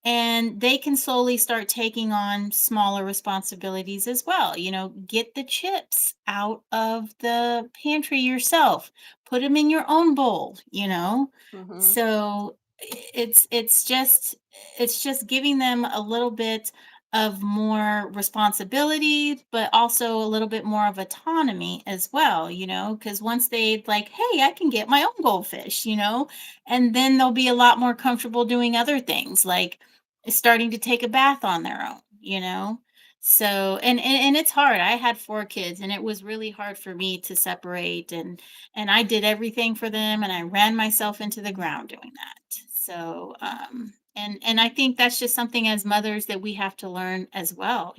S2: and they can slowly start taking on smaller responsibilities as well. Get the chips out of the pantry yourself, put them in your own bowl.
S1: Hmm.
S2: So it's just giving them a little bit of more responsibility, but also a little bit more of autonomy as well, because once they like, hey, I can get my own goldfish, and then they'll be a lot more comfortable doing other things like starting to take a bath on their own. So and it's hard. I had 4 kids and it was really hard for me to separate, and I did everything for them and I ran myself into the ground doing that. So and I think that's just something as mothers that we have to learn as well.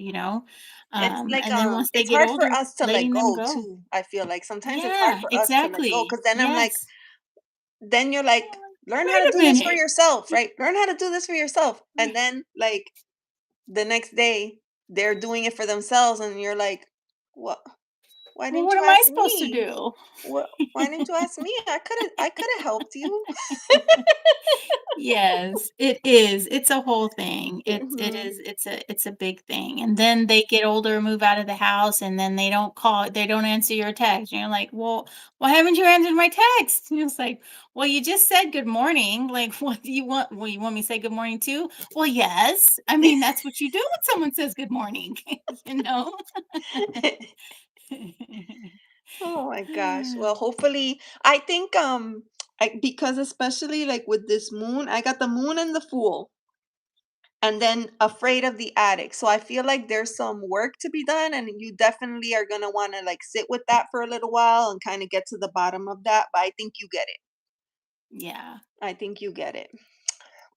S1: It's like
S2: And then once they
S1: it's
S2: get
S1: hard for
S2: older,
S1: us to let
S2: letting them
S1: go
S2: go.
S1: too. I feel like sometimes it's hard
S2: Yeah,
S1: for us to let go,
S2: exactly.
S1: because then I'm like,
S2: Yes.
S1: then you're
S2: Yeah,
S1: like,
S2: like,
S1: learn how to
S2: wait a
S1: do this for
S2: minute.
S1: yourself, right? Learn how to do this for yourself. And then like the next day they're doing it for themselves and you're like, what? Why
S2: Well,
S1: didn't
S2: what
S1: you
S2: am I
S1: ask
S2: supposed to
S1: me?
S2: do?
S1: What, why didn't you ask me? I could have helped you.
S2: Yes, it is. It's a whole thing. It
S1: Hmm.
S2: is it's a big thing. And then they get older, move out of the house, and then they don't answer your text. And you're like, "Well, why haven't you answered my text?" And it's like, "Well, you just said good morning. Like, what do you want? Well, you want me to say good morning too?" Well, yes. I mean, that's what you do when someone says good morning, you know?
S1: Oh my gosh. Well, hopefully, I think because especially like with this moon, I got the moon and the fool, and then afraid of the attic. So I feel like there's some work to be done, and you definitely are going to want to like sit with that for a little while and kind of get to the bottom of that, but I think you get it.
S2: Yeah.
S1: I think you get it.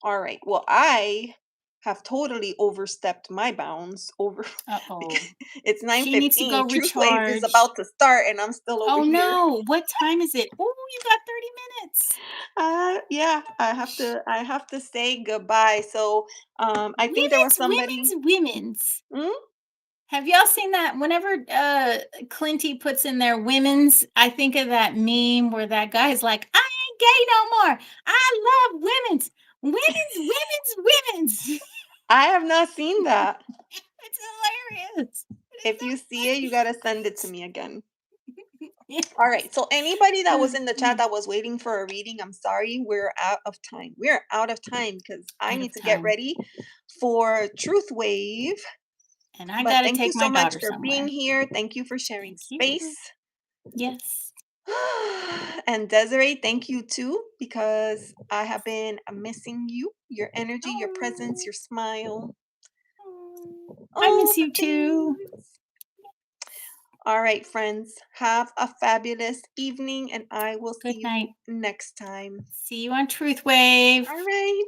S1: All right. Well, I have totally overstepped my bounds over.
S2: Uh-oh.
S1: It's
S2: She needs to go
S1: 9:15. Truth Wave is
S2: recharge.
S1: about to start and I'm still over
S2: Oh,
S1: here.
S2: no. What time is it? Oh, you got 30 minutes.
S1: Yeah, I have to say goodbye. So, I think there was
S2: Women's,
S1: somebody.
S2: women's, women's.
S1: Mm?
S2: Have y'all seen that? Whenever Clinty puts in their women's, I think of that meme where that guy's like, I ain't gay no more. I love women's. Women's, women's, women's.
S1: I have not seen that.
S2: It's hilarious. It is
S1: If
S2: so
S1: you see it, you
S2: funny.
S1: gotta send it to me again. All right. So anybody that was in the chat
S2: Mm,
S1: that was waiting for a reading, I'm sorry, we're out of time. We're out of time because I
S2: out
S1: need
S2: of
S1: to get
S2: time.
S1: ready for Truth Wave.
S2: And I
S1: But
S2: gotta
S1: thank you
S2: take
S1: so
S2: my
S1: much
S2: daughter
S1: for being
S2: somewhere.
S1: here. Thank you for sharing
S2: Thank
S1: space.
S2: you. Yes.
S1: And Desiree, thank you too, because I have been missing you, your energy, your presence,
S2: Oh,
S1: your smile,
S2: oh. I
S1: all
S2: miss
S1: the
S2: you too.
S1: things. All right, friends, have a fabulous evening, and I will see
S2: Good
S1: you
S2: night.
S1: next time.
S2: See you on Truth Wave.
S1: All right.